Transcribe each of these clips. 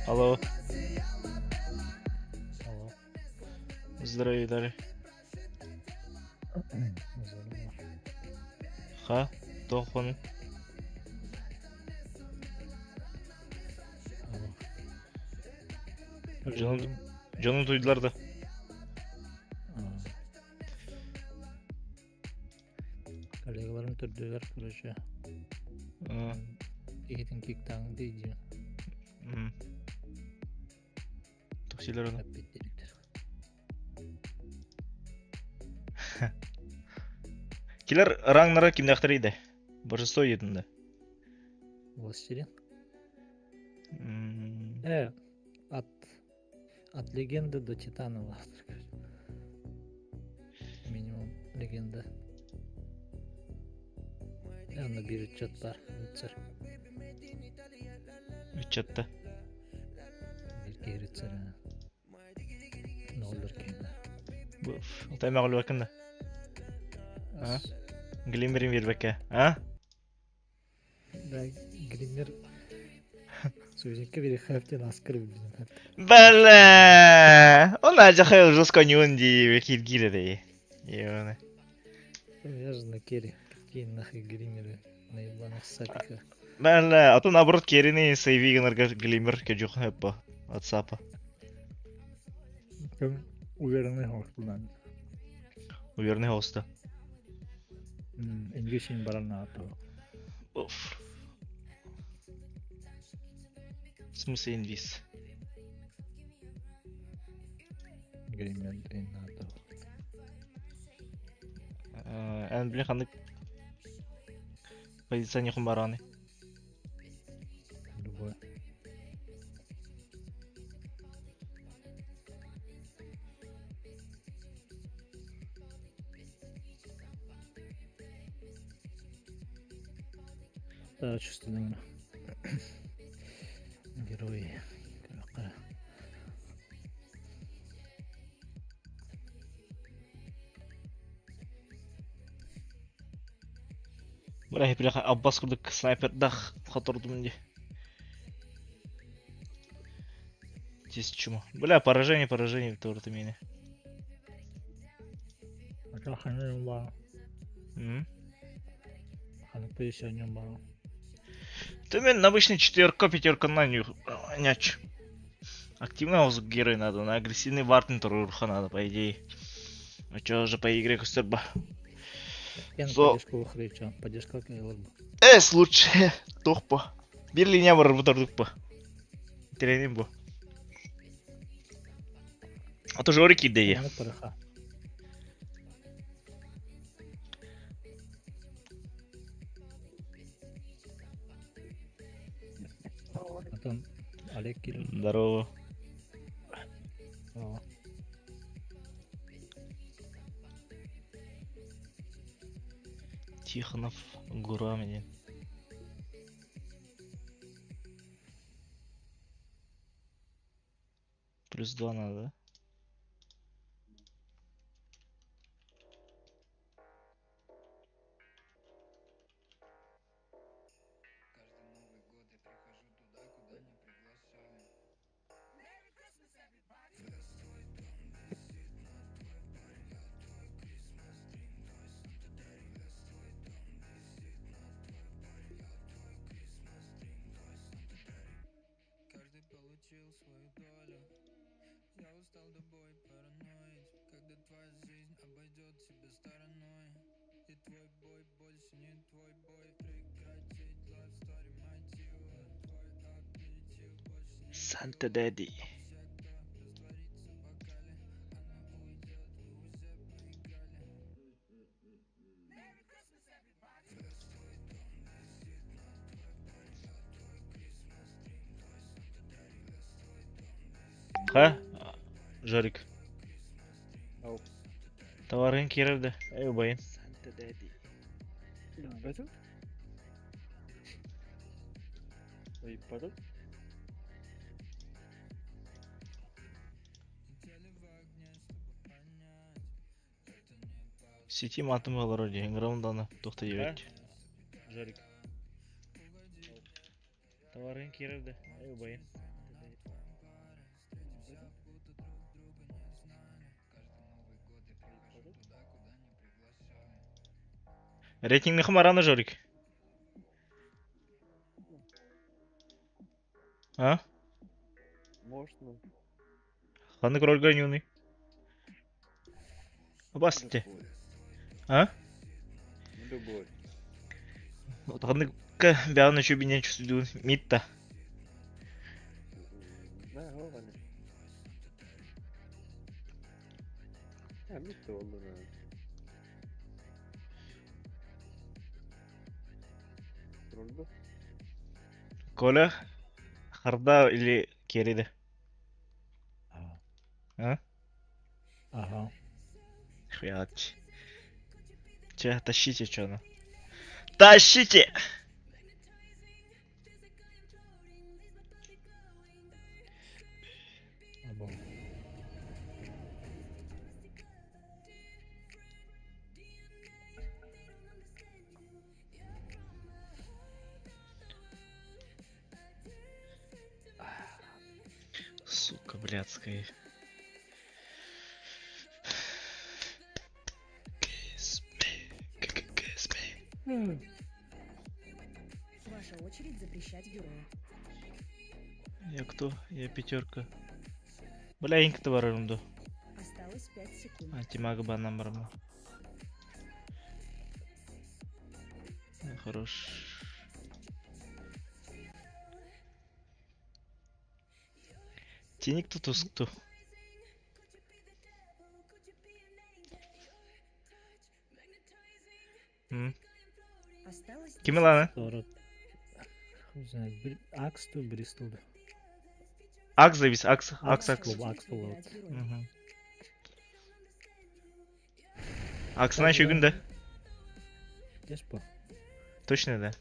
Алло. Алло. Здравия, Дарья. Ха? Тохон. Canım duydular da. Коллегаларым төрдөйлөр көрөшө. Эйтин киктаң дейди. Токсилер onu. Килер раңнары кимдактыр иде? Большинство единде. Властелин. От легенды до Титана. Минимум легенда. Анда бир чат бар. Рыцарь. Чатта. Бир рыцарь. Ne olur ki? Bu tayma gol bakında. Ha? Glimmer'in bir beke. Ha? Da Glimmer Sözünke bir haften asker bildim. Бля! Он аджахай жестко не он ди векит гире да. Ёна. Я же на керри. Какие нахуй Glimmer на ебаных сапиках. Бля, а то наоборот керри сейви Glimmer ке жок хеппа. WhatsApp. Уверенный хост булан. Уверенный хост. Ингишин баранато. Оф. В смысле инвиз? Glimmer инато. Эн блин ханды позиция не хумараны. Любой. Да, чувствую. Герои. Бля, бля, Аббас курдук снайпер дах хатордум ди. 10 чему. Бля, поражение в Тортамине. А как они бар? Они поясню бар. Ты мен обычно 4-5 на няч. Активный озук герой надо, на агрессивный вартин турурха надо, по идее. А чё же по игре кустерба? Поддержку хреча, поддержка кайларба. Лучше тохпа. Bir linja var bu turduk bu. Trenin bu. А то жорик идея. Олег Кирилл. Здорово. Тихонов, Гурамин. +2 надо, да? Санта Дэдди. Ха? Жорик. Ау. Товарын керілді. Эй, байын. Санта Дэдди. Betul? Betul? Сети матым var вроде. Граунданы. 99. Жорик. Товарын керілді. Эй, байын. Рейтингні хымараны, Жорик. А? Можно. Ханы кролга нюны. Басте. А? Любой. Ханы бяны чубине чувствую. Митта. Да, говane. Bitti oldu ne? Oldu. Коля? Харда или Керида? А? Ага. Хряч. Че, тащите чё на? Тащите! Або. Сука, блядская. Ваша очередь запрещать героя. Я кто? Я пятерка. Бля, инк-то варарымды. Осталось 5 секунд. Антимага банан барма. Хорош. Тени кто тускто. Осталось Ким lan? Sonra хуй знает, Аксту, Бристол'да. Акс завис, Акс. Ваша Акс. очередь Акс был. выбирать героя. Мгм. Аксына еще күнді. Есть по? Точно да.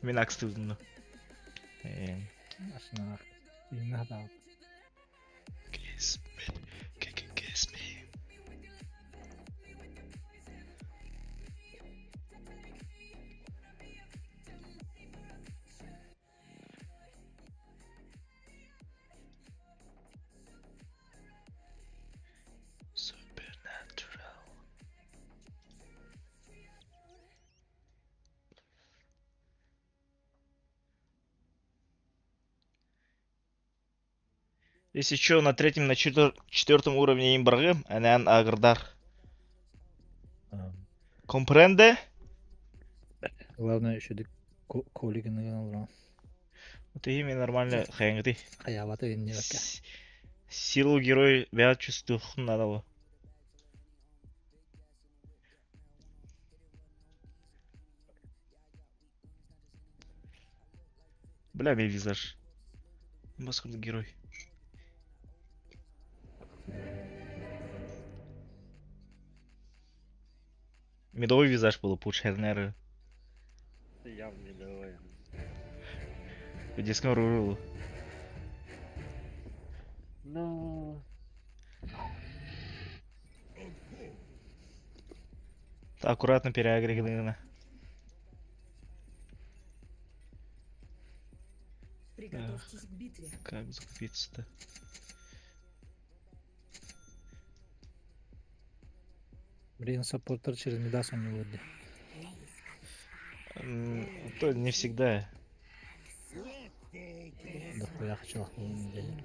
Мен Аксты үзімді. Ашына. Именно да. Kiss me. Supernatural. Если чё, на третьем, на четвертом уровне имбрагы, анан агрдар. Компренде? Главное еще коллеги наверное. Вот и имя нормально хэнгды. Хаяваты не вака. Силу герой бяд чувствую надо было. Бля, мне визаж. Маскарный герой. Медовый визаж был, получается, наверное. Явно не давай. В детском руру. Но... Аккуратно переагрегировано. Приготовьтесь к битве. Как закупиться-то? Блин, саппортер через Медаса не будет. То не всегда. Да хуя хочу охуенно делать.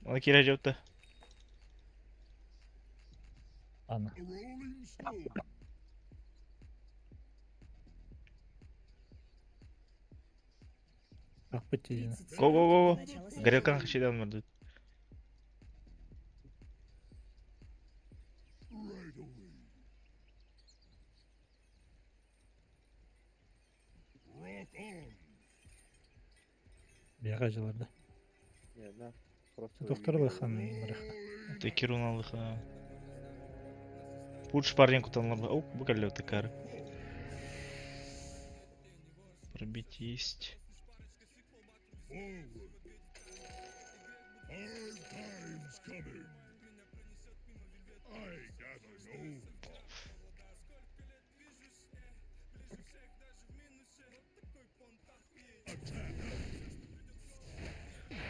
Ona kira jopta. Ладно. Как пойти? 30 секунд Го-го-го. до начала сражения. Горелкан хачидан мырдык. Бияга жыларды. Не, да. Просто Доктор хан бирок. Ты кирун алыха. Лучше парень кутанларда. Оп, букалле тыкар. Пробить есть.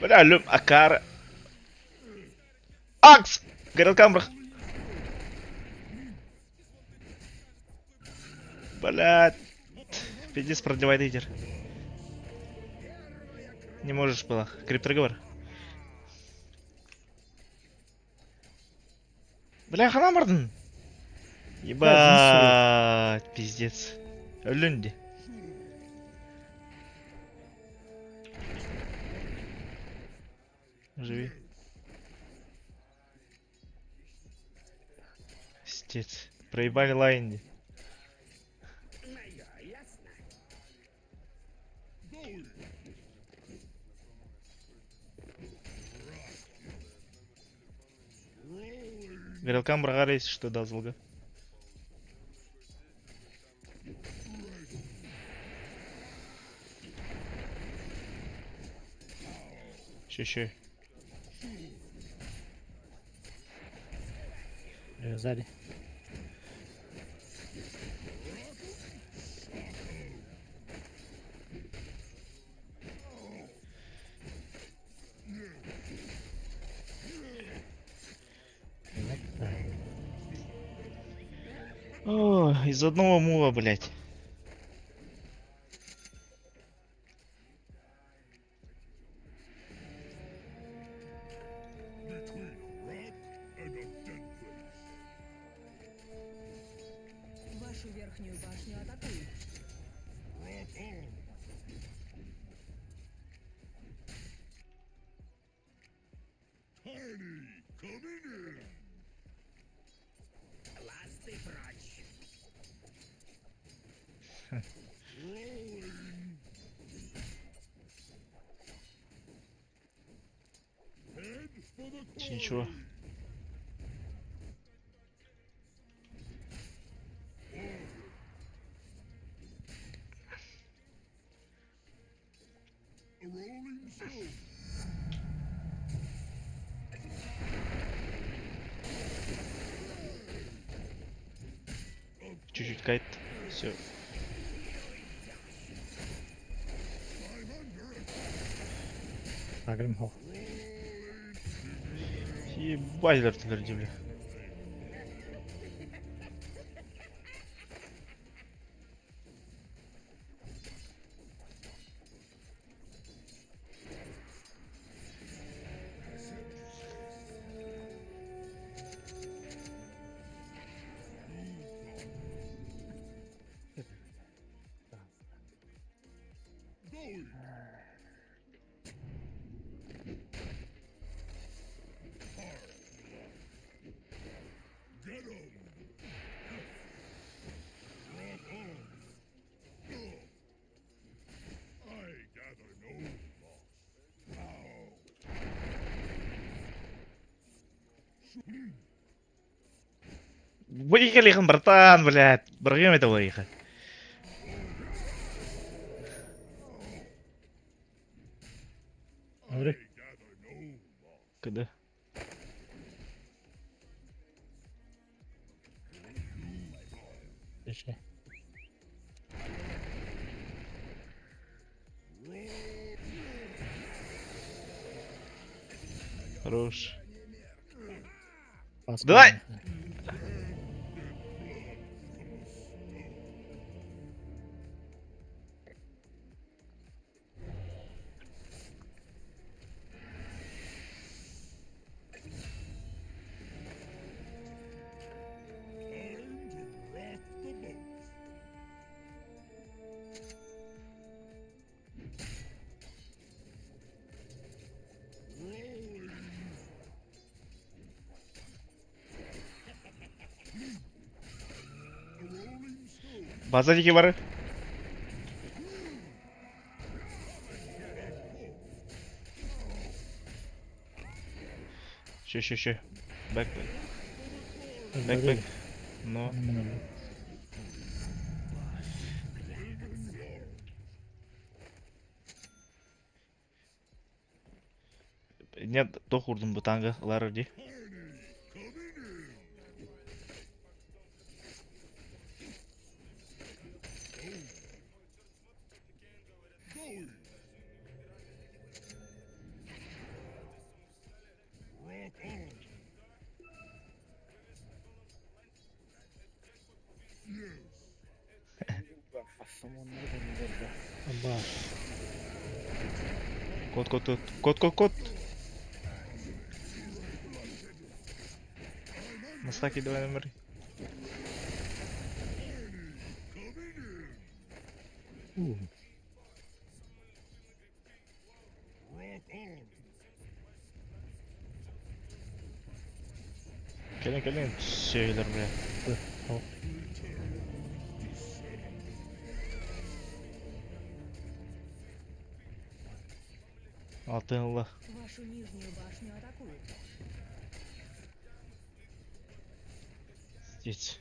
Бля, люб, Акара. Акс! Горелкан брах. Блядь. Пиздец, продлевает лидер. Не можешь было. Криптоговор. Бля, хана мардын. Ебать, пиздец. Люнди. Живи. Стец. Проебали лайнди. Горелкам брагар, если что, да, злга. Че. Сзади. О, из одного мула, блять. Вашу верхнюю башню атакуют. Ничего. Чуть-чуть кайт. Все. Агрим хол. Ебать, артиллерия, бля. Выехали, братан, блядь. Броем это выехать. Смотри. Когда? Встречай. Хорош. Паска. Давай! Базадики бары. Ще. Бэк. Бэк. Ну. Нет, то хурдум бутанга, ларади. Асамонları da nerede? Аба. Кот. Масаки давай номер. Келin. Şeyler buraya. Al. Алтын Allah. Вашу нижнюю башню атакуют. Здесь.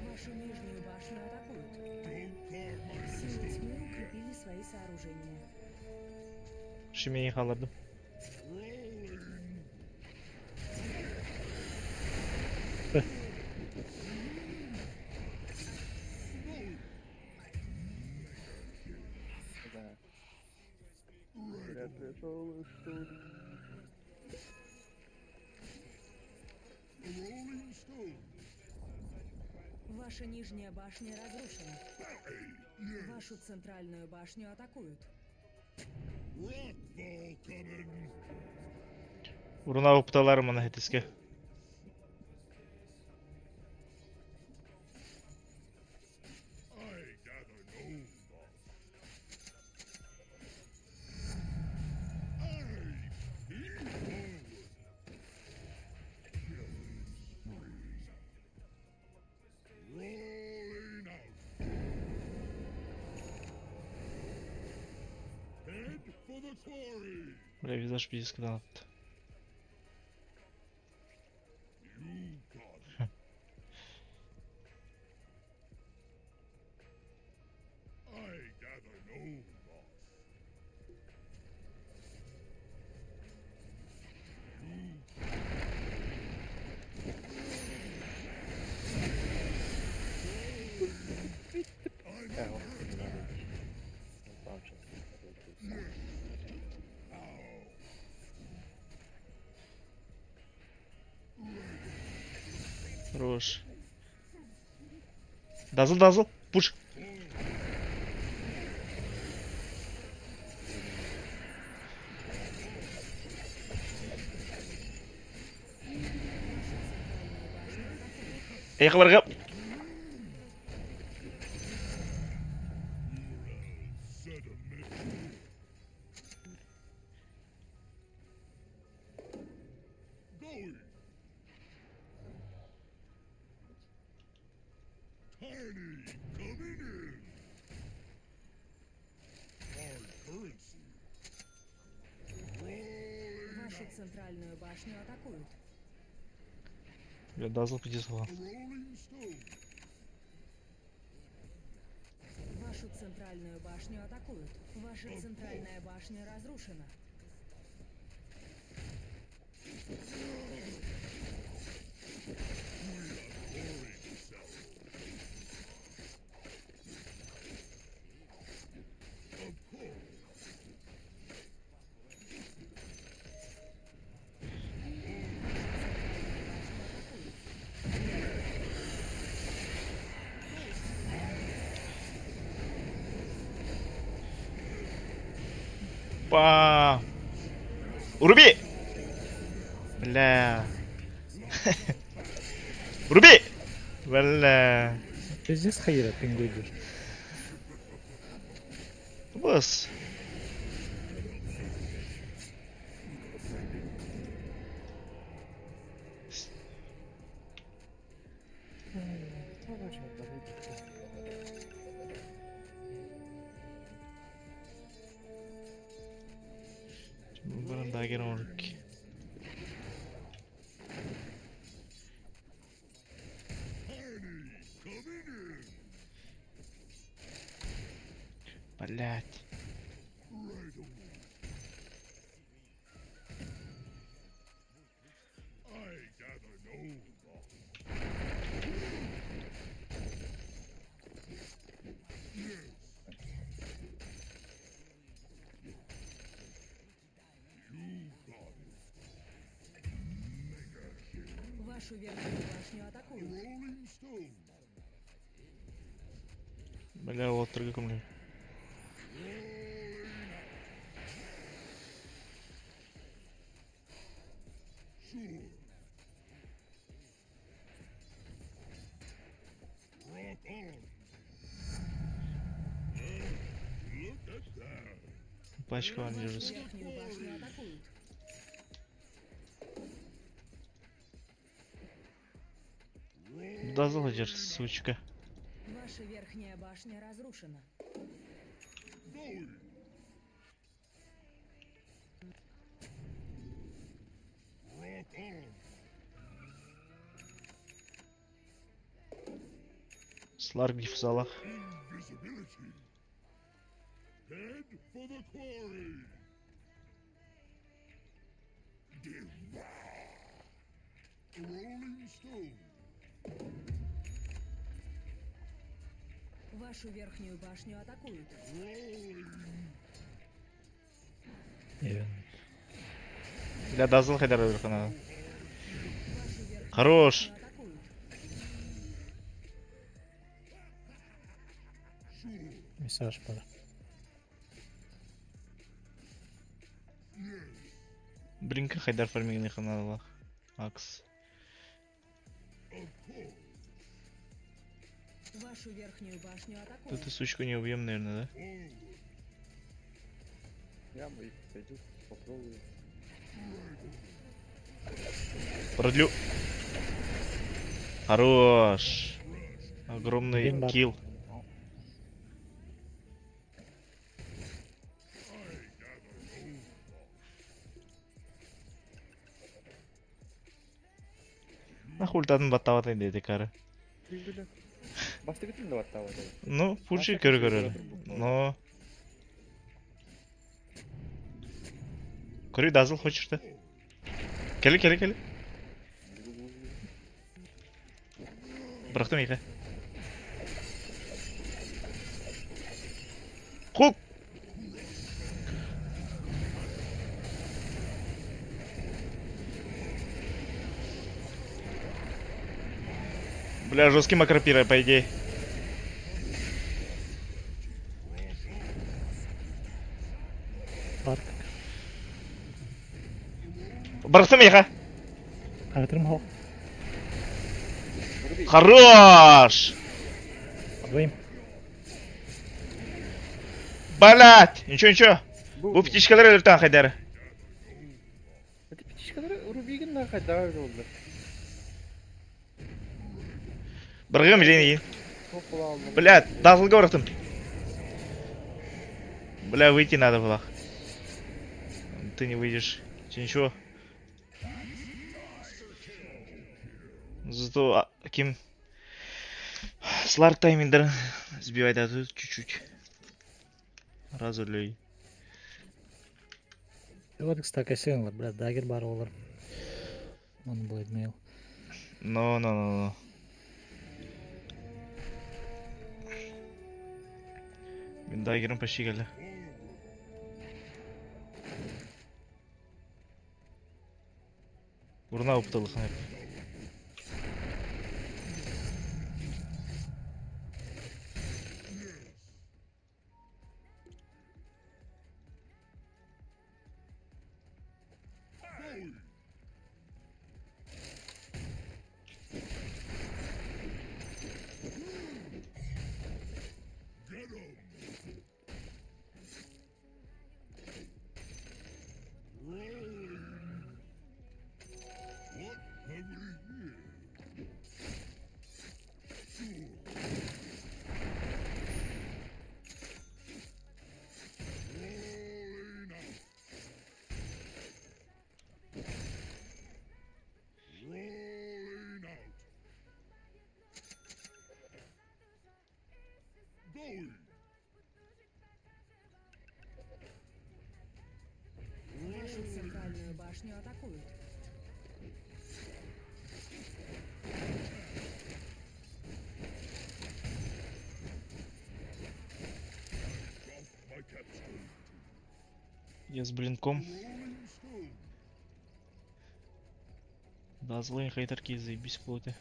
Вашу нижнюю башню атакуют. Силы тьмы укрепили свои сооружения. Şimdiyi kaldırdım. Да. Готовы, что ли? Ваша нижняя башня разрушена. Вашу центральную башню атакуют. Vurun avuktalarım bana hetiske. Бля, визаж пиздец когда надо. Ja, auch gut, ne? Das war schon. Хорош. Дазл. Пуш. Эй, хабарга. Вашу центральную башню атакуют. Бля, дазл пиздец. Вашу центральную башню атакуют. Ваша центральная башня разрушена. Па. Уруби! Бля. Уруби! Бля. Пиздец Хаира пингуйдер. Бас. Bunun dagger olacak. Блять. Вашу верхнюю башню атакуют. Бля, вот триггер, бля. Пачка вам Вашу держится. верхнюю башню атакуют. Дазл держится, сучка. Ваша верхняя башня разрушена. Сларк в залах. Head for the quarry! A rolling stone! Вашу верхнюю башню атакуют. Even. Бля, дазл хайдар вверху надо. Вашу верхнюю Хорош. башню атакуют. Месаж пора. Блинка хайдар фармигных надо. Акс. Вашу верхнюю башню атакуют. Эту сучку не убьем, наверное, да? Я бы пойду попробую. Продлю. Хорош. Огромный Блин, килл. Нахуй ультатын баттап атайын деді кәрі. Басты кетем да баттап атайын. Ну, пучи Аса көрі көшеге көрі. отырып бұл. Но. Көрі дазыл хочешь да? Келі, келі, келі. Бырақтым ейхе. Хук! Бля, жесткий макропира, по идее. Парк. Бырақтым ейхе. Артырым хол. Хорош! Двоим. Блять! Ничего, ничего. Bu птичкалар өлтан хайдары. Это птичкалар Рубиген на хайдага жолда. Бырғым жейін. Çok kulağım. Блядь, дазылға бырақтым. Бля, выйти надо было. Ты не выйдешь. Тебе ничего. Зато Ким Сларк тайминдер сбивает это чуть-чуть. Разулей. Вот, кстати, сингл, блядь, дагер бар олар. Он будет мейл. Но. Мен дагерім почти келді. Урна ұптылық не. What have we going? Вашу центральную башню атакуют. My capstone. Я с блинком. Rolling stone. Да, злые хейтерки, заебись плоти.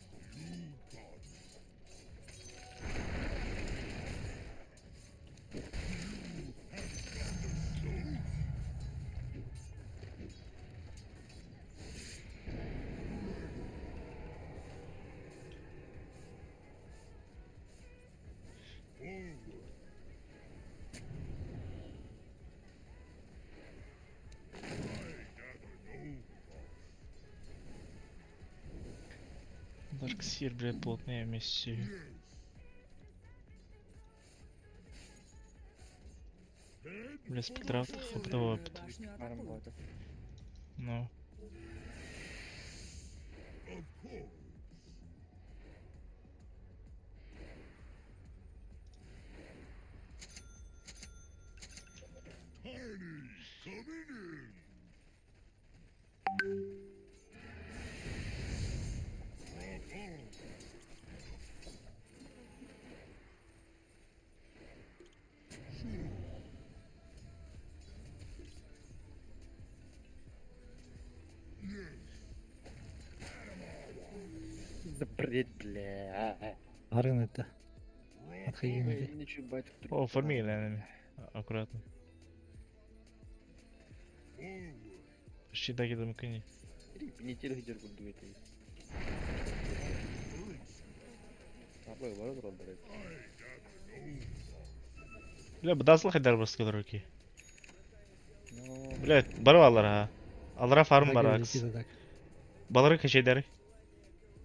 Forward. I gather no. Дарксир, блядь, плотные вместе. Head Бля, for the спектра quarry. фактового. Центральную башню Арм атакуют. бойда. Ну. Of course. Tiny coming in. Bravo. За бред, бля. Арын это. Отходи. Ничего байтов тут. О, фамилия. Аккуратно. Forward. Почти до этого макани. Пенетель гидер буду это. Абай var olur onları. Бля, бдазлы хайдар басты руки. Ну, Бля, бару алара. Алара фарм Лагерь баракс. летит, так. Балары качайдары.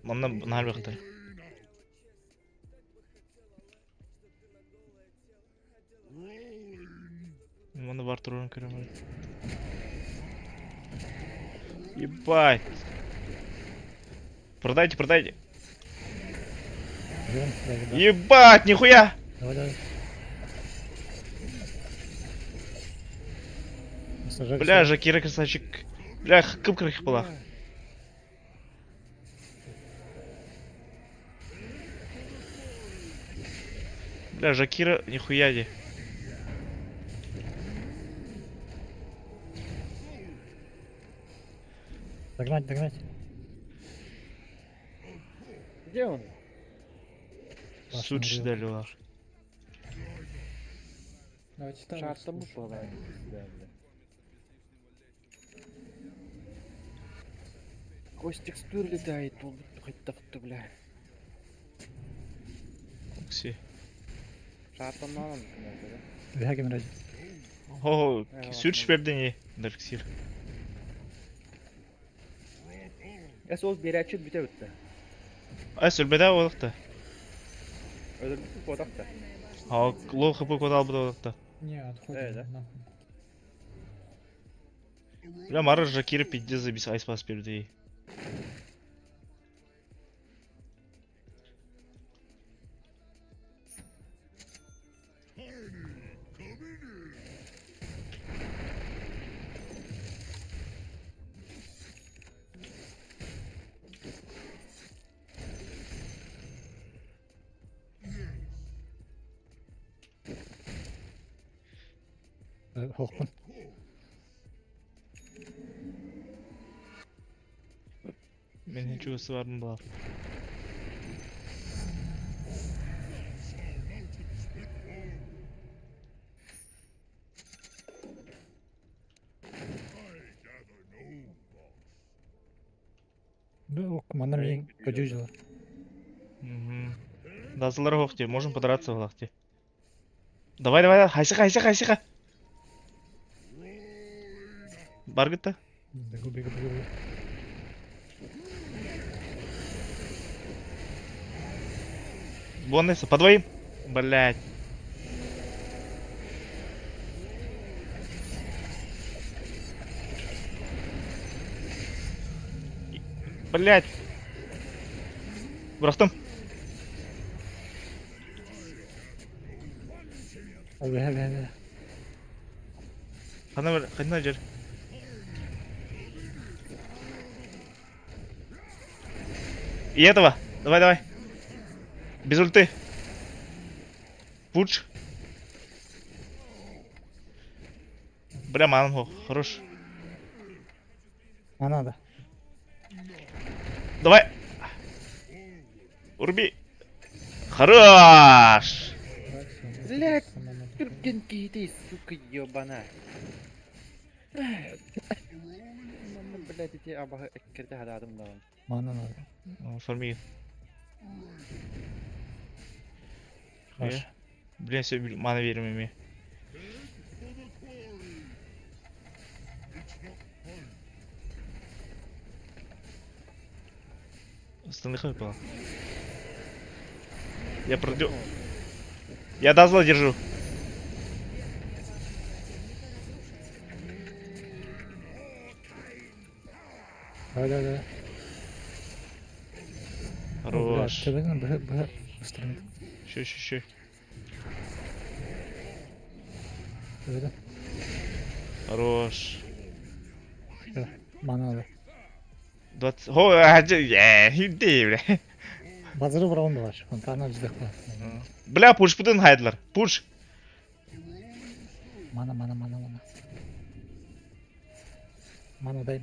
Манна нахар бахтар. Rolling. Манна бар турун керем. Ебать. Продайте, продайте. Живем, да. Ебать, нихуя! Давай. Сажай. Бля, Жакира красавчик. Бля, кып крых была. Бля, Жакира, нихуя не. Догнать. где он? Суд ждали ла. Давайте там. Шарта mı falan? Кость текстур летает, он хоть так-то, бля. Кси. Шартан ne alalım şimdi? Бегаем ради. О, суд шперді не. Дарксир. Ya sol beri açıp bite bitti. А, сүлбеда олықты. Öldürdük bu adam da. А, лол хп кодал бұда олықты. Не, отходим. Да? нахуй. Бля, мары Жакира пиздец забис айспас перді. Tiny coming in. Хохпун. Мен ничего бардым бар. Да, мана мен кожужила. Дазылар хоқти, можем подраться в лахте. Давай, хайсыха. Баргытта? Бегу. Боннеса, по двоим. Блять. Блять. Бұрақтым. Бля. Қайдан жер? И этого. Давай. Без ульты. Пуч. Бля, манго. Хорош. А надо. Давай. Уруби. Хорош. Блядь, тургенки ты, сука, ёбана. Мама, блядь, эти абага эккерде хададым да. Мана надо. Форми. Хорош. Блин, все мана верим ими. Остальных выпало. Я продю. Я дазла держу. Давай. Хорош. Ты бля. Быстро. Ща. Давай. Хорош. Мана надо. 20. Иди, бля. Базару браун var. Фонтана вздохла. Бля, пуш путын хайдлар. Пуш. Мана. Ману дай.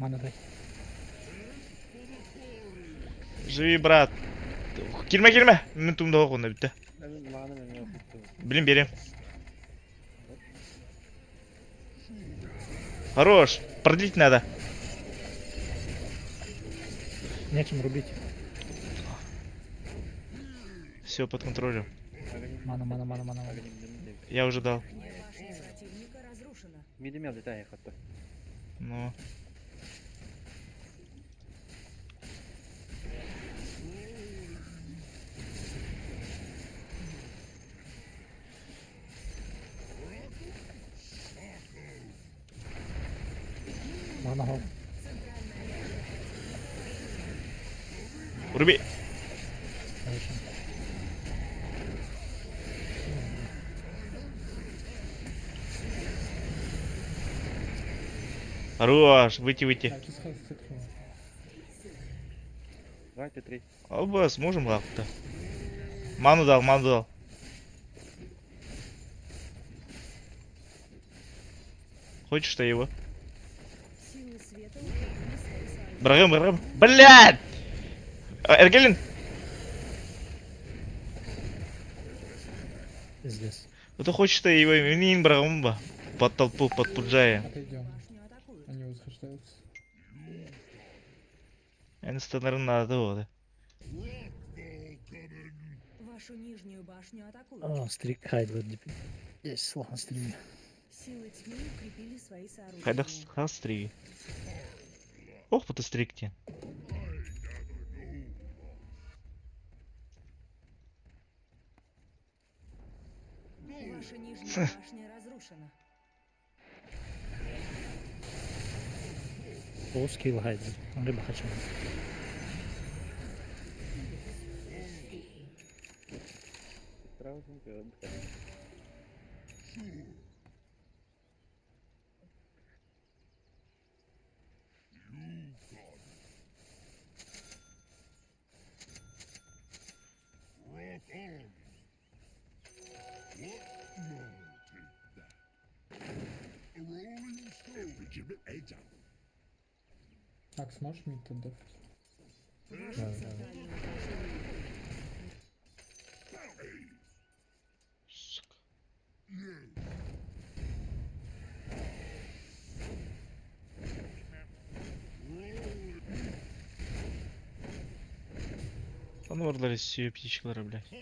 Живи, брат. Кирме. Мен тумда оқында бітті. Ben mağanı ben yok ettim. Блин, берем. Хорош. Продлить надо. Нечем рубить. Все под контролем. Мана. Я уже дал. Верхняя башня противника разрушена. Midem geldi daha hatta. Ну. Мана хол. Уруби. Хорошо. Хорош. Выйти. Давайте 3. Оба сможем как-то. Ману дал. Хочешь ты его? Силы света укрепили свои сооружения. Брагам. Блядь! Эргелин! Здесь. Ну ты хочешь ты его имени брагамба? Под толпу, под пуджая. Отойдем. Башню атакуют. Они возрождаются. Энста, наверное, надо вот. Вашу нижнюю башню атакуют. О, стрик хайд вот здесь слон стриме. Силы тьмы укрепили свои сооружения. Хайда хастри. Ох, по стрикте. Ваша нижняя башня разрушена. О, скилл хайд. Рыба хочу. Сразу не Rock on. What? No, take that. A rolling stone. Legitimate agent. Макс, можешь мне тут дефать? Ваша центральная башня. Сука. Onu oraları istiyor птичкалары, блядь.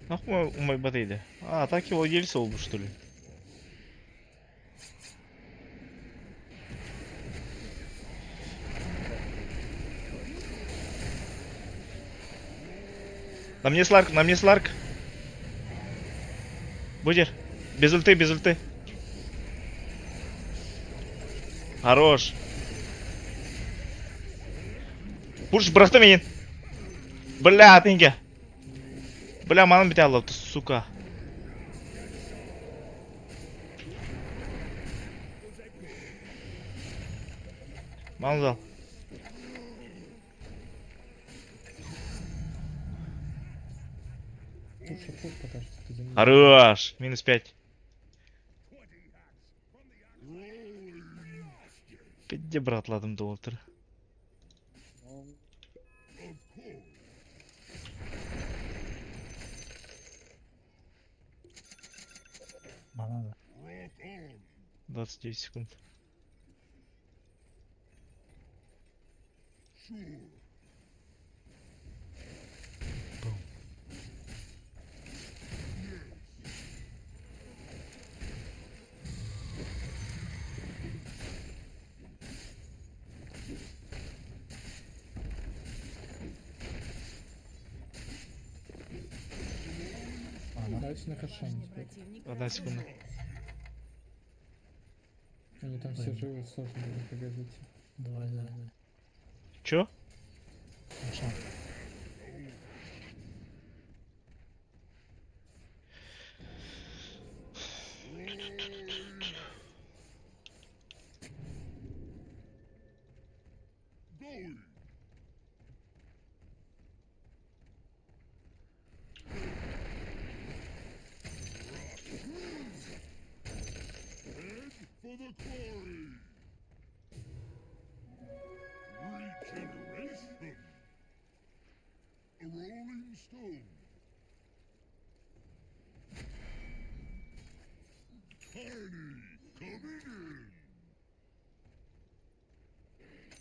Нахуй у моей батареи. А, так его владельца был, что ли? На мне сларк, на мне сларк. Будер. Без ульты, без ульты. Хорош. Пуш, бросты меня. Бля, тынге. Бля, манам бите алып, сука. Ман зал. Пуш пока что ты за ним. Хорош. Минус 5. Пидде братладым долтыр. Мана да. 29 секунд. Мана. Дальше на кашане Башня теперь. противника 1 секунда. разрушена. Они там все живы, сложно будет погодить. Давай, давай, давай. Чё? Шаг. Going. Head for the quarry. Regeneration. A rolling stone. Tiny coming in.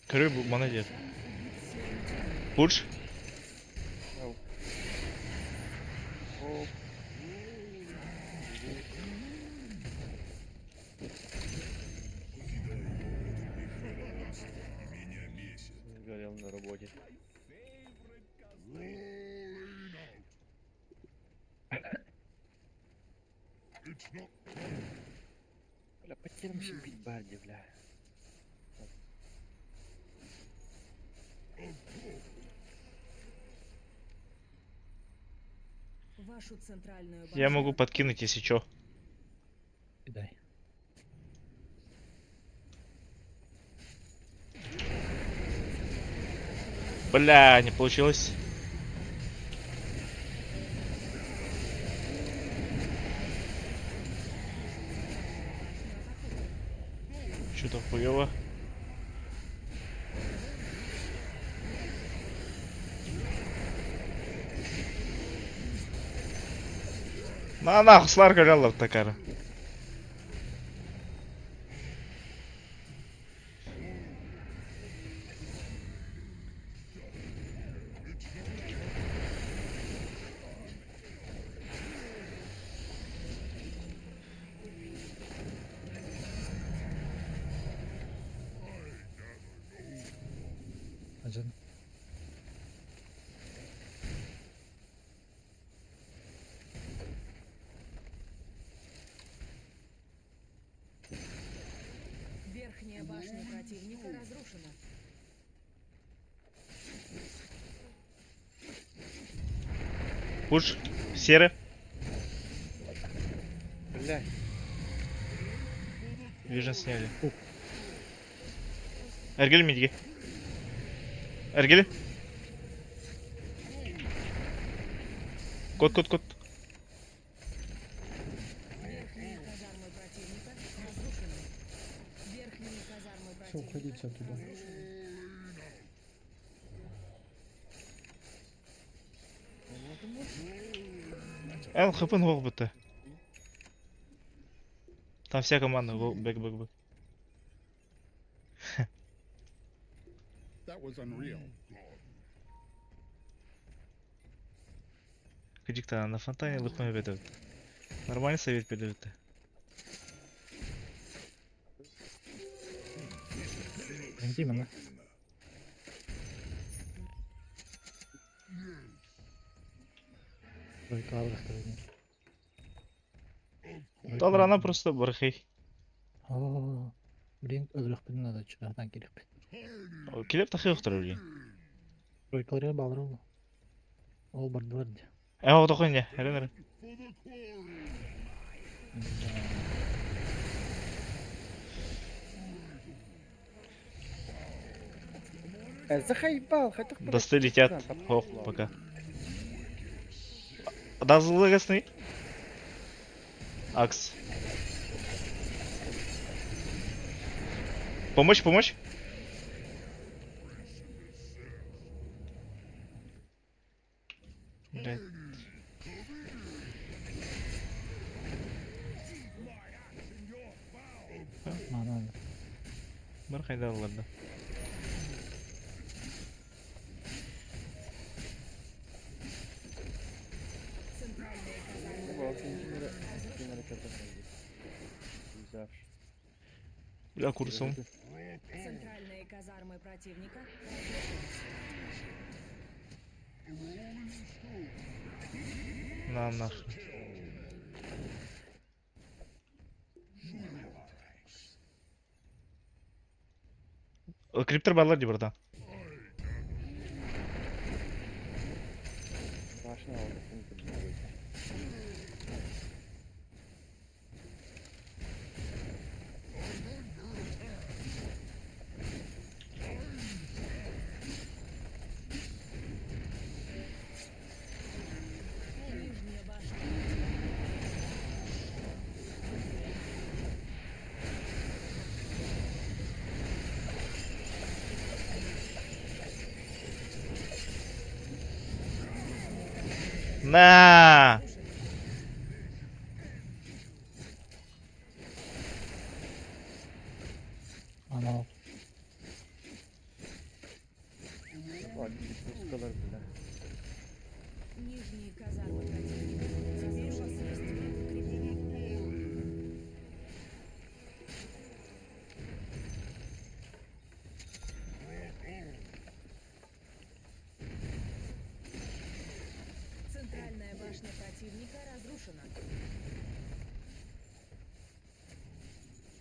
Крыбу, молодец. Пуш. Ау. Оп. Сгорел на работе. Rolling out. It's not Бля, потерпимся бить Барди, бля. Вашу центральную Я башню могу подкинуть, если чё. Кидай. Бля, не получилось. Что-то хуёво. На нахуй, сларка лялов такая. Один. Верхняя башня противника разрушена. Пуш. Серый. Бля, Вижен сняли. Эргель мидги. Эргель. Кот. Верхние казармы противника разрушены. Верхние казармы Все, противника уходите оттуда. разрушены. ХП на быта. Там вся команда. Бэк. That was unreal. Кадик-то на фонтане лыпмай бедет. Нормальный совет бедет. Прийди мене. Тройка алырыктар экен. Талар ана просто бархей. О, блин, өлүрөкпүн надо чурактан келиппин. Келеп тахи yo'qdir o'zi. Тройкаларга балырым. Ол бардылар да. O to'qin ya. Herene. Заебал, хотя бы... Досты летят. Хоп, пока. Дазлы гасны. Акс. Помощь. Блядь. Анан Бар қайда аларда. Центральные Ну, казармы вот, Бля, курсом. Центральные казармы противника. На нахуй. Криптор балар ди burada. Башня алды. Нижняя башня. На! анал Пускалар бля. Нижние казармы противника. Теперь у вас есть укрепление. Центральная башня противника разрушена.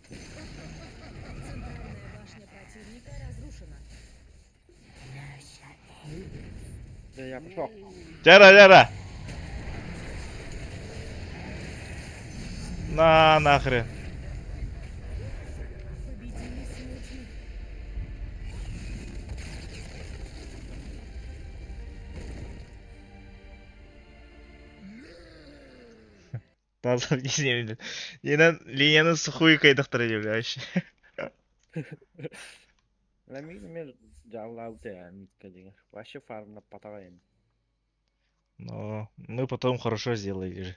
Центральная башня противника разрушена. Да я пошел. Жара. На нахрен. Победили смертью. Таза не знаю. Yeniden Linya'nın suhuyu kaydıktır ediyor ya. Мен жалауды митка деген. Вообще фармына потагаем. Но мы потом хорошо сделали же.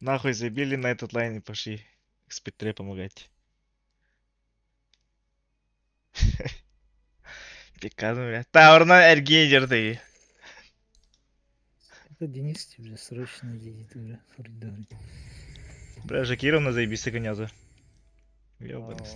Нахуй забили на этот лайн и пошли Спектре помогать. Пикану, бля. Таурна Эргейдер. Это Денис тебе срочно едет уже в коридоре. Бля, Жакировна заебись гонята. Ёбаный.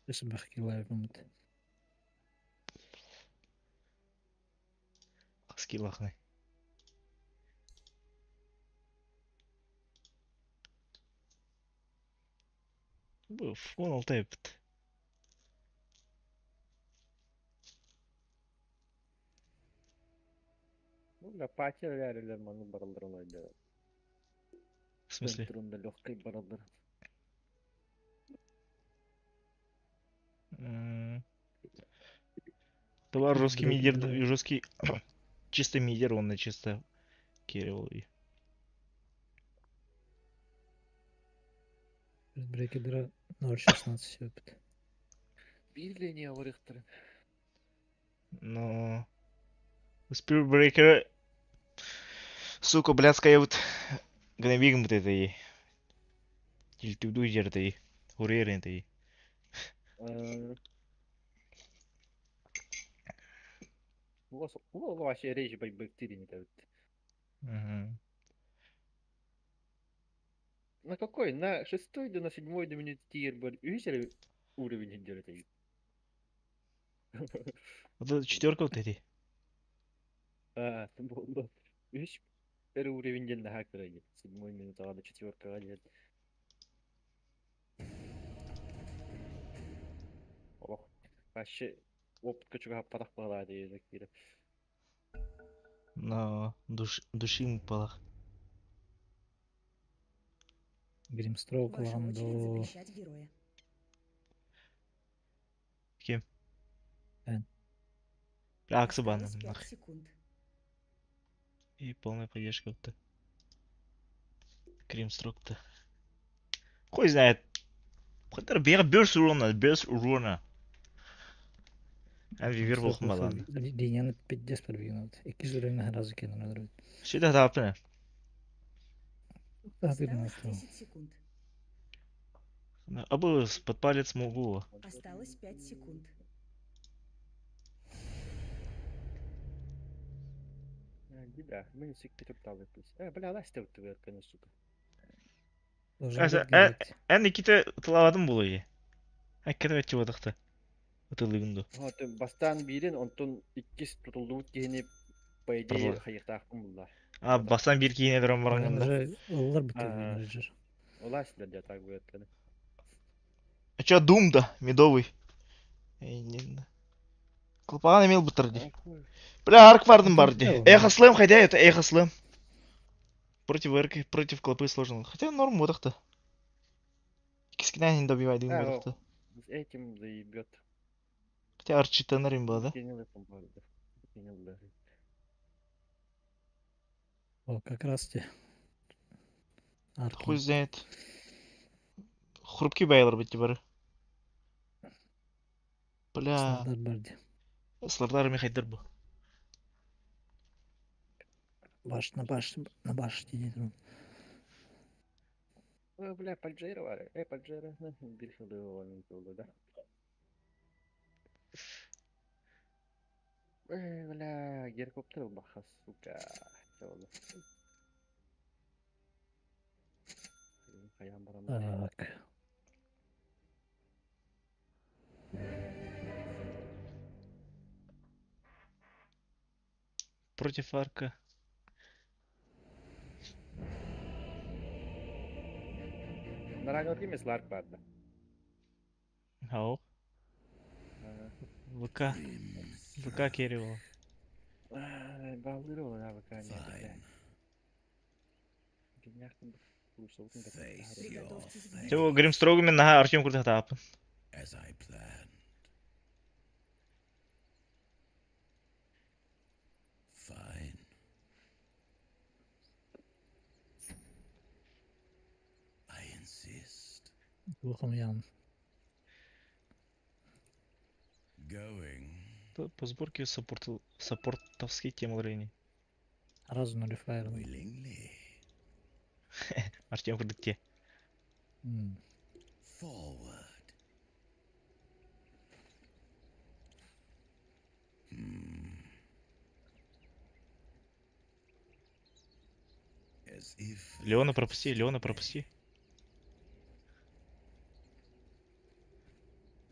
Сейчас бахки лайвымыт. Скиллахны. Bu фон алтайпт. Ну, бля, потеряли ману баралдыралай да. В смысле? Центрында легкой баралдыр. Была жесткий мидер, Брейкер. жесткий чисто мидер, он на чисто керил. Брейкедера 0.16 опыт. Биление алырыктыр. Но Spirit Breaker, сука, блядская вот гневигм вот этой. Тильтуду жердей. Урерентой. Ол вообще речь бэктири не дают. Мгм. На какой? На 6-й да на 7-й да минут тир был. Видели уровень интеллекта? Вот это четверка вот эти. А, болды. Үш бір уровеньден daha кіреді. 7-й минутаға да 4-ға дейін. Ох, вообще опытқа чуга хаппадақ бағалады езек дейді. Но душим палах. Гримстроук Ваша очередь Ламдо. запрещать героя. Кем? Эн. Бля, Аксы банным, Осталось 5 нахуй. секунд. И полная поддержка вот-то. Кримстрок-то. Хуй знает. Хотя бер бёрс урона, бёрс урона. А вивер болхым баланы. Динянı 50 пробігнув. 200 гривень разу кинули робити. Сюда тапны. Так, Осталось бігнув. 10 секунд. А бы под палец могу. Осталось 5 секунд. Гидра, мен сөкпе топталды плюс. Бля, алай істеп өтті, сука. Эн иките тылавадым бұл ие. Әккені өтте бадықты. Өтілігінді. Бастан бирин, онтон 2 тутулдуут кихини по идее хайыктаакпын булла. А, бастан бір кейіне дұрам бараңында. Олар бітірген жүр. Олай сілер де так өткені. А чё, Doom-да, медовый. Клапаған емел бітірді. Бля, арк бардым барды. Эхо слэм, хотя это эхо слэм. Против эрки, против клопы сложно. Хотя норм водах-то. Кискинай не добивай дым водах-то. С этим заебет. Хотя арчитанер им было, да? О, как раз те. Хуй знает. Хрупкий байлар бітті бары. Бля, Сардар барды. слардарами хайдар бұл. Баш на баш дейді. Бля, Паджейра var. Паджейра. Bir хилы ойын oldu da. Бля, геркоптер баха, сука. Oldu. Каян барам. Так. Против арка. Наранок емес Ларк vardı. Ау. ВК. ВК керево. Bağlıyor ona bakanya. Геняхтын курсовтун Приготовьтесь к Все, грим строгами на Артем круто тапын. As I planned. Fine. I insist. Духом ям. Going. По сборке саппортовские темы. Разу нули фаер. Willingly. Артем круто те. Forward. As if Леона пропусти, Леона пропусти.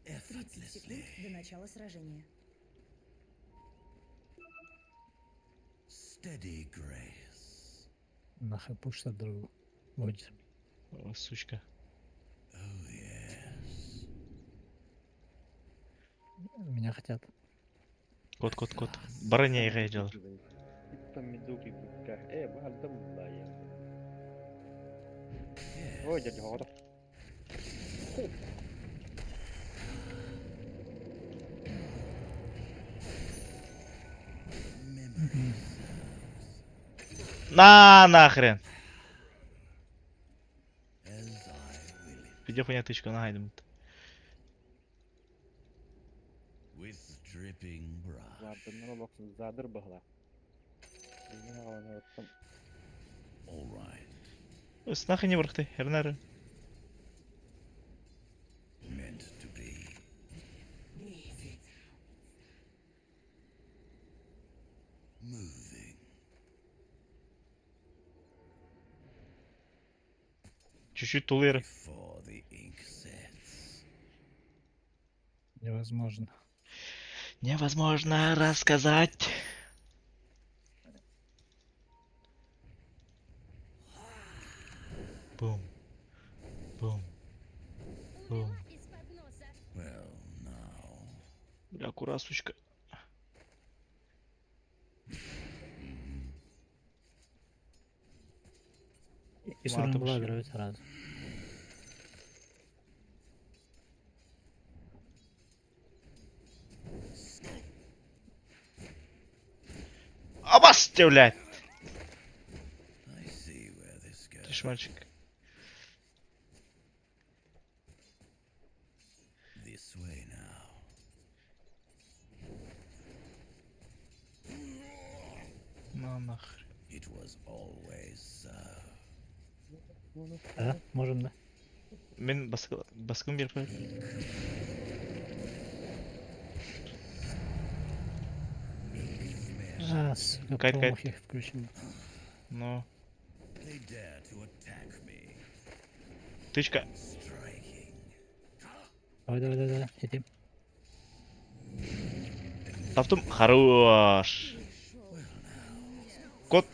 30 секунд до начала сражения. steady grace. Нахай пушта другу. Будет. О, сучка. Oh yes. Меня хотят. Кот. Барыня играй делал. Там медуки кукка. Бардым да я. Ой, дядя Гора. На нахрен. As I will it. Піде хуйня тичка на гайдем. With dripping brush. Vardımlara baksın zadır bağla. Yine havana attım. All right. Ось нахрен не врахты, хернары. Meant to be. Чуть-чуть тулыр. Невозможно. Невозможно рассказать. Бум. Бум. Бум. Бля, кура, сучка. И сорun Ладно, bular пошли. bir herhalde. Абас, блядь. Тише, мальчик. На нахрен. Ha, можем да. Мен баскым беріп қояды. А, сука, Кайт, кайт. промах их включил. Ну. Тычка. Давай, идем. Таптым. Хорош. Кот.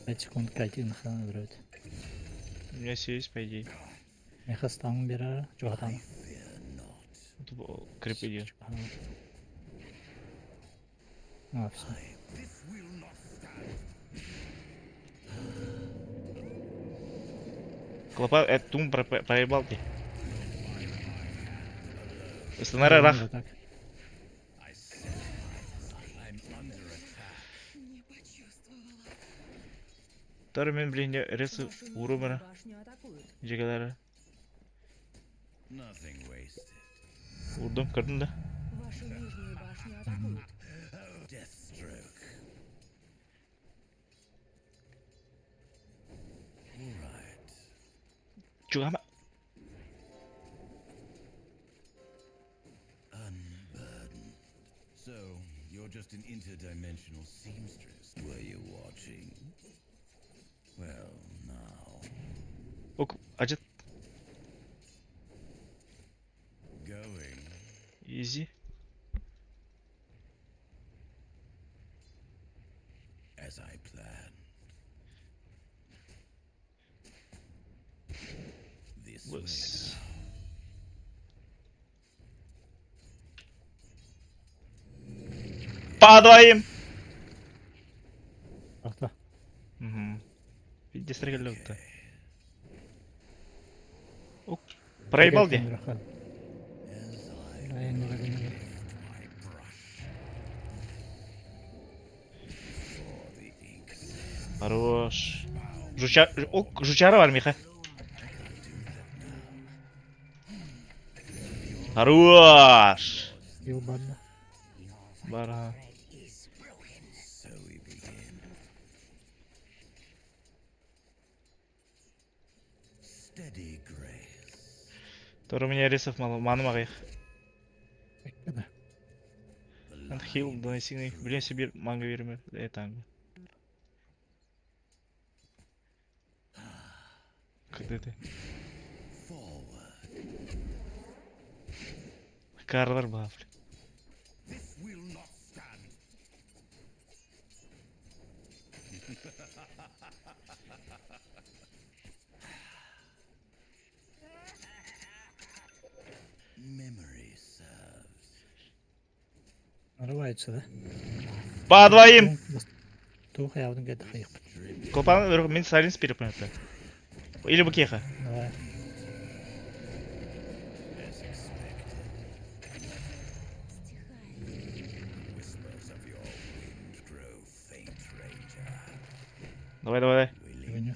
5 секунд кайтин хана дұрайды. У меня все есть, по идее. Меха станын бері, жоқ атаны. Крип идет. А, все. Клопа, это тум проебал ты. Сценарий рах. Так. Тары мен блин ресы Вашу урумара. нижнюю башню атакуют. Жегалары. Урдым, кырдым да. Вашу нижнюю башню атакуют. Чугама. Unburdened. So, you're just an interdimensional seamstress. Were you watching? Well, now. Ок, acıt. Going. Easy. As I planned. This way Was. now. Падаем. Ахта. Угу. Видите, стрелялок-то. Ок. Проебал где? Хорош. Ок, жучары var Миха. Хорош. Ебаный. Бар. So we begin. Steady grace. Тор у меня рисов мало. Маным ағайық. Да. Ant хил донесигный. Блин, себе манго верим. Это. Когда ты? Forward. Карвар бафли. This will not stand. Memory serves. Нарывается, да? По двоим. Тух, я вот где-то хаих. Колпан, мен сайленс беріп қойыпты. Или букеха. Давай. As expected. Whispers of your wind grow faint, Ranger. Давай, давай. Выню.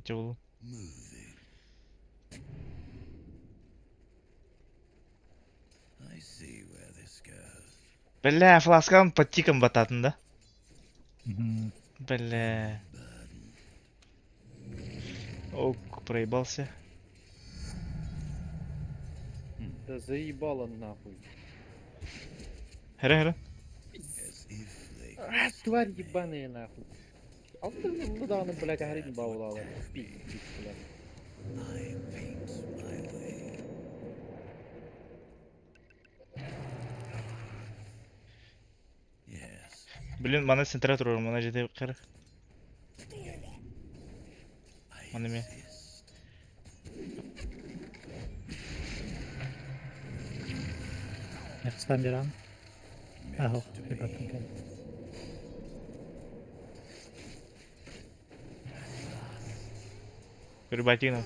Тяжело. Moving. I see where this goes. Бля, фласкан под тиком бататын, да? Мгм. Бля. Ок, проебался. Да заебало нахуй. Хере, хере. Тварь ебаная нахуй. А вот ты недавно, блядь, Агрин баулала. Пиздец, блядь. I paint my way. Yes, Блин, мана центратор var. Мана жете кыр. I Мана ме. insist. Yaxshidan berami? Ha, yo'q, yo'qotdim ekan. Перебатину.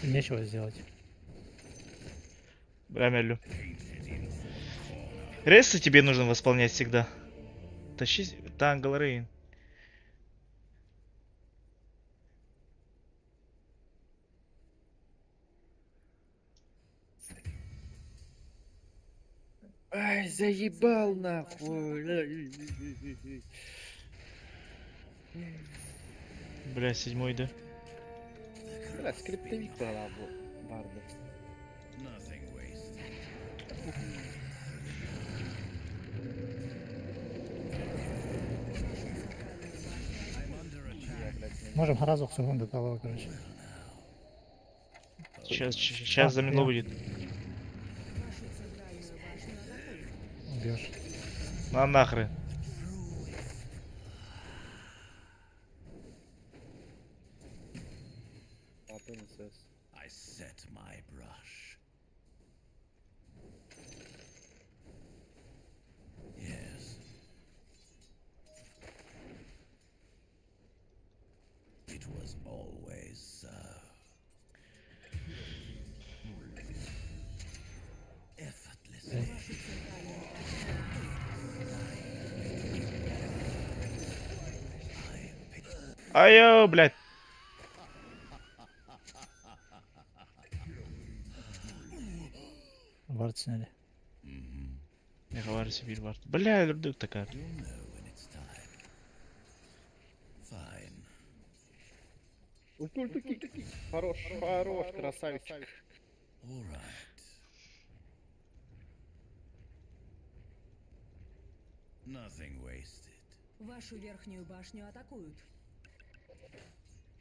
Нечего сделать. Брамелю. Рессы тебе нужно восполнять всегда. Тащи Тангл Рейн. Ай, заебал нахуй. Бля, 7-й, да? Бля, скриптовик была барда. Nothing wasted. I'm under attack. Можем разок секунду того, короче. Сейчас замедло будет. Вашу центральную башню атакуют. Убьешь. На нахрен. А, принцесс. I set my brush. Yes. It was always so. Effortlessly. Вашу центральную Айо, блядь. Вард сняли. Не говори себе, Вард. Бля, люблю такая. You'll know when it's time. Fine. Ультульки. Хорош, хорош, красавчик. All right. Nothing wasted. Вашу верхнюю башню атакуют.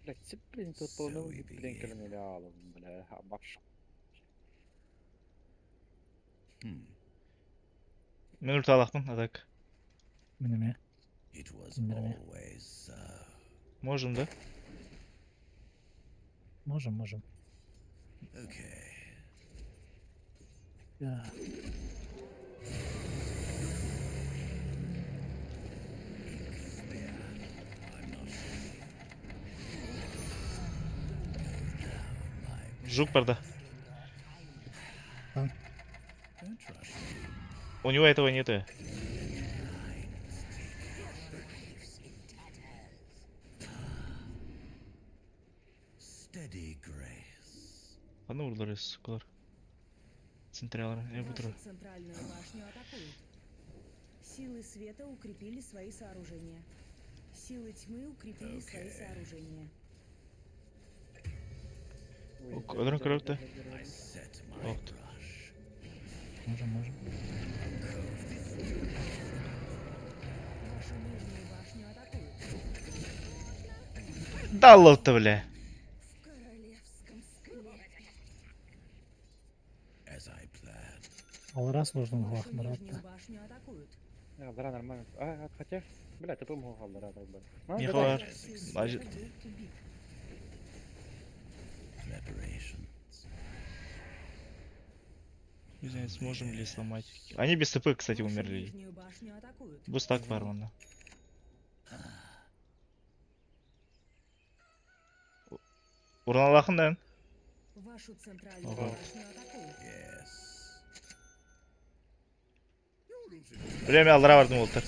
Блядь, блин, тут So полный we блин, begin. кормилялов, бля, баш. Мен ульта алақпын, атак. Неме? It was Неме? always so. Можем, да? Можем. Okay. Да. Жук барда. Don't rush me. У него этого нету. Steady grace. Ладно, урдорес, кулар. Централ, я буду. Вашу центральную башню атакуют. Силы света укрепили свои сооружения. Силы тьмы укрепили свои сооружения. Одрон крылья. I set my Ох ты. brush. Можем. Вашу нижнюю башню атакуют. Да лов-то, бля. В королевском склепе. As I planned. Алра сложным Вашу глах, нижнюю Маратта. башню атакуют. Да, нормально. А, хотя, бля, ты помогал, да, так бы. Не да, хвар. Силы Значит, света будут убиты. Preparations. не знаю, сможем ли сломать. Они без ТП, кстати, Вашу умерли. нижнюю башню атакуют. Бустак фармана. Урналахын да. Вашу центральную Ага. башню атакуют. Yes. Время алдыра бардым болтыр.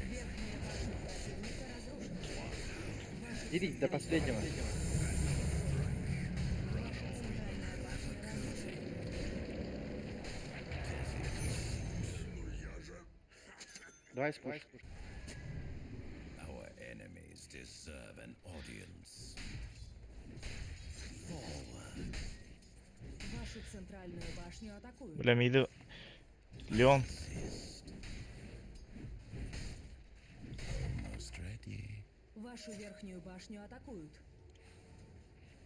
Верхняя башня противника разрушена. Дерись до последнего. Давай скуш. Our enemies deserve an audience. Forward. Вашу центральную башню атакуют. Бля, миді Леон. Almost ready. Вашу верхнюю башню атакуют.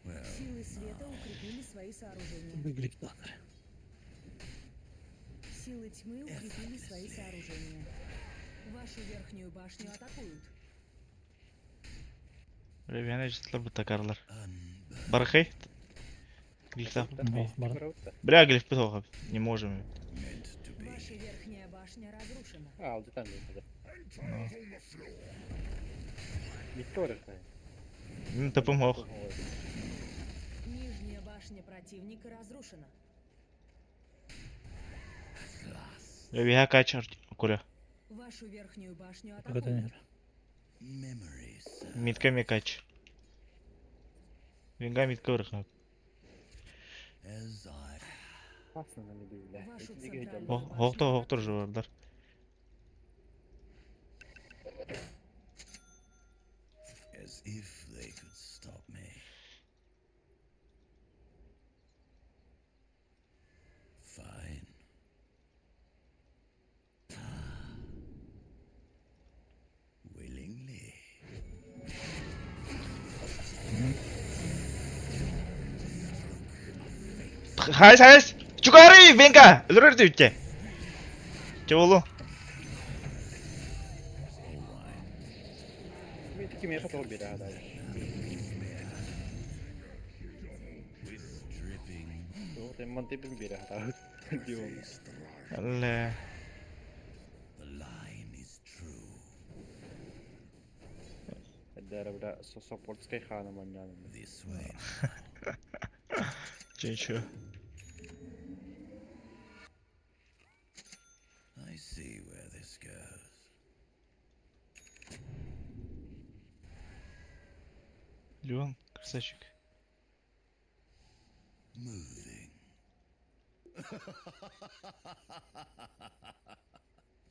Well, Силы света укрепили свои сооружения. Выглядит так. Силы тьмы укрепили свои сооружения. Вашу верхнюю башню атакуют. Бля, бияна житлар бутакарлар. unburned. Барахай. Глифта. Бар. Бля, глиф бутоха. Не можем. Meant to be. Ваша верхняя башня разрушена. Aldı tam dedi. No. On the floor. Bitti orası. Мин топым ох. Нижняя башня противника разрушена. Бля, бия качар. Куля. Вашу верхнюю башню Какой-то атакуют. нет. Memories. Митка ми кач. Винга митка вырахнат. As I. Aslında ne değil. Вашу Ne gece центральную Хоқтор башню хоқтор жуардар. As if they could stop me. Fine. Willingly. Хайс, хайс. Чукари, венга. Өлөрөр дэвчээ. Чеволу. Bir kim yapar o bir daha. With dripping. O zaman tepin bir daha. Diyor. Алле. The line is true. Där burada support ska khana man yani. This way. Чё. I see where this goes. Леон, красавчик. Moving.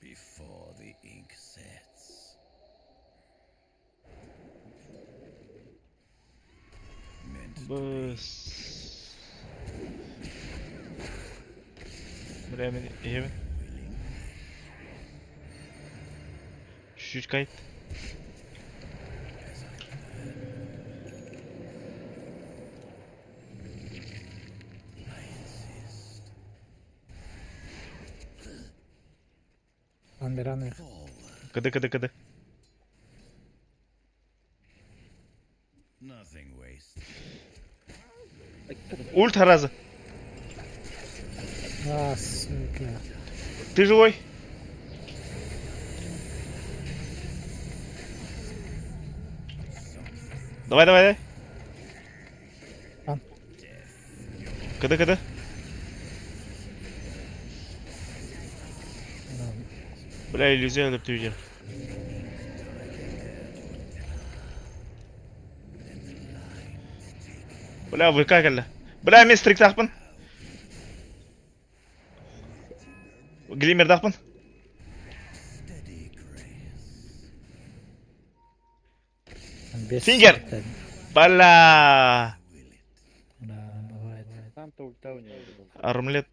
Before the ink sets. Meant to be. Быс. Бля, мен ебін. Чуть-чуть кайт. Андер. Кыды. Nothing wasted. Ульт харазы. А, сука. Ты живой? Давай. Ан. Кыды. Ладно. Бля, иллюзия өліп түйдер. Бля, ВК келді. Бля, мен стрик тақпын. Глимер тақпын. Steady grace. Без Фингер. стрелять. Бля. Да, бывает. Tam tavukta oynuyor. Армлет.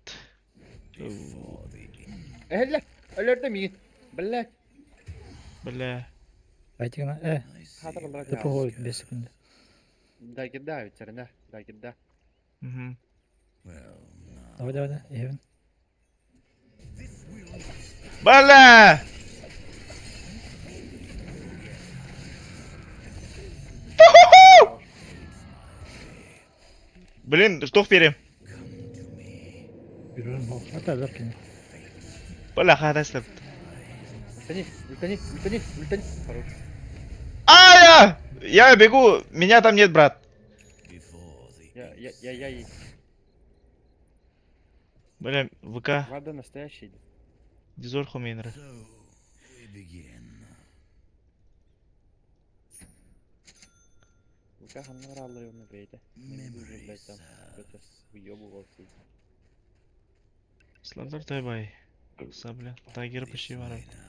Before the ink. Hele. Ölürdü mü? Bella. Бля. Айтигна. I see. Хатır olarak Тупо ходит 5 секунд. Да гида вечерine. Да гида. Мгм. Well, now. Давай. Евен. Бля. Блин, что вперем? Бюрон бог. Это Беркин. Бля, хатастып. Ультани. Хорош. Ая! Я бегу, меня там нет, брат. Before the Я. Бля, ВК. Правда настоящий. Дизор Хумейнера. So we begin. Ука ханнар аллы оны бейді. Memories. Уёбу болсы. Сладар Тайбай. Бля, тагер почти варам. Way now.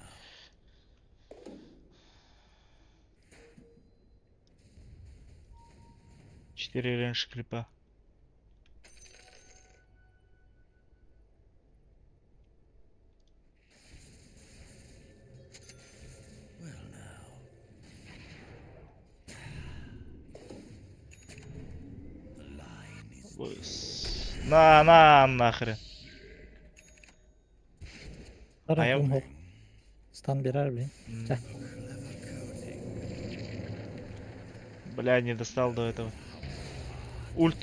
4 ренж клипа. На нахрен. Ара, я- Думхок. Стан берар, блин. Ча. Бля, не достал до этого. Ульт.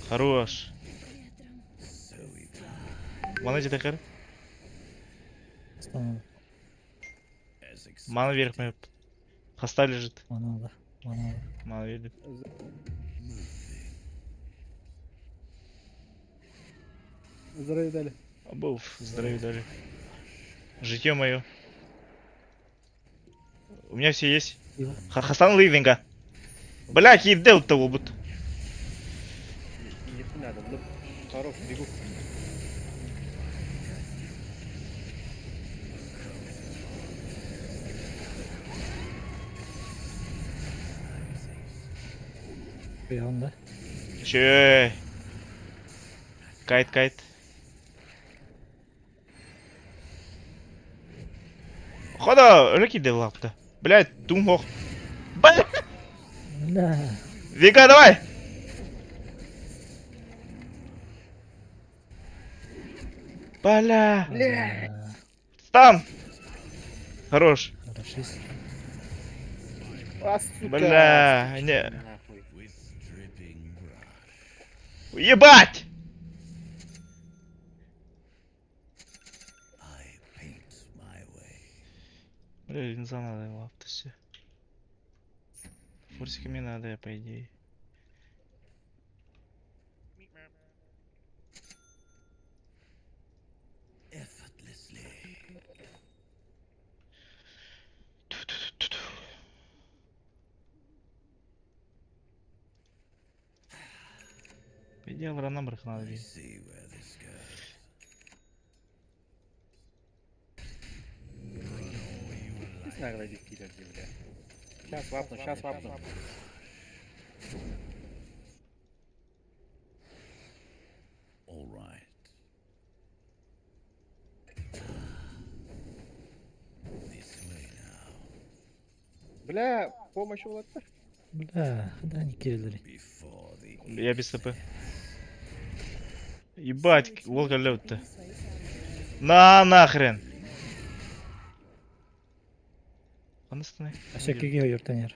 Хорош. Мана где такая? Стан. Мана вверх моя. Хоста лежит. Мана. Мана видит. Здравия дали. Обув, здоровье дали. Житье мое. У меня все есть. Его. Хасан Ливинга. Бля, кидел того будто. Не надо, ну, хорош, бегу. Kuyan da. Че? Кайт. Хода, реки лапта. Блять, Думхок. Бля! Да. Вика, давай! Бля! Да. Стан! Хорош. Хорошись. А, сука! Бля, не. Нахуй. With dripping brush, Ебать! I paint my way. Бля, линза надо лапта все. Фурсиками надо, по идее. Effortlessly. По идее, Авранамбрах надо I видеть. see where this goes. Не знаю, когда здесь кидать, бля. Сейчас вапну. All right. This way now. Бля, помощь Улатта. Да, да, не киллери. Before the Я без ТП. Ебать, волка лед-то. На нахрен. Он останови. Aşağı yurttaner.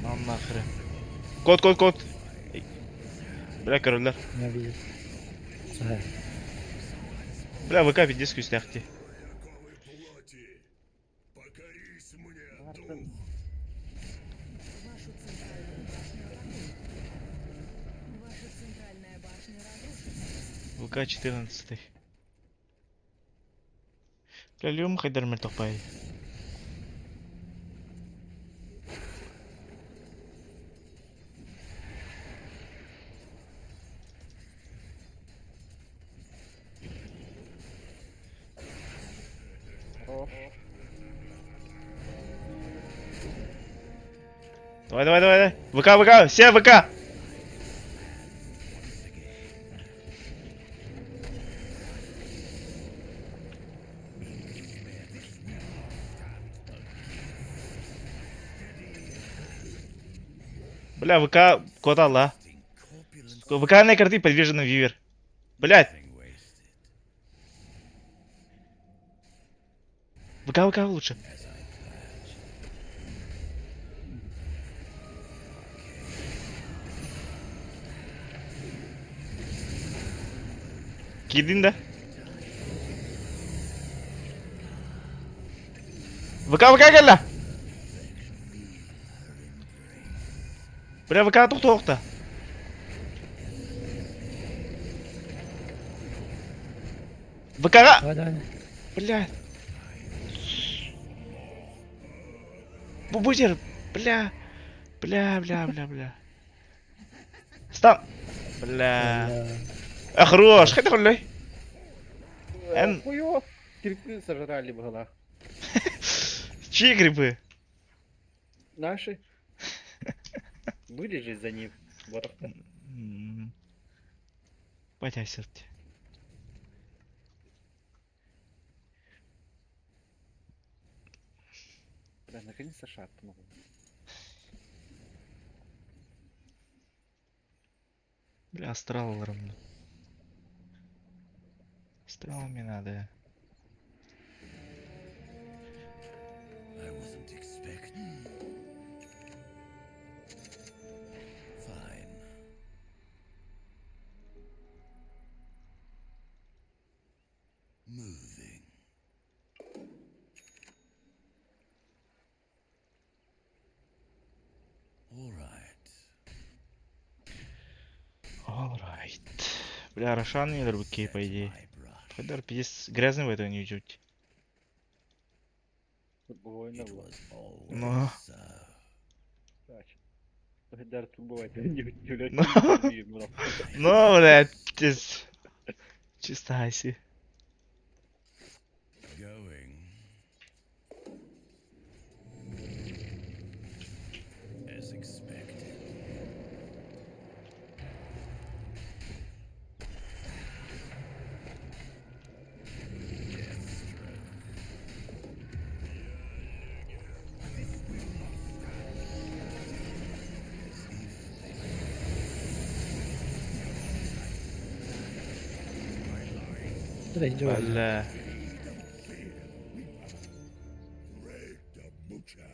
На нахрен. Кот. Бля, королер. Ne bileyim. Sağ. Бля, выкапить диску стяхти. плоти, покорись мне, Артем, Вашу центральную башню атакуют. Ваша центральная башня разрушена. ВК 14. Бля, Лём Хайдар Мертопай. хорош. Давай. ВК, все ВК. Бля, ВК кода ла. ВК на карты подвиженный вивер. Блять, thing wasted. ВК лучше. Кидин, да? ВК гel la. Бля, ВК тоқта. ВК-ға. Hadi. Бля. Бубузер. Бля. Стан. Бля. Хорош. Хай такой. Эн- Хуё! Кирпи сожрали в голах. Чьи грибы? Наши. Вылежи за них. Вот так. М. Потясят. Бля, наконец-то шаг помогу. Бля, астралом. Астралами надо. I wasn't expecting. Fine. Moving. All right. Alright. Бля, Рошан не дробки, по идее. My brush. Федор, пиздец, грязный в этом не чуть. Турбовойна It была. was always No. so. Так. Даже турбовать не Ну. удивляюсь. Ну, блядь, пиздец. Чисто аси. Going. As expected. Birinci var. Бля.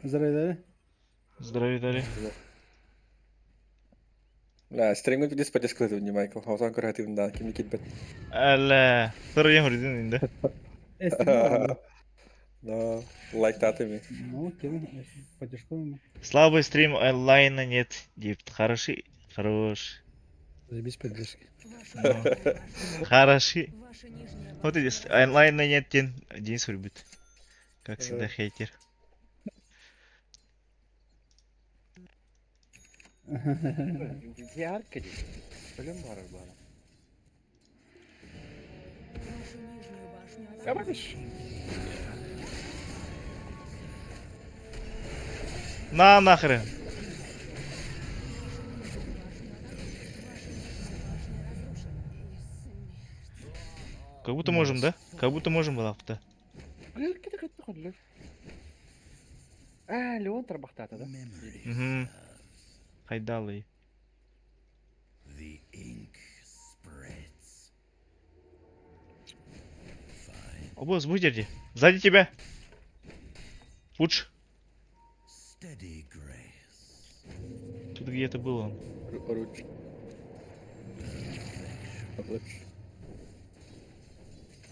Здравия. Здравия, Дарья. لا سترينج بالنسبة للديسكورد ودي مايكل هو صار كرهتي من ذاك يمكن كذبت لا ترى يوم ردين ده. لا لايك تعطيني Ну, окей, потешкуем. Слабый стрим, онлайна нет. Дипт, хороший. Хорош. Без поддержки. Ваша башня. Хороший. Ваша нижняя Вот башня и онлайна нет, Денис любит. Как всегда, хейтер. Ярко ли? Блин, бара бара. Вашу нижнюю башню Кабаниш. На нахрен. Как будто можем, да? Как будто можем было то. Блин, كده كنت تاخد Леон Тарбахтата, да? Memory. Угу. Хайдалы. The ink spreads. Fine. О, босс, будете? Сзади тебя. Лучше. Steady grace. Тут где-то был он. руч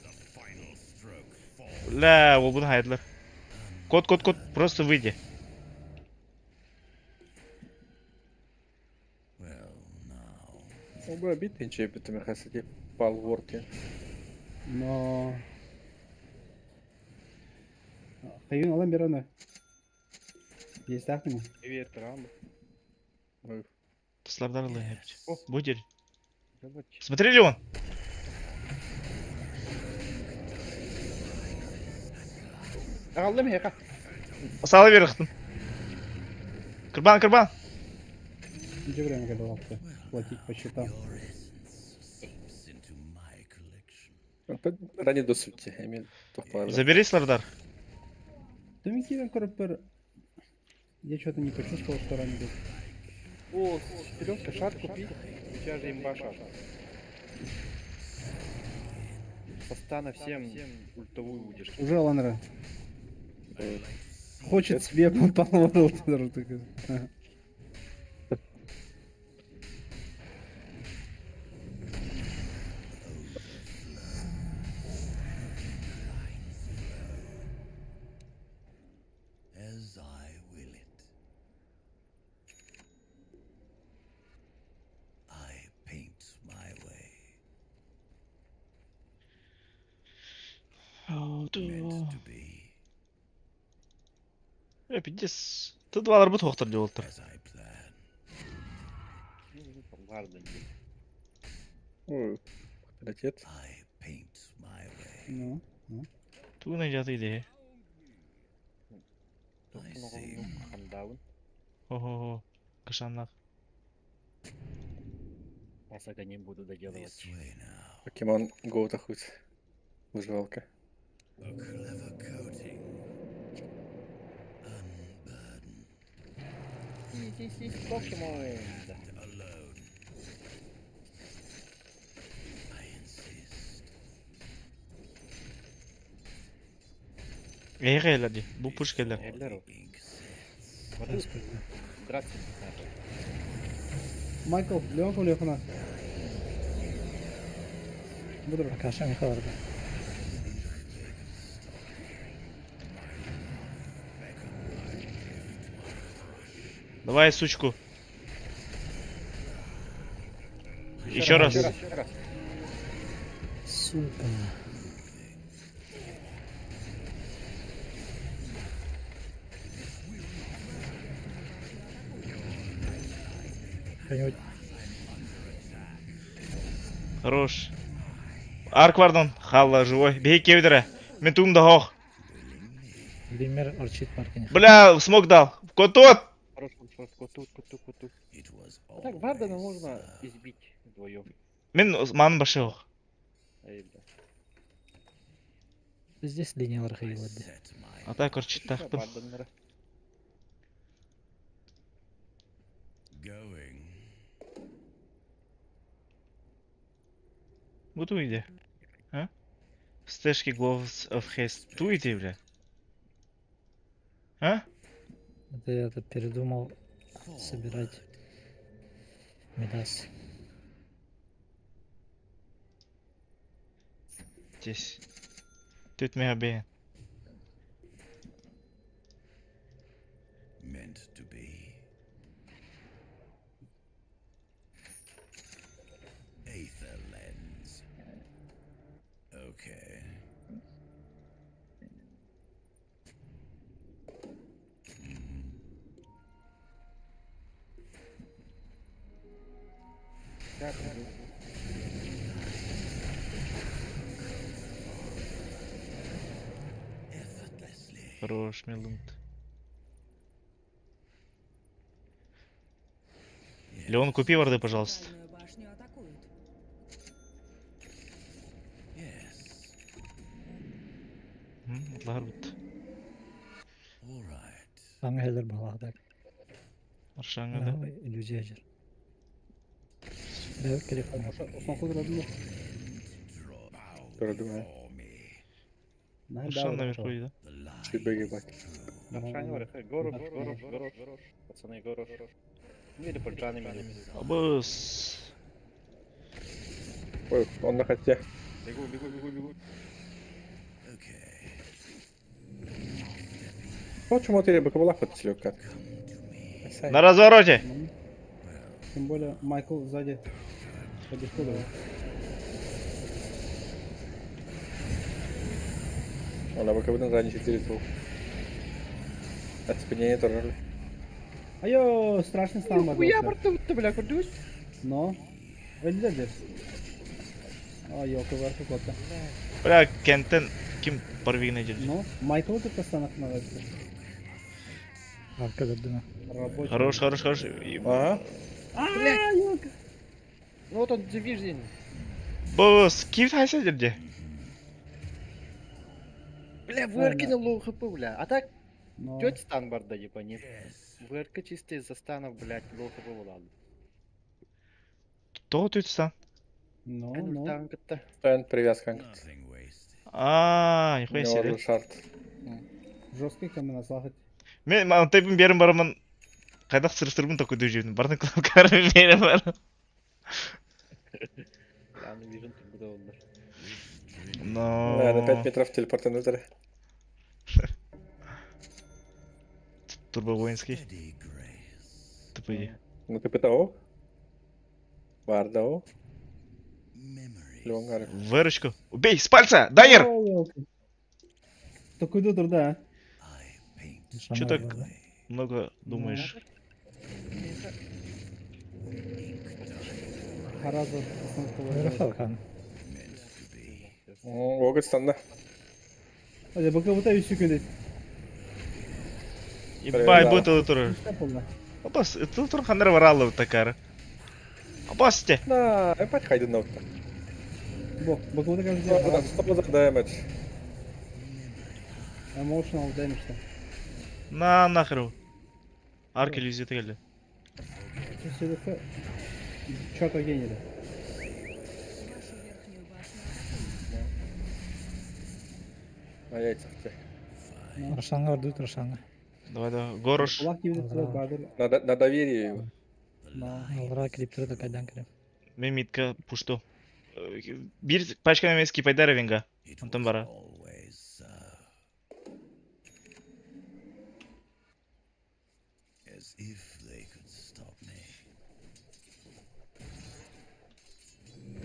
The final stroke falls. Бля, Олбун Хайдлер. Кот. Просто выйди. Well, now. هو بيت انشي بتم خاصتي بالورتي Но... Hayun alan bir ana. Есть mi? Привет, Рамбо. Слабдарлы. Yes. Будете? Давайте. Смотрели он? Аллым яка. Сала верхтын. Кырбан. Где время годовалка? Платить по счетам. Your essence seeps into my collection. ранее до сути эмин тохпар Забери Слардар. Да Микита Корпер... Я что-то не почувствовал, что ранее был. О, вперед, шар купи. У тебя же имба шар. Со стана всем ультовую будешь. Уже Ланра. Хочет себе полворот. As I will it. I paint my way. Meant to be Пиздец. Тут два работы хохтар деп отыр. as I plan. Ладно. летит I paint my way. Ну, Тут найдет идея. I sing. Хандаун. Ого. Кашаннак. Осака не буду доделывать. This way now. Покемон Go тахуть. Выживалка. A clever coating. Unburden. Покемон. Alone. I insist. Эйгейлерди. Бу пушкелер. Эллеру. Ink sets. Вот Господи. драться. Майкл, Леонков Лехана. Буду. Акаша Михайловна. Давай сучку. Еще раз. Еще раз. Сука. Хранить. Хорош. Арквардон. Халла живой. Бей кевдера. Мен туымда хох. Гриммер орчит маркине. Бля, смог дал. Котот! Хорош. Коту. It was А так Вардена можно избить вдвоем. Мен манын башы хох. Ай, бля. Здесь линиялар хыйылады. set my А так орчит тахпын. Варденлер. going. Вот уйди. А? Стежки Gloves of Haste. Туйди, бля. А? Это я-то передумал собирать Медас. Здесь. Тут меня бей. Meant to be. Aether lens. Okay. Effortlessly. Хорош, Мелунт. Леон, купи варды, пожалуйста. Центральную башню атакуют. Yes. Ларут. All right. Аңа хелер баладаг. Аршаңа да. Иллюзия жер. Бәу керек қана. Осман кудырадың ба? Draw bow Gördüm ha. for me. Аршан наверху иди, да. The light Чебеги бак. Аршан говорит, Горош. Пацаны, Горош. Мири пальчаны мили. Абыс. Ой, он на хоте. Бегу. Okay. Почему ты была хоть слегка? На развороте. Тем более Майкл сзади. Подискудывал. Она бы как будто раньше 4 двух. Оцепенение тоже. Айо, страшный стан var. Я порту, бля, кудусь. No. Öldürdür. Ай, yok var какой-то. Бля, Кентен ким порвигне дел. No, Майкл тут останок надо. Арка дадына. Рабочий. Хорош. Ага. Ну вот он Division. Бос, ким хайса жерде? Бля, выркинул лоу хп, бля. А так, No. тётя стан бар да, типа, нет. ВРК чисто из-за станов, блядь, лоу хп ладно. То тут сан. No, Ну, no. танк-то. Стоян привязка. Nothing wasted. А, У нихуя него себе. уже шарт. Жесткий камера слахать. Мен мантайпын берім барымын. Қайдақ сырыстырмын такой дөжевін. Бардың кнопкары бері бар. Ладно, вижу, ты буду умер. Да, на 5 Но... метров телепортанутора. Турбовоинский. Steady grace. Тупые. Ну ты ПТО? Вардау? Memories. Леонгар. Выручку. Убей, с пальца! Дайер! Только иду да. I paint. Чё так много думаешь? Хараза Халкан. Огыт станда. Hadi bakalım bu da 3 секунды. Ебай, Да. бутылы тұры. Yapıldı. Опас, это тұр қандар баралы такары. Басте. На, опять хайден ноутта. Бакуда каждый 100 за дэмэдж. Emotional damage. На нахер. Арк иллюзия geldi. Чё Чё-то генили. Вашу верхнюю башню атакуют. На яйцах те. Рошанга ордут, Рошанга. Давай. Горош. Кулак gibi de Bravo. Bahadır. На доверие его. Алра кирип турду, кайдан кирем. Мен мидка пушту. Bir başka emez ki payдар венга. It Антон was бара. always so. As if they could stop me.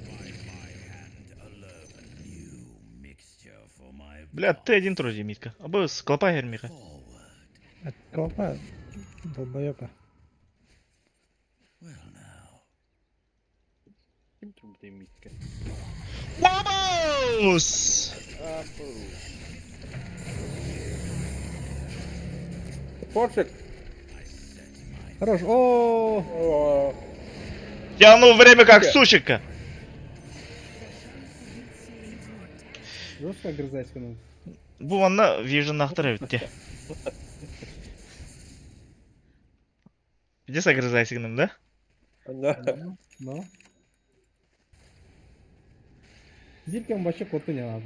By my hand alone, a new mixture for my Бля, ты один тройди мидка. Абы с клопа гермиха. forward. Колпа, долбоёба. Well now, Kim tur bu mitke? Vamos! Форшик. Хорош. О, О, Тянул время как сучка. жестко огрызайся, ну. Bu anda Vision nahtarı bitti. Bir de sagırızaysın da. да. Но. Зиркем вообще коту не надо.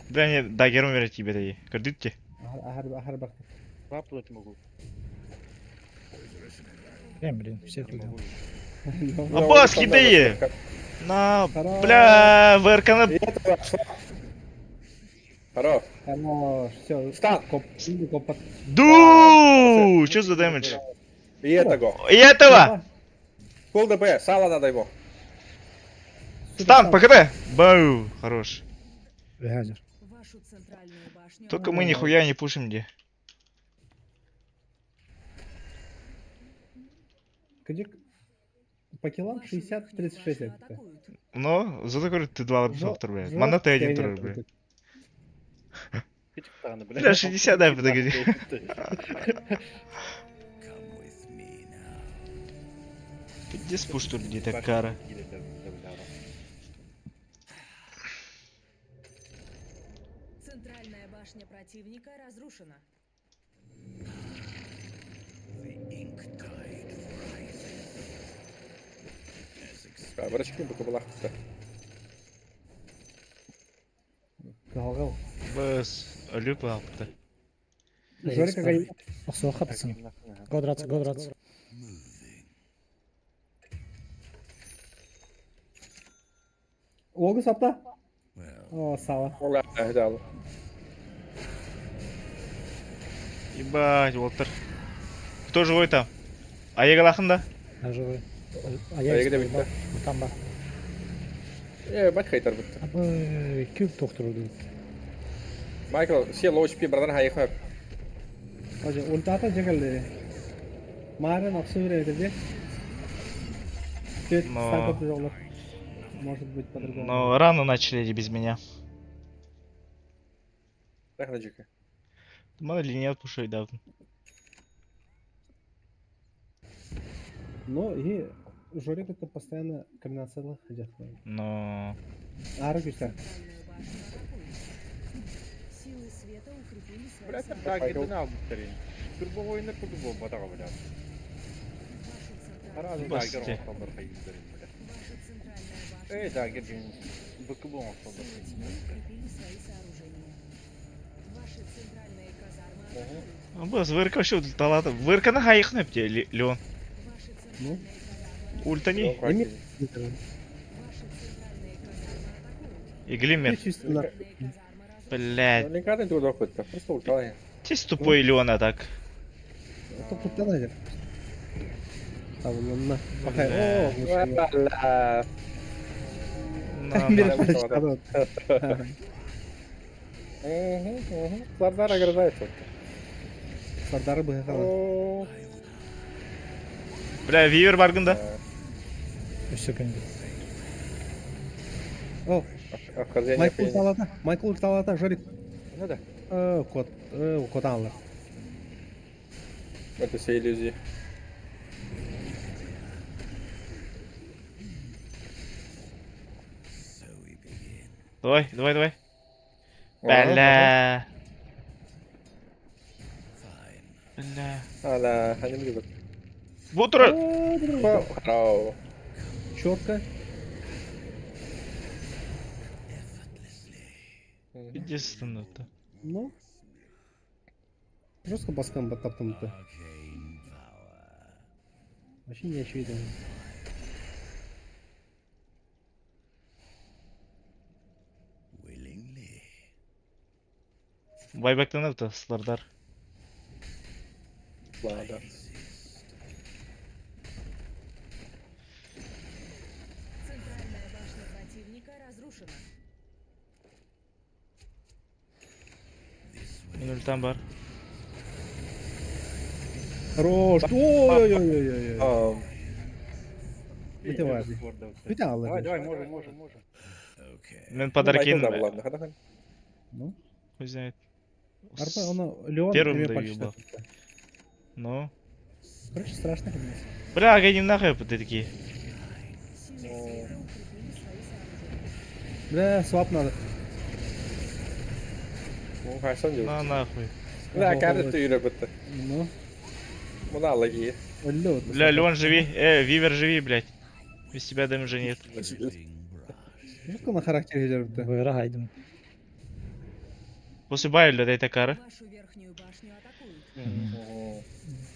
Да не дагером верить тебе да. Кырдытте. Ахар бак. Ne yapılır mogu? Блин, все туда. Аббас хидеи. На, бля, выркана. И это пошла. Хорош. Хорош. Все. Встал. Коп. Ду! Что за дэмэдж? И этого. И этого! Пол ДП. Сало надо ему. Стан, ПКД! Бау! Хорош. Вегазер. Вашу центральную башню Только мы нихуя не пушим где. Кадик. По килам Вашу верхнюю 60-36 башню это. атакуют. Но, зато говорю, ты два Жо- автор, блядь. жестко Мана ты один нет, второй, блядь. Hiç tane bile. Bля, 60 дай подогоди. Come with me now. Где спуш тут где-то кара? Центральная башня противника разрушена. The ink tide rises. As expected. Врачки бы была. Галгал. Бэс. Ölüp aldı. Жорик ага. Оксо хапсын. Годрats. Moving. Олгы сапта. Well, О, сала. Ола, да. Ебать, Уолтер. Кто живой там? Аяга лахында? Я живой. Аяга да битті. Там ба. Бать хайтар бітті. Абы күп тоқтырды. Майкл, сен лоучпи брадан хайхап. Hocam ultata jagalleri. Мaren аксу вереді де. Чет Но- стартап жолы. Может быть по-другому. Но рано начали эти без меня. Так, наджика. Мало ли нет, пушой давно. Но и Жорик это постоянно комбинация ходят. Но... Ары güzel. Центральную башню атакуют. Силы света укрепили свои Блядь, сооружения. так иди на мутарин. Turbo oyunu turbo batağa блядь. Вашу центральную Разу Басти. дагер орталар хайыздарин блядь. Ваша центральная башня Эй, дагер блин. БКБ орталар Силы тьмы укрепили свои сооружения. Ваши центральные казармы атакуют. Бэс, вырка вообще талата. Вырка на хайх не пте, Леон. Ваши Ну? центральные казармы Ультани. Ваши центральные Ваши центральные казармы атакуют. И Глиммер. чисто Центральные казармы разрушены. Блядь. Линкаден туда доходит. Просто ульталай. Здесь тупой Леона так. Это кутанадер. Там он на. Бля. О, Вала. На, Мир на. наоборот. Сардар огрызается. Сардары бы хала. Бля, Вивер баргында. Все кенде. О, Обхождение Майкл Талата. Майкл Талата, Жорик. Ну да. Кот алды. Это все иллюзии. Давай, давай, давай. Ага, Бля. Бля. Ала, ханим любит. Бутер! Храу. Четко. Иди стану-то. Ну. Жестко баскан таптым-то. Arcane power. Вообще не очевидно. Willingly. Байбактан это, Слардар. Ладно. Центральная башня противника разрушена. Мен ультам бар. Хорош. Ой-ой-ой-ой-ой. Ам, Вытевай. Вытягивай. Давай, давай, можем. Okay. Мен подаркин. Майкл да, ладно, ладно. Ну. Хуй знает. Арпа, он Леон Первым тремя даю почти. баф. Ну. Короче, страшно, конечно. Бля, гоним нахуй, ты такие. Силы света укрепили свои сооружения. Бля, свап надо. Ну, хайсон diyor. На нахуй. Bırak kardeş tüyüyle bitti. Ну. Bunu Allah giy. Лед. Бля, Леон, живи. Вивер, живи, блядь. Без тебя дэмэджа нет. Как на характере держит-то? Вырайдем. После Байля дай такара. Вашу верхнюю башню атакуют.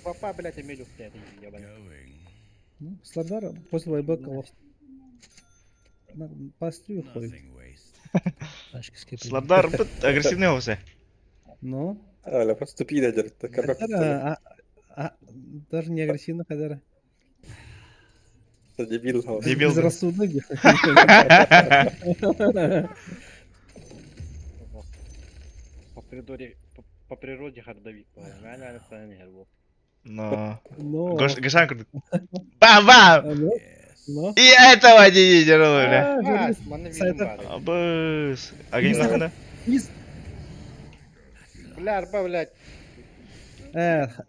Папа, блядь, Эмилю, блядь, ебаный. Going. Ну, Слардар после вайбека лост. По стрию ходит. Nothing waste. Тачки скипали. Слардар агрессивный olsa. Но. Öyle bak stupide diyor. Köpek Хадара, даже не агрессивно Хадара. Debil o. Дебил. да. Безрассудно. По природе хардовик. Реально не гербов. Но. Но. Гошан курдук. Бам-бам! Но. И этого не дернули, бля. Журналист. Сайта. Абыс. Агоним нахуй, да? Низ. Бля, арба, блядь.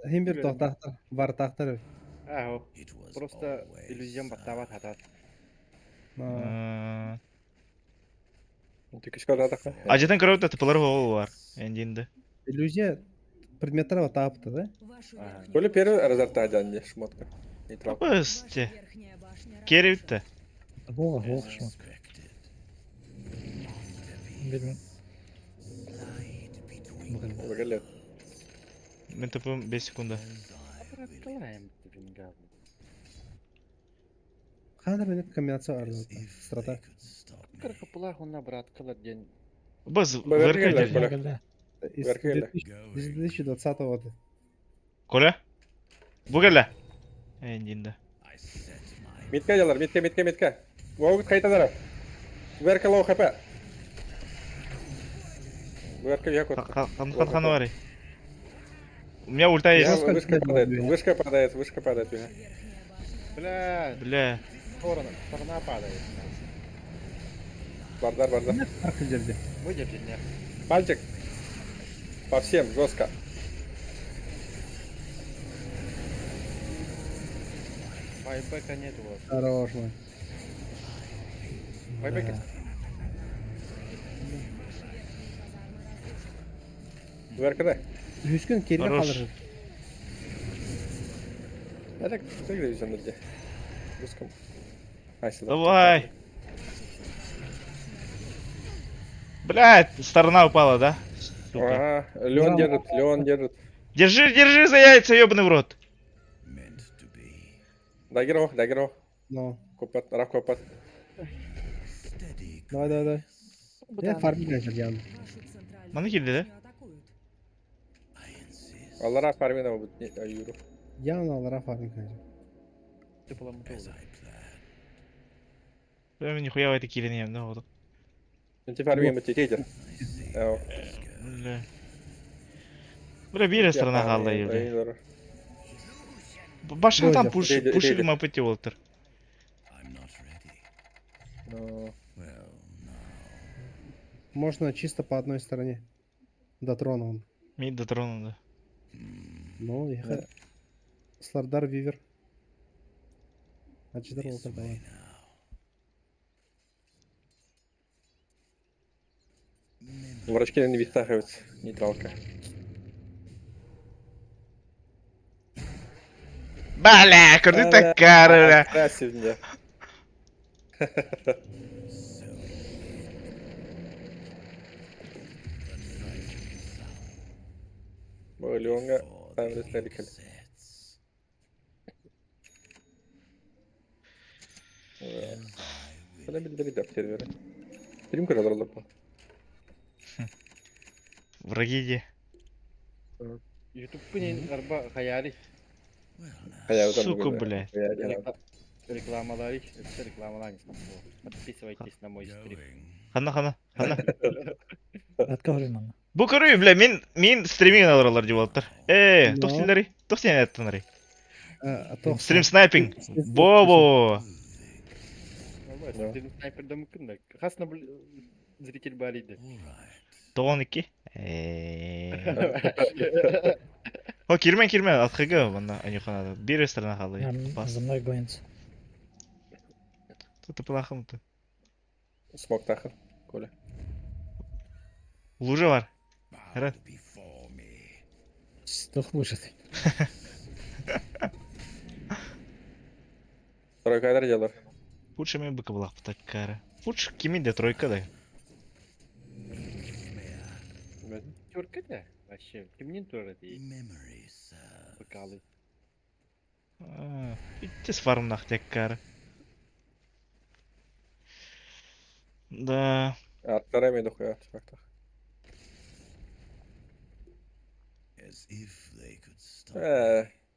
Химбер тохтахтар. Бар тахтар. Ага, It was просто always иллюзиям баттава хатат. Тüküş kadar da. Ажитан көрөт тыпылар ол бар. Эндинде. Иллюзия предметного тапта, да? Вашу Ага. верхнюю Böyle peri башню разартадан не шмотка. Не трап. Абыс Ваша те. верхняя башня Керри разрушена. битте. Во, во, шо. expected. Берем. Böyle gel. Мен тупым 5 секунда. Открываем, блин, говно. Хандар менеп комбинация арзан. Страта. Could stop me. Каркапулах он набрат, калат день. Абыс Бля, выркай бля, дер. бля. Из Верхеле. 2020 года. Коля? Бугеле. Эндинде. I set my Mitke yalar, mitke. Vogit kayıt ederim. Verke low HP. Verke yakut. Хан вари. У меня ульта есть. Вышка падает. Вышка падает. Верхняя башня Бля, Бля. сторона падает. Бардар. Арка жерде. Выдержи меня. Пальчик. По всем, жестко. Байбека нет вот. Хорош мой. Байбек. Verke de. Жүзген керге Хорош. қалыр. Hadi sen gidiyorsun önce. Vышкам. Айсила. Давай. Блядь, сторона упала, да? Сука. Ага, Леон держит. Держи за яйца, ёбаный в рот. meant to be. Дагеро. Но. Копат, рак копат. Steady. Давай. Я фармик ажырган. Вашу центральную Маны келди, да? башню атакуют. I insist. Аллара фармина будет не юру. Явно алара фармик ажыр. Ты поломал. As I planned. Прям нихуя в этой килле не ем, да, вот. Инти фармина будет тейдер. Бля, бери сторона қалды елде. Башын там Рейдер. пушили ма пути Уолтер. I'm not ready. Ну, Well, now. Можно чисто по одной стороне. Дотрону он. Мид дотронул, да. Ну, я Слардар Вивер. Значит, здорово, давай. Now. Врачки не відтягуються. Нейтралка. Бля, куди так кара? Красивня. Бөлюңе тәмірі сәлікіл. Бля білдірі деп сервері. Фильм көреді олар бұл. Враги де. YouTube пенен арба хаяли. Сука, блядь. Рекламалар их, это рекламалар не смогу. Подписывайтесь на мой стрим. Хана. Атқа көрейін аны. Бу көрүй, бля, мен стриминг алырлар деп алыптыр. Тоқтелері, тоқтен әттінірі. Стрим снайпинг. Бобо. Стрим снайперді мүмкін да. Қасына зритель бар еді. 92. О, кирмен, атқығы, банда, анюханада. Bir ресторана қалды. Бас. За мной гонится. Ты плохом-то. Смок тахыр. Коля. Лужа бар. Рад. Сдох лучше ты. Тройка айдар делар. Лучше мен быка бұлақ бұтак кәрі. Лучше кемен де тройка да. Терка да? Вообще, кемнен тоже değil. Бакалы. Иттес фармнақ тек кәрі. Да. Аттар емейді қоя артефактар.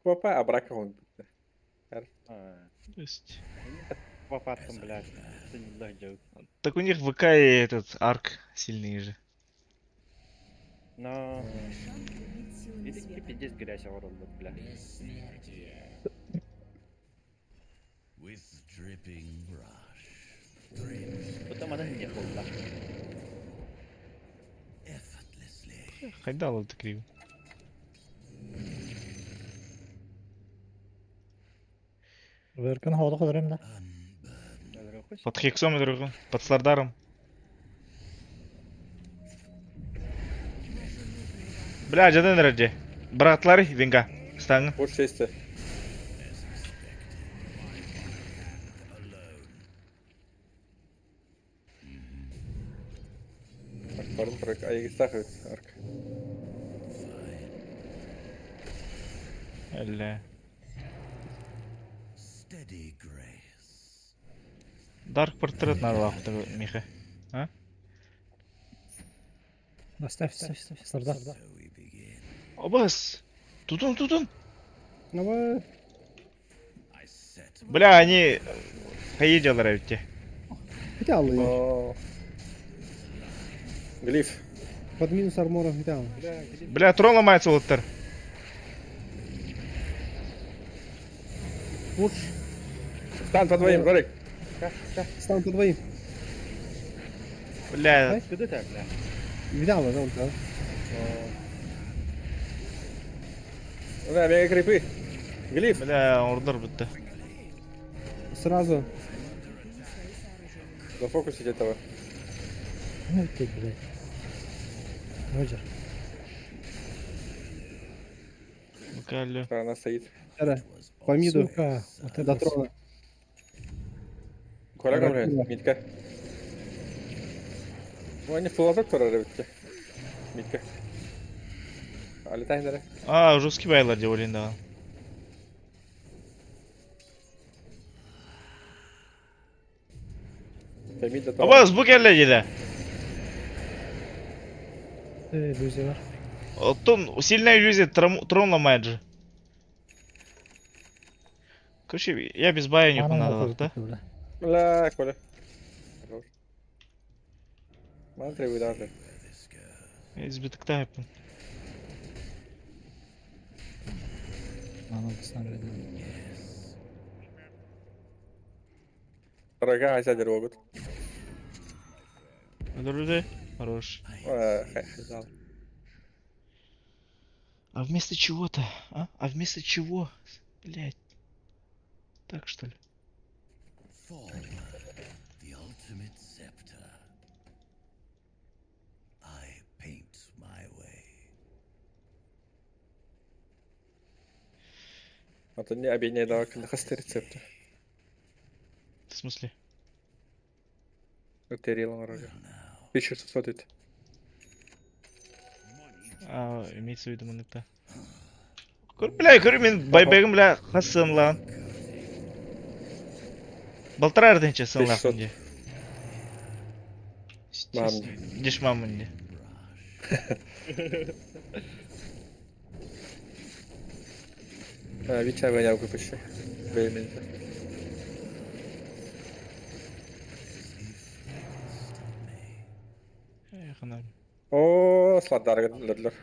Копа абрака он. То есть... Папатом, блядь. Ты не дойдёт. Так у них в ВК и этот арк сильный же. Но... Шанг убит силами Видите, света. пиздец грязь оролды, бля. With dripping brush. Потом она не холодна. Effortlessly. Хайдал это криво. Веркін ходы қыдырым да. Под хексом другом, под слардаром. Бля, жадан ради. Братлары, венга. Станың. Уж шесте. Барын тройка. Аяғы стахывает арка. Әлі. Steady grace. Дарк портрет надо лапты, Миха. Ставь. Сардар. So we begin. Обас. Тутун. Давай. I set Бля, они... Поедел ведь. Хотя бы. О. Глиф. Под минус армора хотя бы. Бля, трон ломается лоттер. Пуш. Стан по двоим, Рорик. Стан по двоим. Бля, Куда так, бля? Видал, он там. Да, мега крипы. Глиф. бля, ордер бітті. Сразу. Зафокусить этого. Ну ты, блядь. Роджер. Букалю. Она стоит. Эра. По миду. Сука. Вот До это трона. Коля Крапива. говорит, Митка. Ну, они в тулазок тоже рыбки. Митка. А летай, да? А, жесткий байлар деп ойлайын да. Мид до Обас, бұл кәлі деді. иллюзия бар. Тон, сильная иллюзия, трон ломает же. Короче, я без бая не надо, да? Бля. Бля, Коля. Хорош. Мантри вы даже. Я избиток тайпом. Надо посмотреть. Рога азя могут. Друзья, хорош. Хай. А вместо чего-то? А вместо чего? Блять. Так что ли? Forward, the ultimate scepter. А то не объединяй давай хасты рецепты. В смысле? Утерила рога. 1600 это. А, имеется в виду монета. Бля, көрі мен байбегім бля қасын лан. Былтыр ардынча сын 1600. лақын де. Мам. Дешмамын де. Вича гонял почти. Времени. Яқынар. О, сладар ледлер.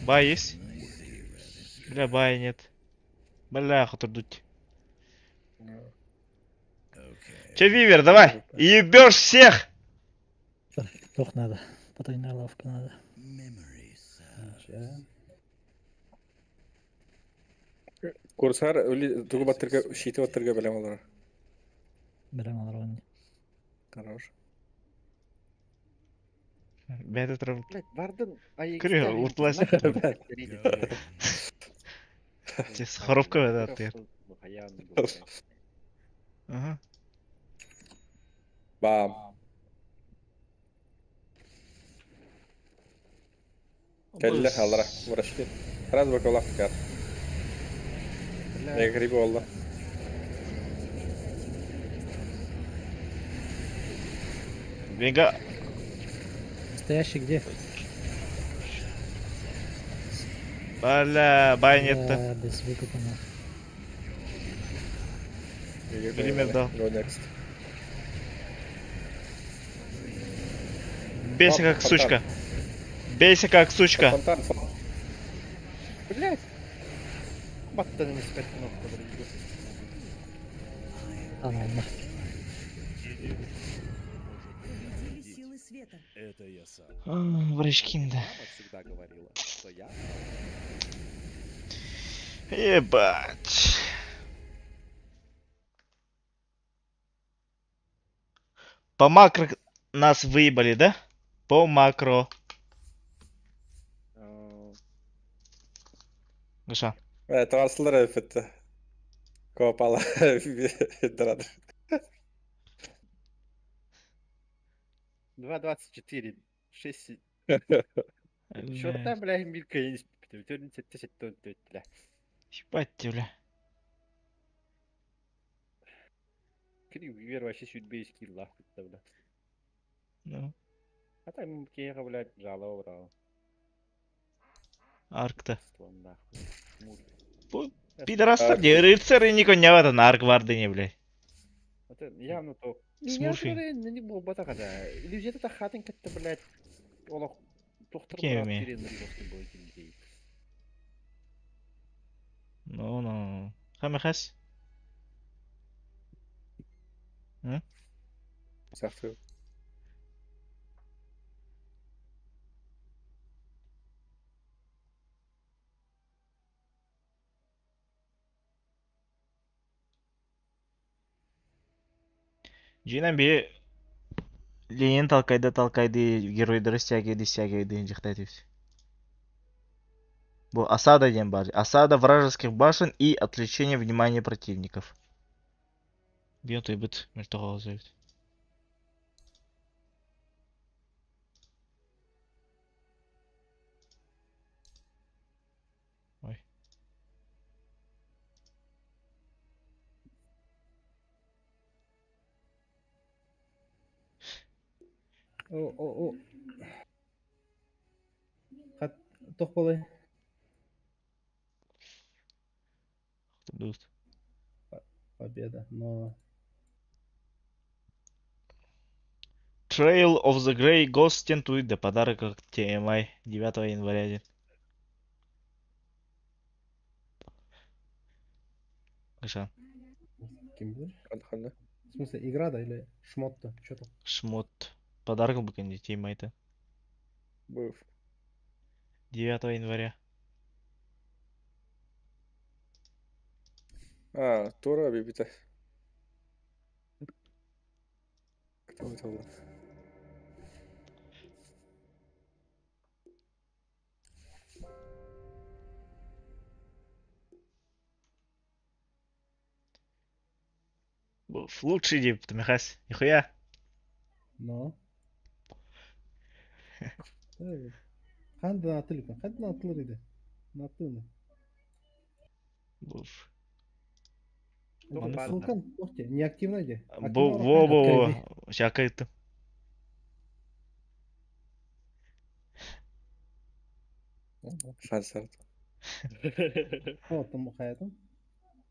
Бай есть? Бля, бай нет. Бля, хатурдуть. Че, Вивер, давай! Ебешь всех! Тох надо. Потайная лавка надо. Ничего. Курсар тугу баттырга шийти баттырга белем алар. Берем алар оны. Хорош. Бәді тұрып. Блядь, бардың Күре, ұртыласың. Тес хоровка бәді артыр. Ага. Бам. Келле халара. Врашки. Раз бакалах кар. Я грибу олла. Бега. Настоящий где? Бля, бай нет-то. Да, без выкупа. Гример дал. Go next. Бейся как сучка. Бейся как сучка. Фонтан. Блядь. Баттан искать кнопку, блядь. А, ладно. Победили силы света. Это я сам. Врачки, да. Мама всегда говорила, что я... Ебать. По макро нас выебали, да? По макро. Гыша. Это аслар это. Копала. Драд. 2.24. 6. Бля, Чёрта, бля, милька я не спитаю. 14 бля. Ебать тебя, бля. Крив, вер вообще чуть бейский лахуй, бля. Ну, А там кега, блядь, жало, брал. арк-то. Слон нахуй. Мур. Пидорастар, де рыцары никого не вады на арк варды не, блядь. Это явно то. Смурфинг. Не был бы так, да. Или где-то та хатинг, это, блядь, он доктор Кем брат я? Кирилл Риловский был этим гей. Ну. Хамахас. Сахты. Жинан бе Ленин талкайды, геройдары стягивайды, жақтайтывся. Бұл осада ден бар. Осада вражеских башен и отвлечение внимания противников. Бьем то и быт, между того зовет. Ой. О. Хат тох болай. Тут. Победа, но Trail of the Grey Ghost тентует до подарок как TMI 9 января. Гыша. кем bilir? Ханна. В смысле, игра, да, или шмот-то? Что там? Шмот. Подарок бы канди TMI-то. Быв. 9 января. А, Тора бибита. Кто это был? Лучший деп, Михась. Нихуя. Но. Қандай атыл екен? Қайдан атылыр еді? Атылы. Буф. Ссылкан, охте, неактивно де. Во. Шака айттым. Шансар. Вот, там хаятом.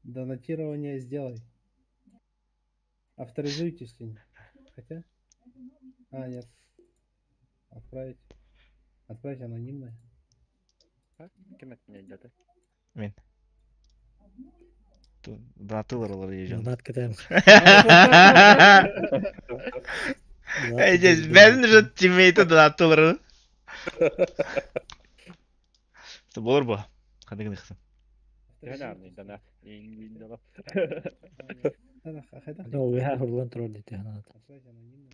Донатирование сделай. Авторизуйтесь ли? Хотя? А, нет. Отправить. Отправить анонимно. Кем от меня идет? Мен. Донатылар ежен. Донат кетем. Здесь бәрін же тиммейті донатылар. Болар ба? Қандай қисын. Гонорарный донат. Не дала. Қайда? Да, we have one troll дете ханат. Отправить анонимно.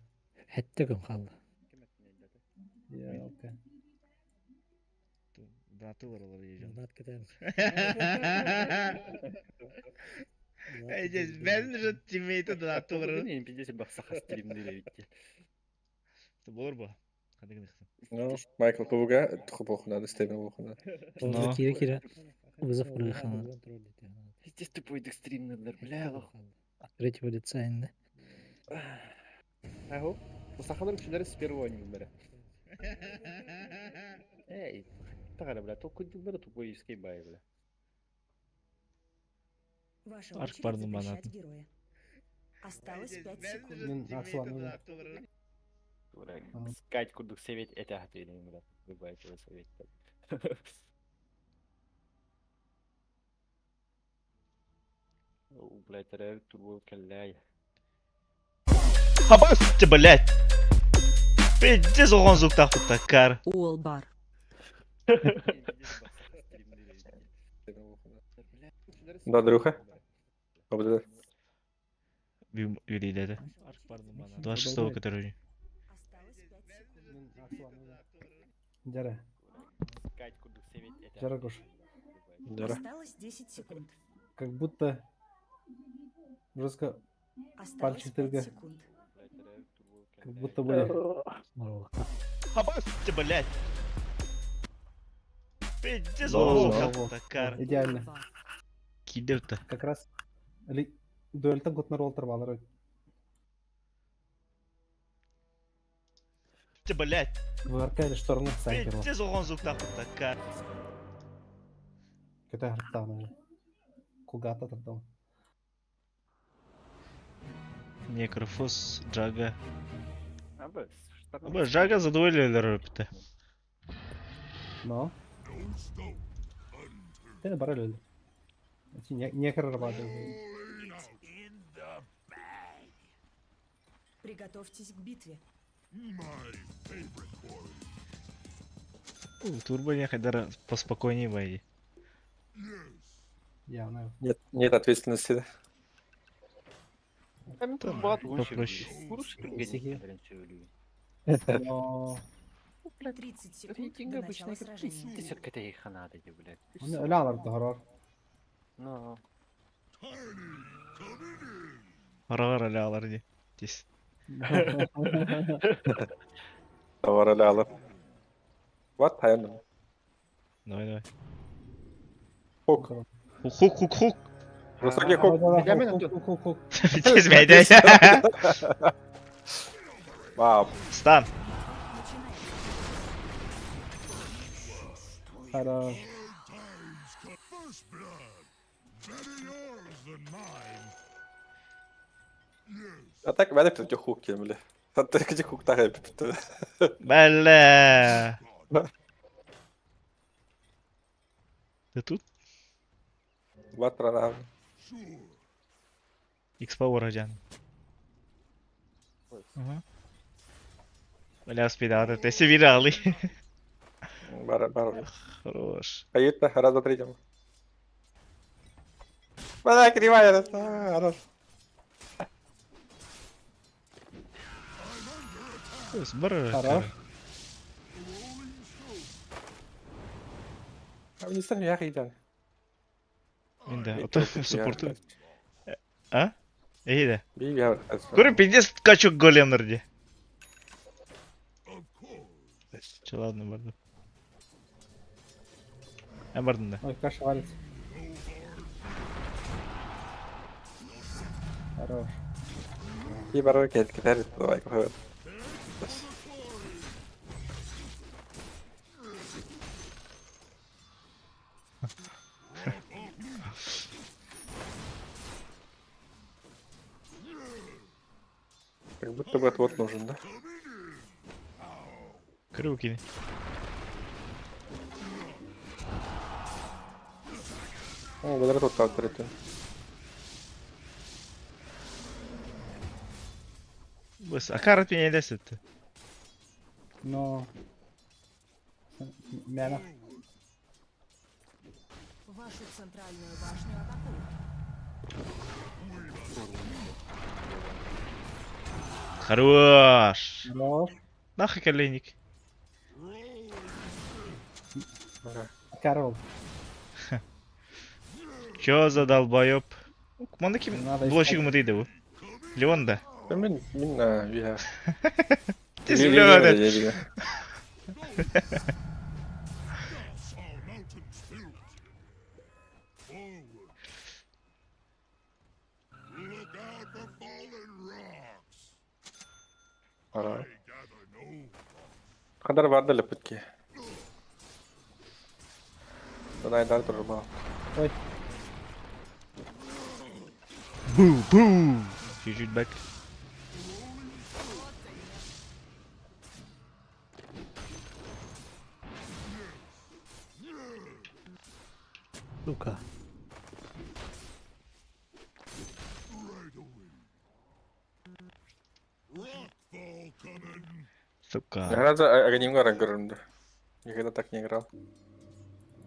Хетте кім қалды. Кем от меня идет? Я, окей. Донатылар ежен. Донат кетем. Здесь бәрін же тиммейті донатылар. Не, 50 баксаха стримді де битті. Болар ба? Қандай қисын. Ну, Майкл Пауга, тұқы надо стебен оқына. Но. Кире. Вызов бұрғы ханат. Здесь тупойдық стримділер, бля. Третьего лица енді. Ағу, ұсақалар үшілері с первого не бәрі. Эй, тағара, бля, толку дилдері тупой ескей бай, бля. Ваша Арк очередь пардон, запрещать банат. героя. Осталось 5 секунд. Мен Аксуаны Бля, Ага. скать курдық совет, это ағатыйлы, бля. Любая чего совет. Бля, тәрәр турбо кәлләй. Хабасты, блядь! Пиздец оған звук тақтып такар. Уолбар. Да, друга. Обдыр. Юлейді. 26-го көтеру. Осталось 5 секунд. Мен Аксуаны Жара. Скать курдық совет, это Жара кош. Дара. Осталось 10 секунд. Как будто жестко, Осталось Пальчик 5 только. секунд. как будто бы Морова. Хабасты, блядь! Пиздец Во, оған звук во, тақтып такар. идеально. Кидерті. Как раз дуэльтен көтінер олтыр балыр. Блядь! ВРК или шторны сайкер. Пиздец оған звук тақтып такар. Көтә хырттаны. Кулгата тұрды. Некрофос, Джага. Абы, Абы, Джага задуэлилер өпті. Но. Тені барал өлді. Не кірірбады. Приготовьтесь к битве. My favorite boy. Турбо не хайдар поспокойнее войди. Yes. Явно. Нет ответственности. Да. Там турбат попроще. Но. 30 секунд до начала сражения. Десятка это их надо, блядь. Ölü alırdı horor. Ну, Арағар әлі алар де. Тес. Товар алып. Вот, таяндым. Давай. Хук. Хук. Высокий хук. Хук. Тез мәйдай. Вау. Стан. Хорош. First blood. Better yours than mine. Yes. А так ben hep diyor hook yemeli. Hatta ikinci hook daha hep bitti. Бәлі. Ты тут? Батран abi. Sure. X-Power аджан. Бля, спидата. Ты себе вирали. Бар. Хорош. Кayıt da раз, два, три идем. Бля, кривая. Хорош. Сбор. Хорош. Abi не стану я идем. Мен да. Ото суппорту. А? İyi de. Bir bir haber. Көрі пиздец качок големдер де. Of course. Че, ладно, бардым. Бардым да. Ой, каша валит. Хорош. Bir barra gider. Давай, кафе. Как будто бы отвод нужен, да? Көрі өкені. О, вот это вот так открыто. Быс, акарат меня елес етті. Но... Мяна. Вашу центральную башню атакуют. Хорош. Хорош. Нахуй коленник. Ага. Корол. Чё за долбоёб? Мана ким? Надо Блочигімі дейді бұл. Леон да. Да мен я. Тез Леон да. Thus our mountains filled. Forward. Look out for fallen rocks. Ара. I gather no. Kadar vardı lepetki. Дай дар турба. Ой. Бу, бу. Чуть-чуть бэк. Сука. Right away. Rockfall coming. Сука. Я раз агоним гарантирую. Никогда так не играл.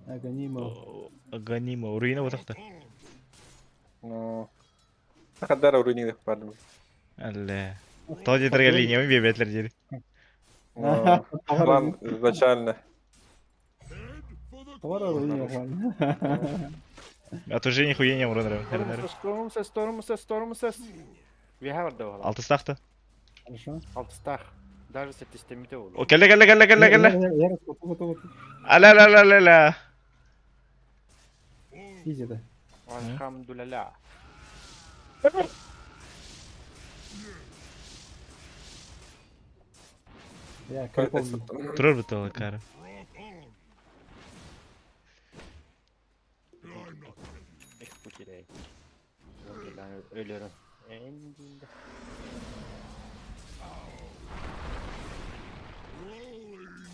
Аганимо. Аганима. Уруина вот так-то. Но... Kadar uruini pardon. Әлі. Тау жетерге линия ме бетлер деді. Но... План изначально. Head for the Товар оружие, Вань. А то же нихуя не мұрын Stormsess. Vi har det då. Алты стақты. Хорошо. Altıstar. Даже с системите О, olur. келе. Я вот. Аля. Изи, да. Alhamdulillah. Я крипл. Тұрыр бұталы кәрі. I'm not ready. Ek bu kirey. Ben ölüyorum. Endinde.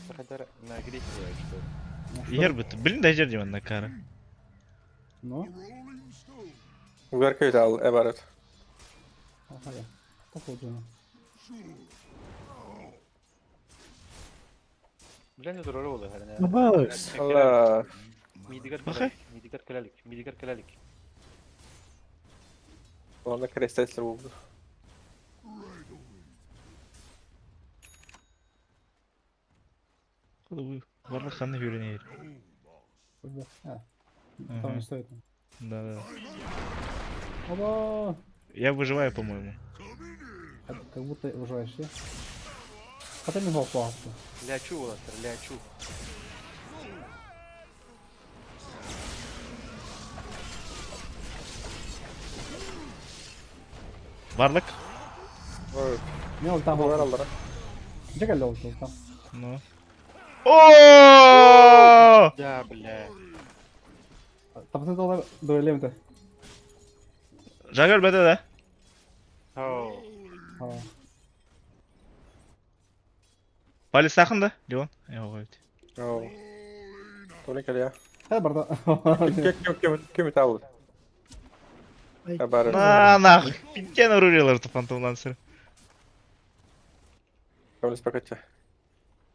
Bu kadar nagrit ya işte. Ер бұты. Білін да жер демін на кәрі. Ну, Rolling stone. Ugar köyde al ebaret. ага, я. Походу. Bilen de doğru oluyor her ne. Бакс. Allah. Midigar Bakay. kölelik. Midigar kölelik. Onda kristesler buldu. Барлық қаны үйрене ер. А, там не стоит. Да. Оба! Я выживаю, по-моему. Как будто выживаешь, я. Потом его плавал. Лячу ulaştır, lячу. Барлық? Evet. Не, он там Ugar был. aldılar. Где лёл там? Ну. О! Ya bile. Там ты доллар дуэлем-то. Жагер бәді да. Oh. Палец сақында, Леон. Evet. Oo. Tony gel ya. Hadi barda. Kim aldı? Ebaret. Нах. Пизден уруреларды фантомдан сыр. Komünist paketçi.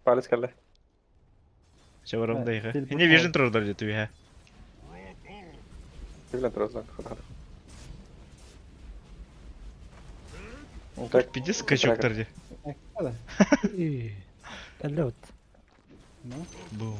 Paris geldi. Чабарым да иғы. телепорт Не вижен тұрырдар жеті бейе. Bilen Trozan. Так, пиздец скачоктар де. Hadi. Лед. Ну, Бум.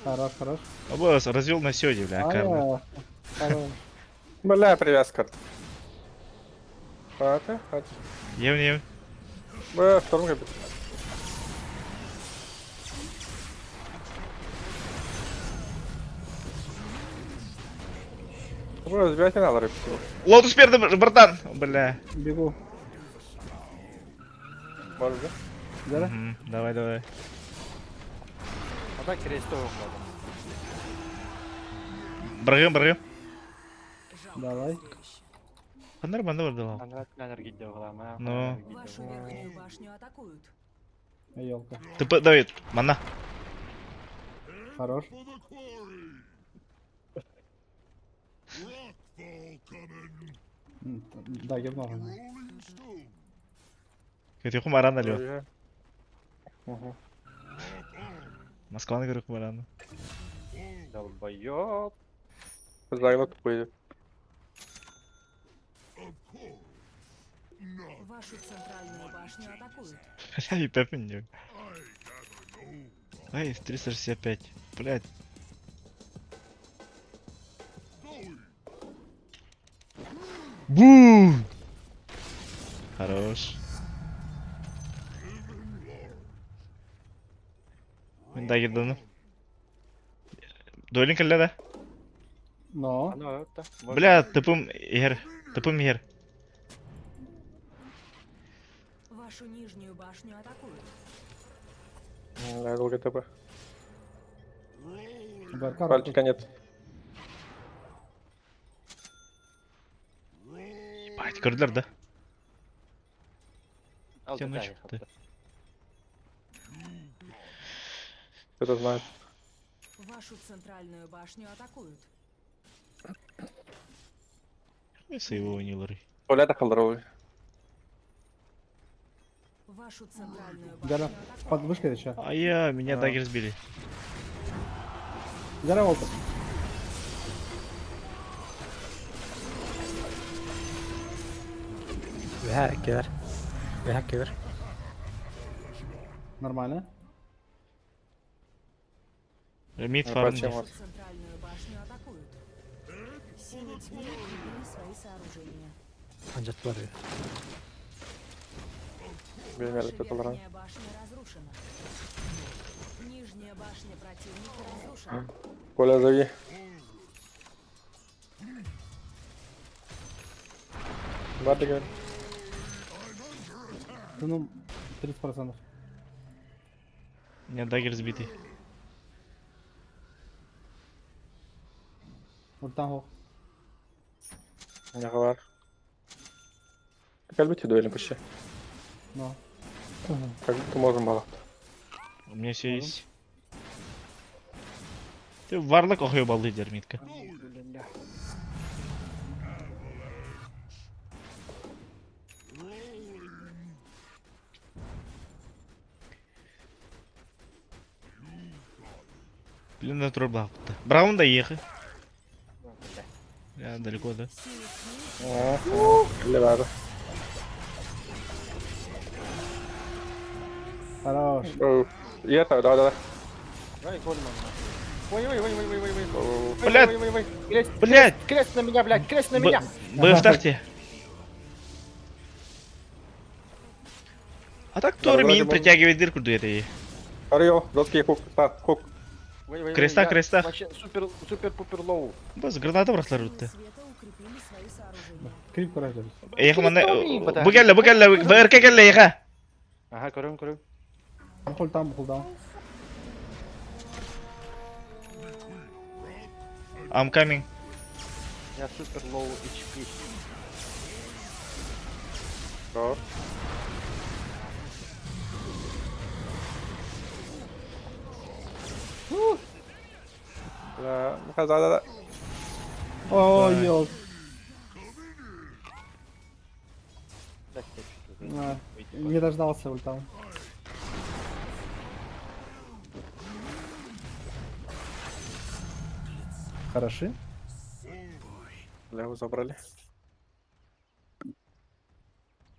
Хорош, хорош. Босс, развел на сёде, бля, карма. Ая, хорош. Бля, привязка. Хати, хати. Ем. Бля, шторм капит. Бля, сбивать не надо рыбки. Лотус перед, братан! Бля. Бегу. Может, да? Зара? Мгм, давай. Ата кресті оқылады. Брагым. Давай. Нормально вырдал. Анрат мәнер гидде оқылам, а? Ну. Вашу верхнюю башню атакуют. Елка. ТП, Давид, мана. Хорош. For the quarry. Rockfall coming. Да, гибного. Rolling stone. Kötü kumaranda diyor. Ой, Угу. Москваны говорю kumaranda. Долбоёб. Заглот тупой. Of course. No, Вашу центральную башню атакуют. Бля, и Пеппин диyor. I gotta know. Ай, 365. Блядь. Going. Бу! Хорош. Мен да girdim. Дойлин келді да. Но. Ана өтті. Бля, тыпым егер. Вашу нижнюю башню атакуют. Да, долго ТП. Баркар. Пальчика нет. Ебать, көрділер да. Алды Тяну тағы çıktı. қапты. Кто-то знает. Вашу центральную башню атакуют. Neyse его oynuyorlar. Поля-то холдровый. Вашу центральную башню Зара. атакуют. Под вышкой еще. Меня А. дагер сбили. Зара волта. Vi hacker. Нормально. Мид Ну, фарм. почему? Вашу центральную башню атакуют. Силы тьмы укрепили свои сооружения. Ancak var ya. Бегали, Ваша кто-то брал. верхняя башня разрушена. Нижняя башня противника разрушена. Поля зови. Баты говорит. Ну, 30%. У меня дагер сбитый. Вот там вот. Не говор. Как будете дуэльно почти? Но. Как будто можем было. У меня все есть. Ты варлык охуй балды дермитка. Блин, натур благ. Браун доехай. Я далеко, да? Силы тьмы Или надо. Хорош. И это, да. Ой, Кольман. Ой. Блядь. Ой. Крест, Блядь! крест на меня, блядь, крест на меня. Вы в тарте. А так Да, Тор вроде мин бы- притягивает дырку до этой. Орел, доски, хук, хук. Ой, Креста, я креста. Вообще супер-пупер лоу. Бос, граната брахлар силы утты. света укрепили свои сооружения. Крипку раздали. Эйха мана... Крестоми, Бу келді, ВРК келді, эйха. Ага, көрем. Хул там, хул там. I'm coming. Я супер лоу HP. Что? Да. О, Давай. ёлк. Так, я чуть-чуть. А, Не дождался ультам. Хороши. Леву забрали.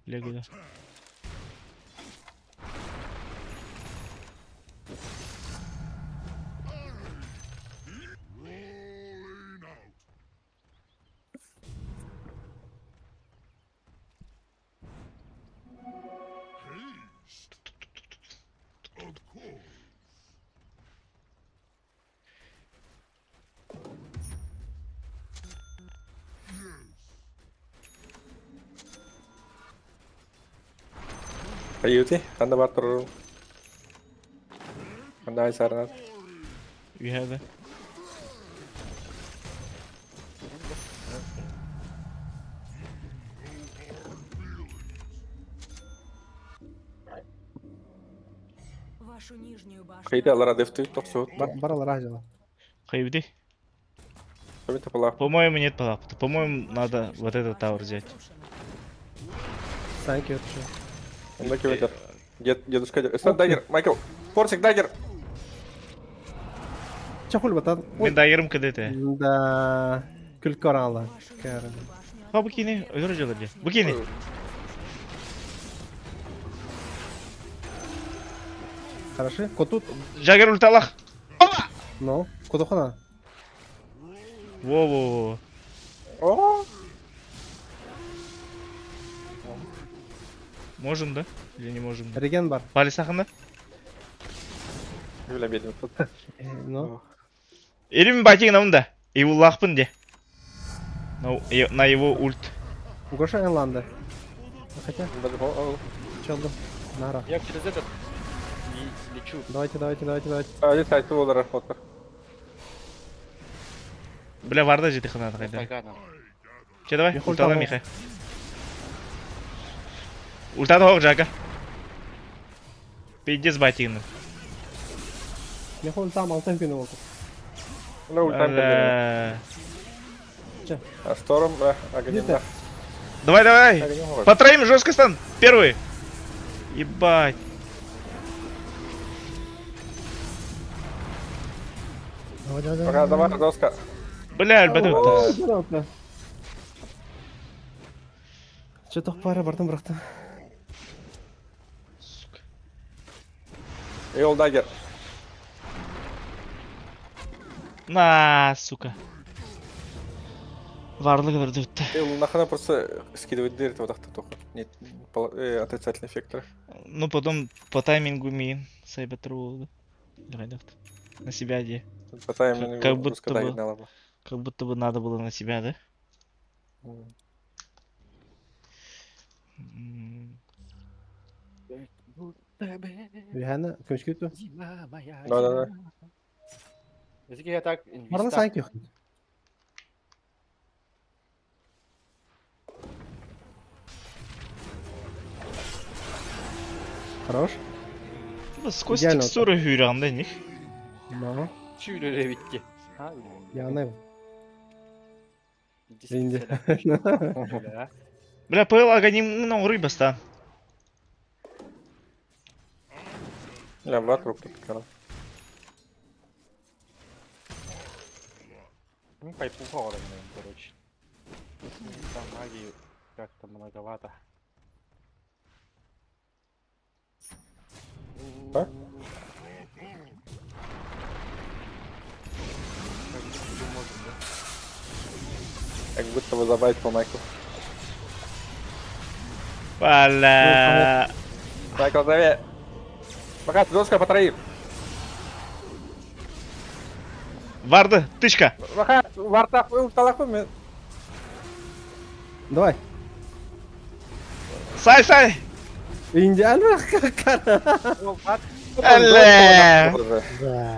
Лего, да. Hayuti, kanda бар тұрырым. Kanda ай сарынан. Үйәді. Вашу нижнюю башню. Қайда алар адефті тоқсуыт. Бар алар ажала. Қайбді? Көмет апалақ. По-моему, нет палапта. По-моему, надо вот этот тауэр взять. Санки өтші. Онда көметер. Дедушка, Эстон дайгер, Майкл. Форсик дайгер. Чахул батан. Мен дайырым кідеті. Да. Күлкі оранла. Ха, бікені, өлір жылы бе. Бікені. Хорошо. Котут. Жагер ульталақ. Ну. Котухана. Во-во-во. О, Можем, да? Или не можем? Реген бар. Пали сақында? Білемедім. Ну. Елім байтеген ауында. Эйвуллақпын де. На его ульт. Гоша Энланда. Хотя, челдым. Нара. Я через этот лечу. Давайте. Әлі сайты болар фото. Бля, варда жеті қынады қайда. Таганом. Че, давай, Михаил ультала Тамов. Миха. Ультады хоқ жага. Пейдес байтегені. Не хол там алтын күні болды. Мына ультайм кәдері. Шторм, Агадин. Где-то. Давай. Агадин ғой. По троим жестко стан. Первый. Ебать. Давай, доска. Бля, альбаты. Че тоқ бары бардым бұрақта. Ей, ол дайгер. На, сука. Варлығы бірді өтті. Ей, ол нахана просто скидывает дверь этого тахта только. Нет, отрицательный эффект. Ну, потом по таймингу мин. Сайбатыр болды. Қайдақты. На себя де. По таймингу Как будто русская бы. дайгер надо было. Как будто бы надо было на себя, да? Үйәні көшке өтті. Да. Если я так Барна санки yok. Хорош. Сквозь Идеально текстуры hüranda них. Ну, Şöyle bitti. Ha, яғни. Şimdi. Инде. Бля, пыл аганимның оңрый баста. Я бар труп тут, короче. Ну, пайпуха короче. Там магии как-то многовато. А? Как будто бы забавить по Майклу. Валя. Майкл, зови. Пока, доска по троим. Варды, тычка. Пока, вартах, ульталах мен. Давай. Сай. Инде әлбақ. Әлі.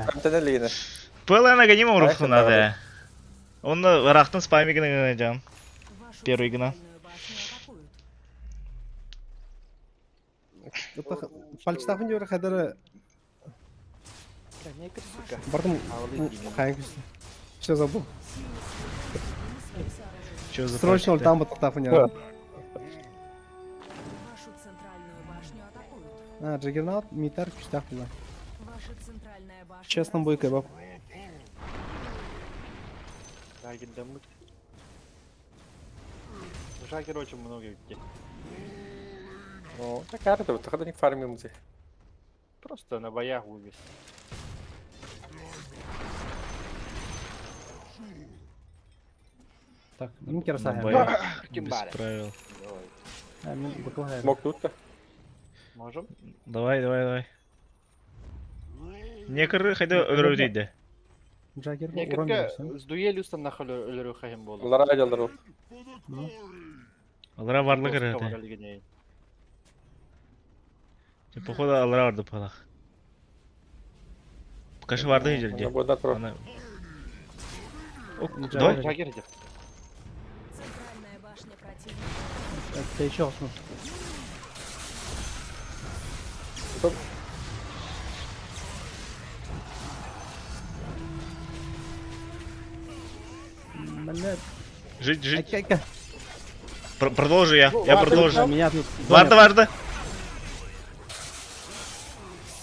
Қамтені лейді. Пыл аганим Ай, оңрый сен да. Оны рақтың спамигінің жан. Вашу Первый гна. центральную башню атакуют. Пальчтақын жөрі қадары Не сука. бардым қайын күшті. Что забыл? Чё за Срочно пальчик-то? ультам бұтықтақын жөрі. Вашу центральную башню атакуют. Джаггернаут, митар күштақ бұла. Ваша центральная башня. Честно бой кебап. Жагин мыть. Жагер очень много где. Ну, так карта, вот когда не фармим здесь. Просто на боях вывез. Так, мин кераса Ну, хәм. бай. Ким Без баре? правил. Давай. Мин бутыл хәм. Смог тут-то. Можем? Давай. Некірі қайда өлір дейді. Джаггер Не, урон как берсін. с дуэлью стан нахуй өлөрү хайым болду. Олар айдалдар ол. Олара барлығы Доска кіреді. бар элгене. Походу алра vardı palak. Kaşı vardı Она hecirge. будет отправ. Ana. Ok, Ничего. давай. Жагер идет. Центральная башня противника. Это еще осмо. Стоп. Блядь. Жить, жить. Айка. Продолжу я. Я продолжу. Меня тут... Vardı vardı.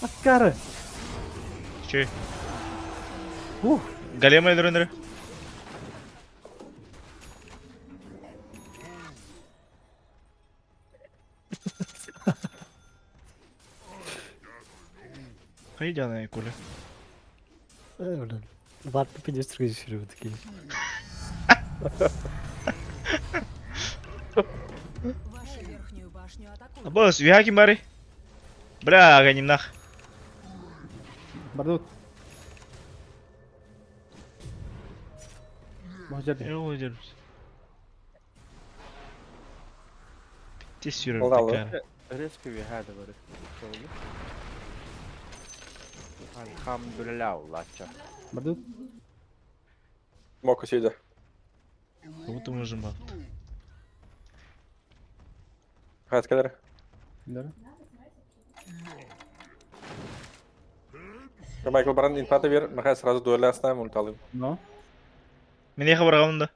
Акары. Че? Ух. Голема öldür. Haydi ana Коля. Варто педестры решили такие. Вашу верхнюю башню атакуют. Босс, вяки мари. Бля, гоним нах. Бардут. Может, Ne oluyoruz? Bitti sürüm Vallahi. tekrar. Резко вихада говорит. Alhamdulillah Allah'ça. Бардут. Моку сидя. Как будто мы можем бафт. Хат кадр. Да. Майкл Баран инфата вер. Махай сразу дуэли оставим ульт алым. Но. Meni yaka bırakalım da.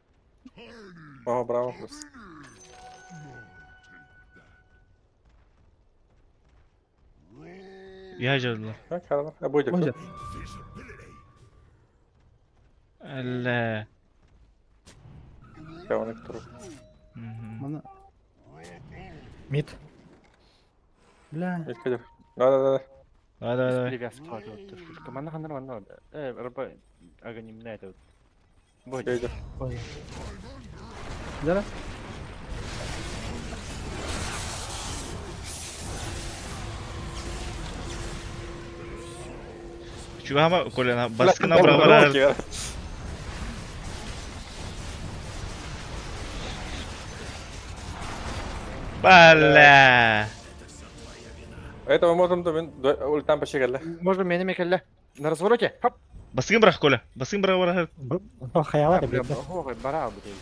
О, браво. Yağcılar. Как хорошо. А будет Может. Elle. Кого кто? Мана. Мид. Бля. Ведь кадр. Да. Давай давай давай. Привязка вот. Команда хандар. Раба агоним на это. Будет. Кадр. Ой. Да. Чуга ama Коля baskına bırakırlar. Бля. Этого можем ультам пошигали. Можно меня мекалля. На развороте. Хоп. Baskın bırak Коля. Baskın bırak. Хаявата, Бля, блядь. ой, барал, блядь.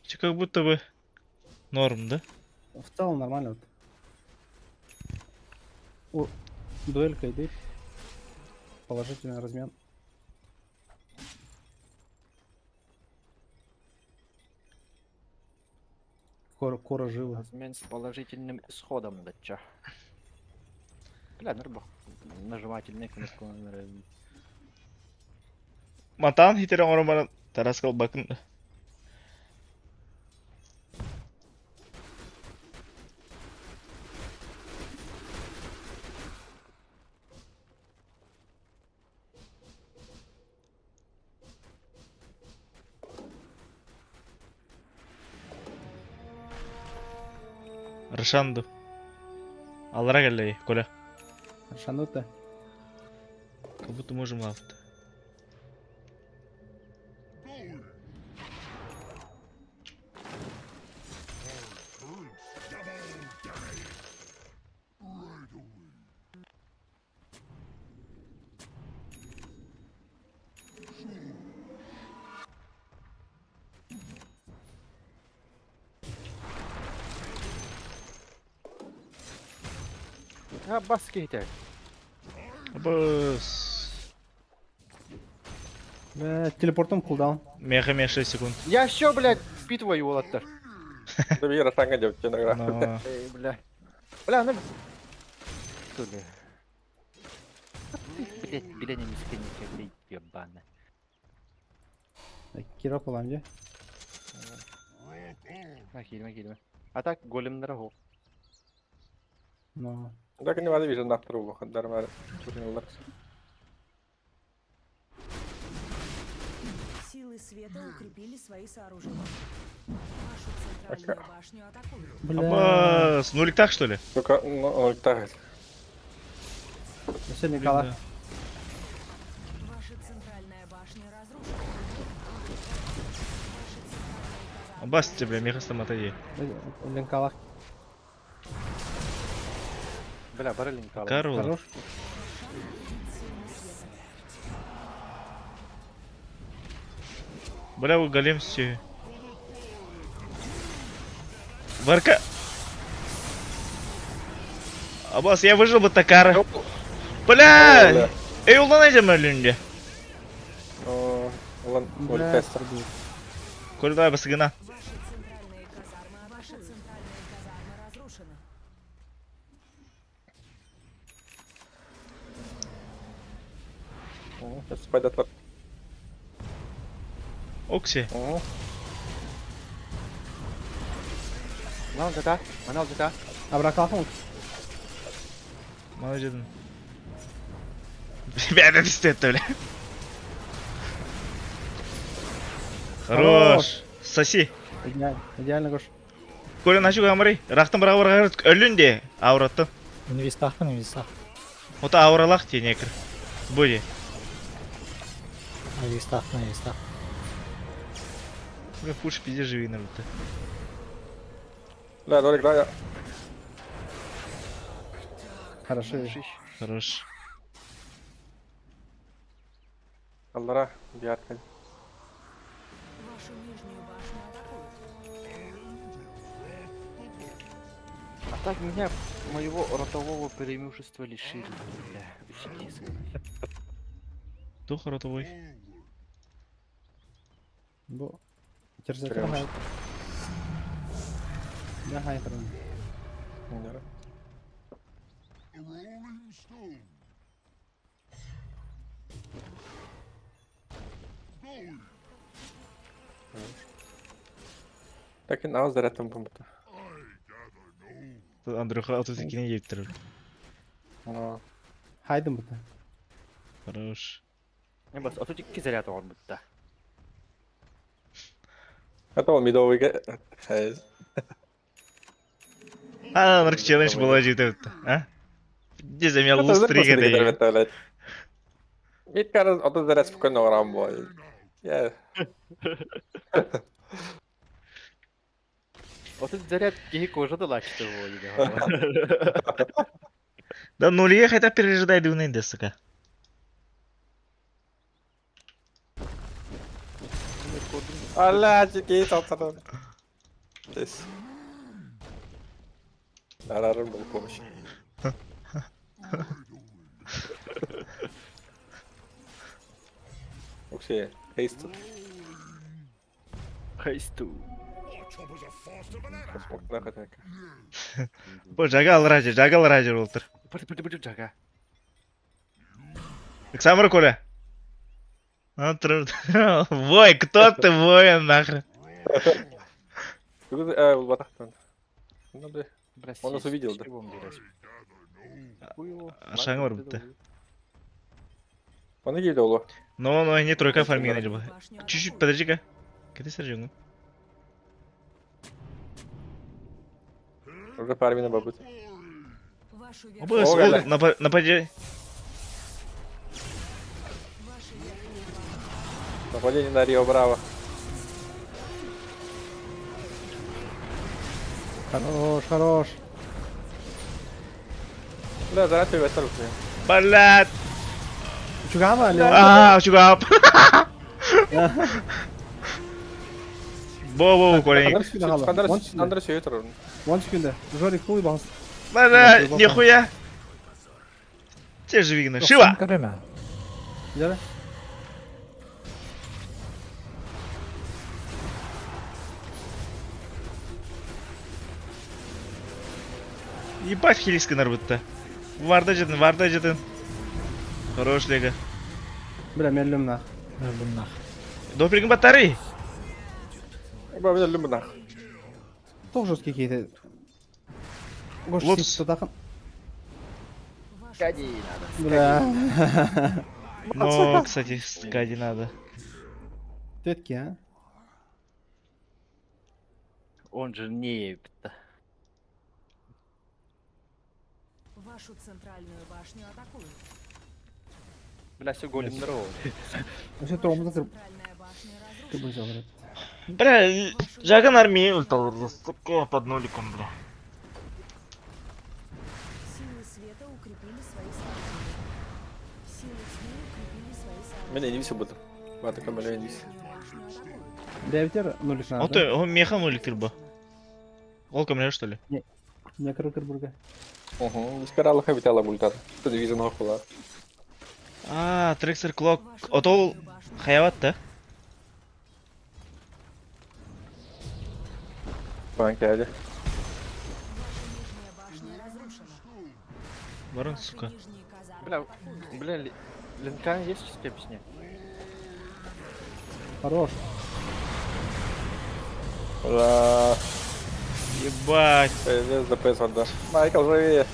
Че как будто бы норм, да? В целом нормально. Вот. О, дуэлька идет. Положительный размен. Кора жива. Размен с положительным исходом, да чё. Бля, нормально. Нажимательный кнопку. Matan hitleri ormanın taraskal bakın. Рашанду. Алара geldi Коля. Шанута. Как будто можем авто. А, баскетер. Босс. Бля, телепортом кулдаун. Меха 6 секунд. Я еще, блядь, впитываю его-то. Да вера танга делать, тебе награда. Но... Эй, бля. Бля, ну... Что ли? Блядь, не мискинники, блядь, ебаная. Кира поламде. Макиль. А так, голем дорого. Но. Так не надо видеть нахтер у выход, дармар. Чурнилар. Силы света укрепили свои сооружения. Вашу центральную башню атакуют. Бля. Босс. Нулик так что ли? Только, ну, так. Все, Никола. Да. Ваша центральная башня разрушена. Ваши центральные казармы Басты, бля, мехастам атайы. Ленкалах. Бля, бары линк алып. Карвал. Хорош. Бля, вы голем все. Варка. Абас, я выжил бы Такара. Бля! Эй, улан айдем ölünce. Ulan Бля, ультеста. пробил. Коль давай басыгына. Ваша центральная казарма разрушена. Сейчас пойдет вот. Окси. Mana zaka, mana zaka. Абракалахмут. Молодец. Ребята, ты это, бля. Хорош. Соси. Идеально, Гош. Коля, начу гамари. Рахтым бравар ölünde. Ауратты. Инвестахпын, инвестах. Ота ауралах те некір. Буде. Инвестахпын, инвестах. Бля, пуш пиздец живи, наверное. Бля, Дорик, да, я. Хорошо. Хорош. Аллара, биаркай. Вашу нижнюю башню атакуют. А так меня моего ротового преимущества лишили. Бля, исчез. Дух ротовой. Бу. Терзать Прям рахайт. Да, хайт. A rolling stone. Going. Так и на зарядом бомбата. I gather no. Андрюха атутекine еттірір. Хайдым бұты. Хорош. Не бас, а тут 2 заряд var burada. Это он медовый хайз. А, нарк челлендж была житы өтті. А? Не замел лустрика да. Мид кажется, он заряд спокойно работает. Я. А тут заряд кихи кожа да лачты войды. Да нуле хотя пережидай дюнейді, сука. Алла, чеки сатырым. Здесь. Арарым был помощь. Окей, хейст. Хайсту. Our choppers are faster than ever. Смог атака. Бо жагал раджер олтыр. Пырды жага. Александр Коля. Вой, кто ты, воин, нахрен? Вот так. Ну, бля. Он нас увидел, да? Шагы бар бітті. Он и делал. Но не тройка фармиген әлі бұл. Башню Чуть-чуть, атакуют. подожди-ка. Кәді сәр жоңы? Уже пару минут бабут. Вашу Оба, О, напади. Ваша верхняя башня. Нападение на Рио Браво. Хорош, хорош. Да, заряд тебе остался. Блядь. Чугама, Леон? А, чугап. Боу, Коля. Андер Сьютер. Вон секунда. Жорик, хуй бас. Блядь, нихуя. Те же вигна. Шива. Көрөмө. Жара. Ебать хилиска нарбытта. Варда жетін. Хорош лега. Бля, мен өлім нах. Bunlar. Допригін батареи. Ба, мен өлім нах. Тоқ жорстке кейді. Гош, Лотос. сип тұтақын. Кади надо. Бля. Но, кстати, скади надо. Тетки, а? Он же не бітті. Вашу центральную башню атакуют. Бля, все големдер ол. Вообще тоғымызды кіріп. Центральная башня Ты разрушена. будешь говорить. Бля, Жаган армии ультал, такая под ноликом, бля. Силы света укрепили свои сооружения. Силы тьмы укрепили свои Мен сооружения. енбейсің бұды. Баты көмелі енбейсің. Башню атакуют. Девятер, нулик надо. Вот он мехом улетел бы. Волком меня что ли? Не Крукербурга. Спиралы хабит ала бультар. Что дивизион хоқылар. А, Трексер Клок. Отол хаяват да? Банки әлі. Нижняя башня разрушена. Барон, Ваши сука. нижние казармы Бля, линка есть в степсне? Хорош. Ура. Ебать. Пиздец, ДПС отдашь. Майкл, живее.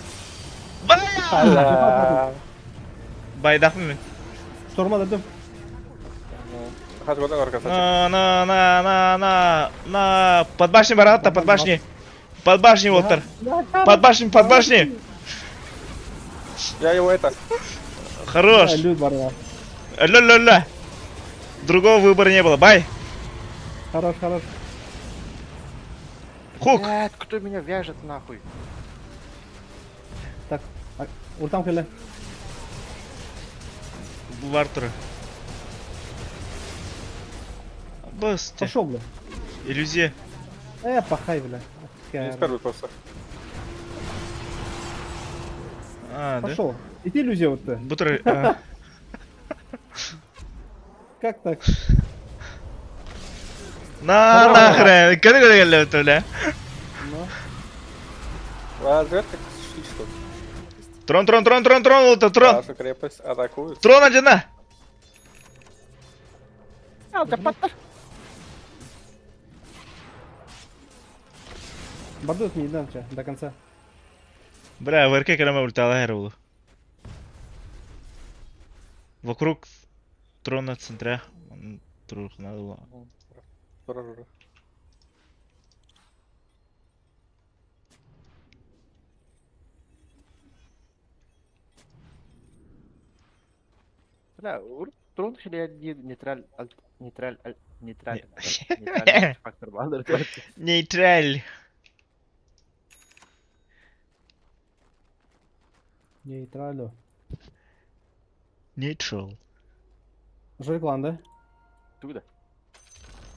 Бля! Аля. Байдах мен. Шторма дадым. Хаш годың арқасы. На. Под башней баратта, под башней. Под башней, Волтер. Под башней, под башней. Я его это. Хорош. Люд барва. Ля-ля-ля. Другого выбора не было. Бай. Хорош, хорош. Хук. Блядь, кто меня вяжет нахуй? Так, уртам келе. Вартера. Басте. Пошел, бля. Иллюзия. Пахай, бля. Не скажу просто. А, да? Пошел. Иди иллюзия вот ты. Бутер. Как так? Нахрен. Когда говорили это, бля? Ну, Разведка шли что ли? Трон, Волтер, трон. Нашу крепость атакуют. Трон один на. бардут не дам до конца. Бля, в РК когда мы улетала, вокруг трона центра. Трух надо было. Дороже. Бля, трон хилядди нейтраль нейтраль фактор балдыр. Нейтраль. Нейтралю. Нейтрал. Жой клан, да? Туда.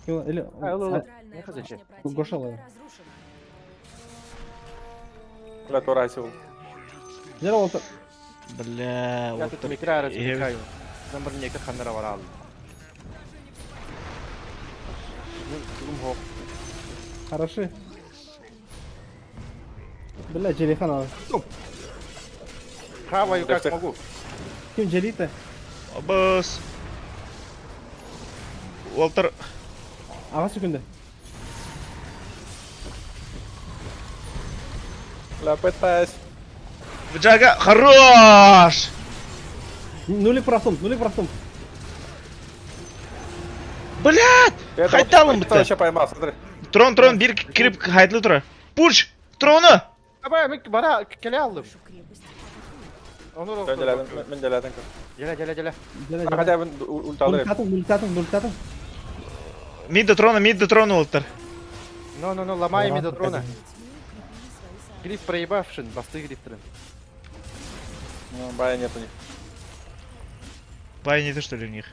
Или... Центральная зачем? башня Гоша противника ловит. разрушена. Бля, Турасил. Делал Бля, Я тут Волтер. микра развлекаю. Номер неких хамера варал. хороши. Бля, Джелиха надо. Хаваю как Так. могу. Кем Джелита? Обос. Волтер. Ага, секунды. Бля, пытаюсь. Джага. Хорош. Нулик простом, нулик простом. Блядь. Хайталым Кто бітті. еще поймал, смотри. Трон, бір кіріп хайтлы тұра. Пуш. Троны. Абай, мы бара келе алдым. Вашу крепость атакуют. Onu Sen geledin, ben geledin. Gele. Hadi ben ultalı. Нуликатым. Мид до трона, Волтер. Ну, ломай Ладно, меня до трона. Тьмы укрепили свои сооружения. Гриф проебавшин, басты грифтрен. Ну, бая нет у них. Бай не ты что ли у них?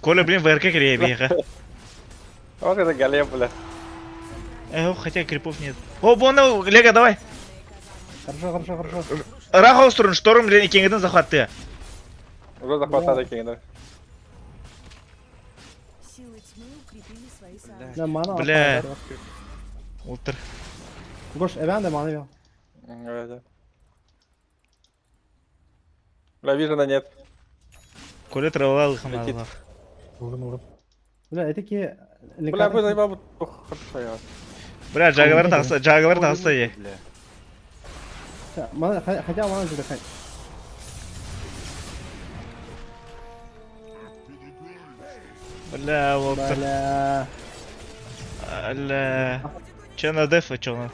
Коля, блин, в РК кребеха. Вот это голем, бля. Хотя крипов нет. О, Бона, Лего, давай. Хорошо. Раха устроен, шторм, блин, кенгіден захватты. Уже захватали кингда. Силы тьмы укрепили свои сооружения. Да, мана. Бля. Волтер. Гош, ben de mana yok. Evet. Бля, вижена нет. Коля травал их надо. Бля, это ки... Бля, вы заебал. Бля, Джаговар тағыста е. Хотя мана задыхать. Бля, Волтер. Бля. Бля. Че на дефа, че на?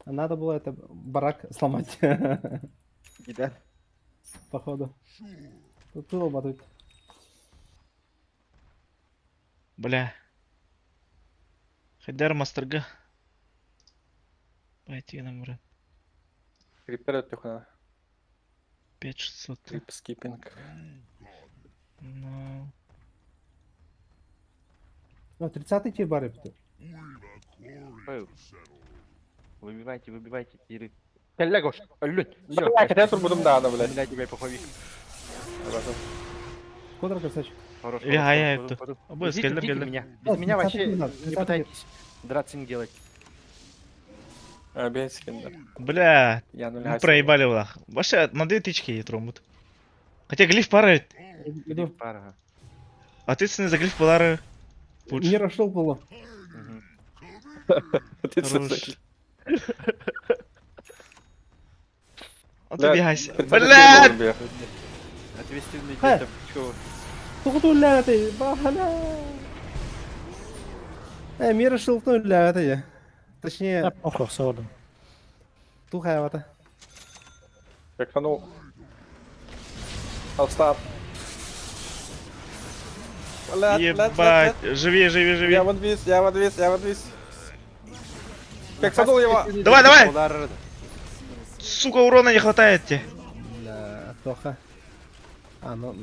Надо было это барак сломать. Gider. Походу. Тут ломатывает. Бля. Хайдар мастырга. Пойти на брат. Криптер өттүк ана. 5600. Крип скиппинг. Ну. Ну, 30-й тир бар епті. Выбивайте, тиры. Келле кош. Өллүн. Бля, кете турбудум да аны, блядь. Блядь, тебе пуховик. Кодр красавчик. Хорош. Я хорош, я хорош, это. хорош. Обои Ждите, скеллер, ждите скеллер. меня. О, Без меня 30-й вообще не надо, не 30-й пытайтесь драться делать. Обед скиндер. Бля. Я нуль Ну, проебали влах. Вообще на 2000 есть ромут. Хотя глиф парает. Иду. Пара. Ответственный за глиф полары. Пуч. Не расшел было. Мгм. Ты Хорош. Вот Бля, убегайся. 30-й Блядь! должен бегать. Ответственный Ха. где-то. Чё? Туғыту ләғәті, бахана. Мен расшел в ләғәті. Точнее, Похуй, сордом. ту хайвата. Кайфанул. Алстар. Ебать. Живи, живи, живи. Я в адвис, я в адвис, я в адвис. Как садул его. Давай, давай! Удар. Сука, урона не хватает тебе. Бля, тоха. А, ну...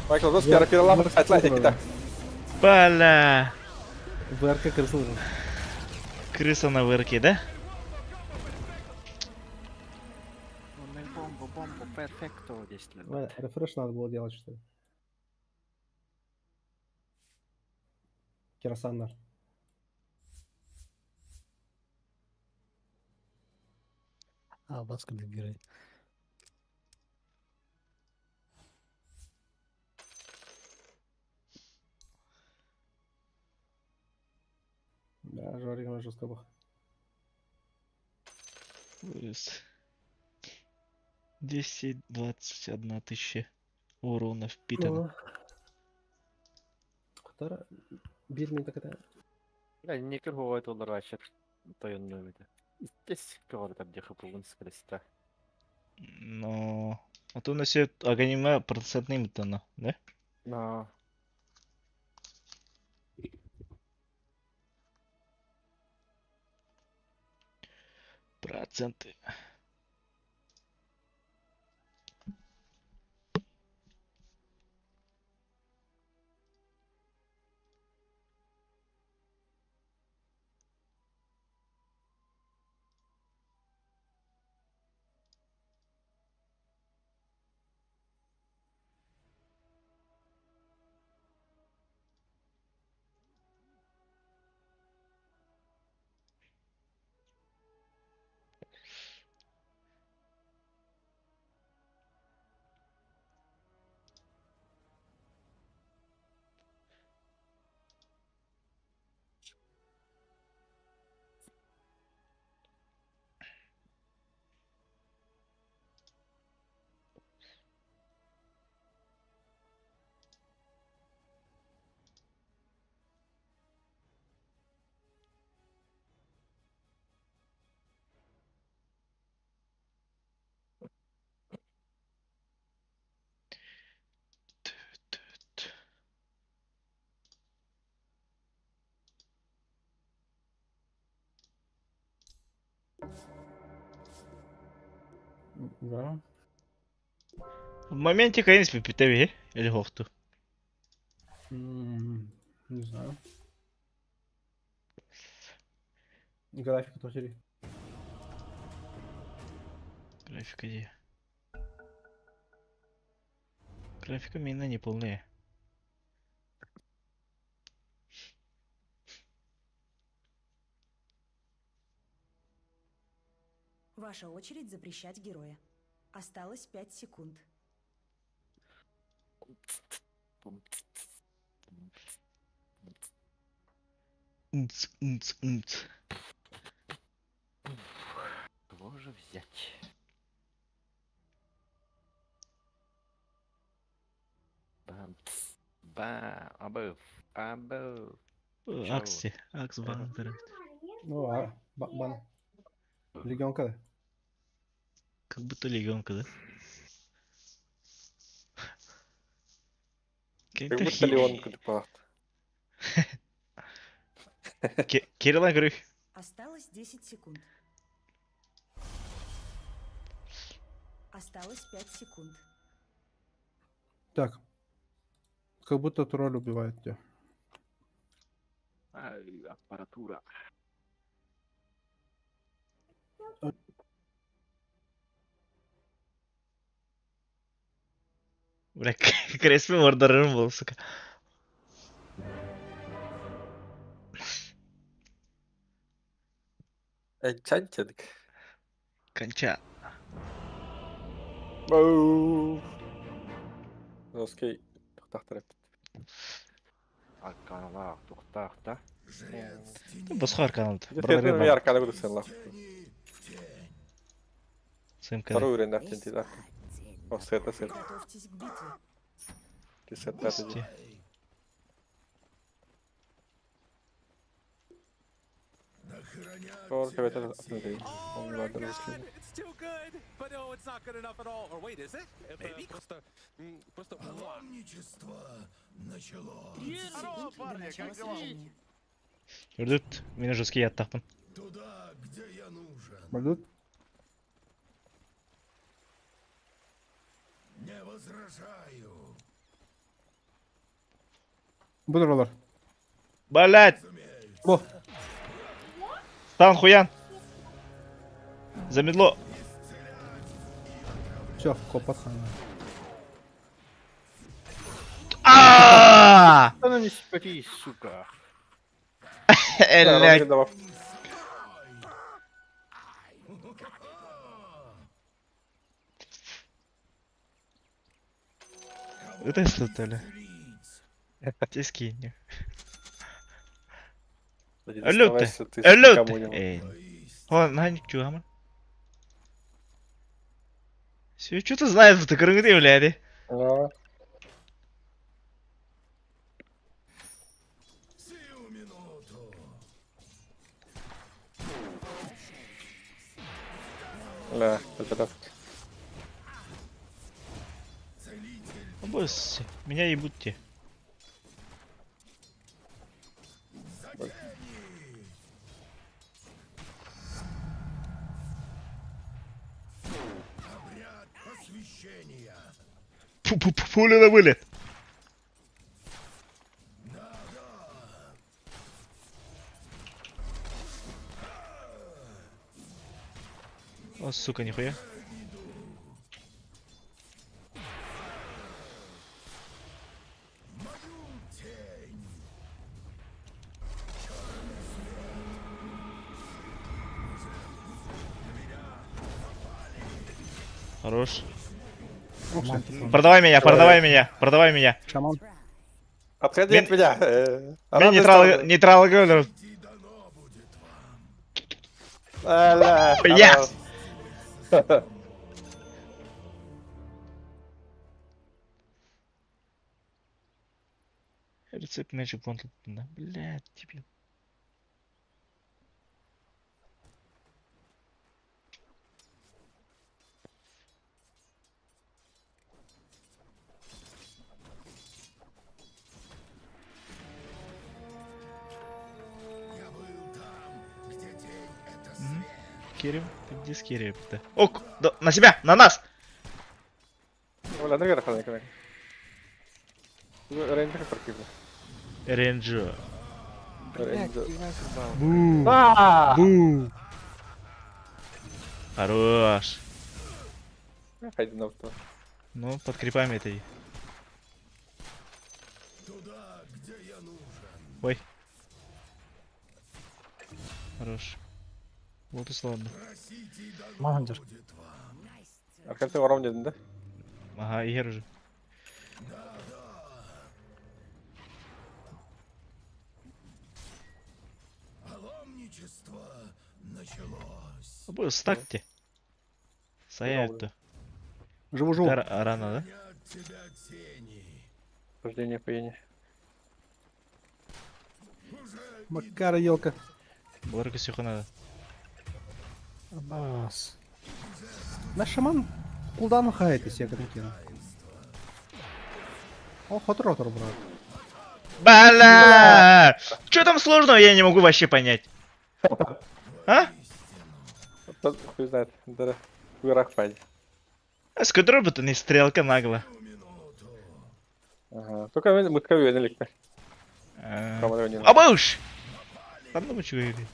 Майкл, жестко я перелапал, сайтлайт, кита. Бля. ВРК крысыл. Крыса на вырке, да? Бомбу, перфекто, 10 лет. Рефреш надо было делать, что ли? Кирасаннар. А, баска добирай. Да, Жорик на жестко был. Вырос. 221 тысяча урона впитано. Кутара... Бирмен так это... Бля, не круговой удар вообще. Тайонный это. Здесь кого-то где хапулын скрестя. Но... А то носит аганиме процентный метана, да? Но. Проценты. Да. В моменте, конечно, пипитеви, или хохту. Не знаю. Графика тоже. Графика где? Графика мина не полная. Ваша очередь запрещать героя. Осталось 5 секунд. Умц. Кого же взять? Бам. Бам. Абов. Акси. Акс банк. Ну, а Бана. Легионка да. Как будто легионка, да? Как Какая-то будто Леон куда-то. Кирилл Агрых. Осталось 10 секунд. Осталось 5 секунд. Так. Как будто тролль убивает тебя. Аппаратура. Бля, Креспи мордорым был, сука. Enchanted. Конча. Боу. Носкей. Тахтареп. Арканала, тухта. Басхар канал. Детектив ми арканы буду sen laf. Сэм Второй уровень на ТНТ, да. О, сет. Готовьтесь к битве. Ты сет пятый. Or jag vet inte att det är. Om det var den risken. It's too good, but no, it's not good enough at all. Or wait, is it? Maybe. Просто. Паломничество началось. 30 секунд до начала сражения. Үрдүт. Мен уже ски яттакпын. Туда, где я нужен. Бальдут? Не возражаю. Будурлар. Блять! О, Стан хуян! Замедло. все, копатхан. Аааа! Она не спати, сука. Элек. Это что ли? Тиски. Ölüp. О, наник чугамын. Все, что ты знаешь, ты крыгды, блядь. Сию минуту. Да, это да. Босс, меня ебут те. Обряд посвящения. Пуля на вылет. О, сука, нихуя. Хорош. Продавай меня, продавай меня, продавай меня. Шаман. Отходи от меня. Меня нейтрал говорю. Блядь. Рецепт Magic Bundle. Блядь, дебил. Я был там, где день — это свет. Кирилл, ты где с Кириллом-то? Ок, да, на себя, на нас! Валя, наверх, наверх. Рейнджер противно. Ренджо. Рейнджер. Бу. Бу. Хорош. Хайди на авто. Ну, под крипами это и. Туда, где я нужен. Ой. Хорош. Вот и славно. Просите, и дано Мангер. будет вам. Арканты вором dedin de. Ага, Игорь уже. Паломничество началось. Бу, стакте. Саяют-то. Живу. Рано, да? Не от тебя тени. Рождение поени. Уже Макара елка. Бларка сюха надо. Бас. На шаман кулдану хаяты секретный кино. О, хотр, брат. Бля! Что там сложного, я не могу вообще понять. А? Тот хуй знает. Да. Хуйрах пойди. А с которой бы ты не стрелка нагло. Ага. Только мытка уверенлик. Камера Абуш! Ладно, мы чего или?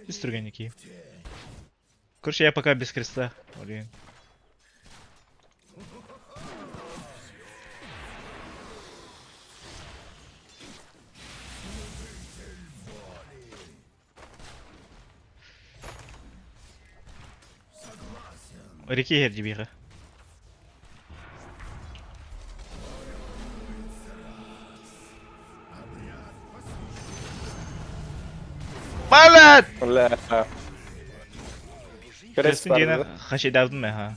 Без струганики. Короче, я пока без креста. Блин. Реки Гердибиха. Малат! Бля. Крест Крестин гена var. хаши давдын мэ ха.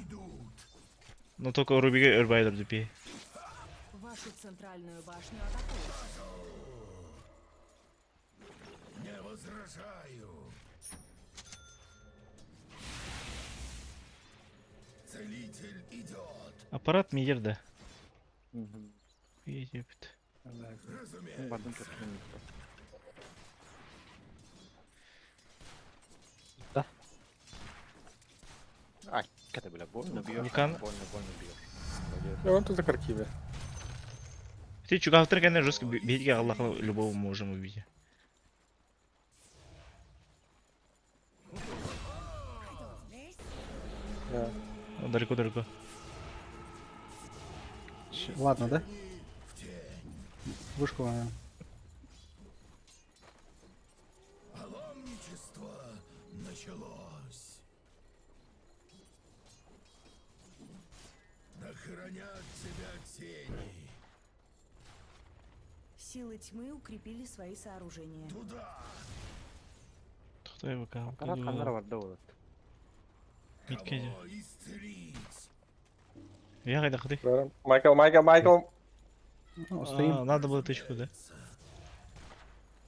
Но только Рубиге өрбайдыр дупи. Вашу центральную башню атакуют. Не возражаю. Целитель идет. Аппарат миерді. Мгм. Египет. Ну, бардым чёртым не было. Да. Ай, это, бля, больно бьёшь. Вулкан. Больно бьёшь. Я вон тут за каркиве. Ты чугалтыр кәне жестко бейдге Аллаха любого можем убить. Да. Ну, далеко. Ладно, да? Вышку, наверное. Паломничество началось. Да хранят тебя тени. Силы тьмы укрепили свои сооружения. Туда. Тоқтай бакам. Карат хандар бар да вот. Миткеде. Кого исцелить? Я қайда қыды? Майкл. Ну, стоим. Надо было тычку, да?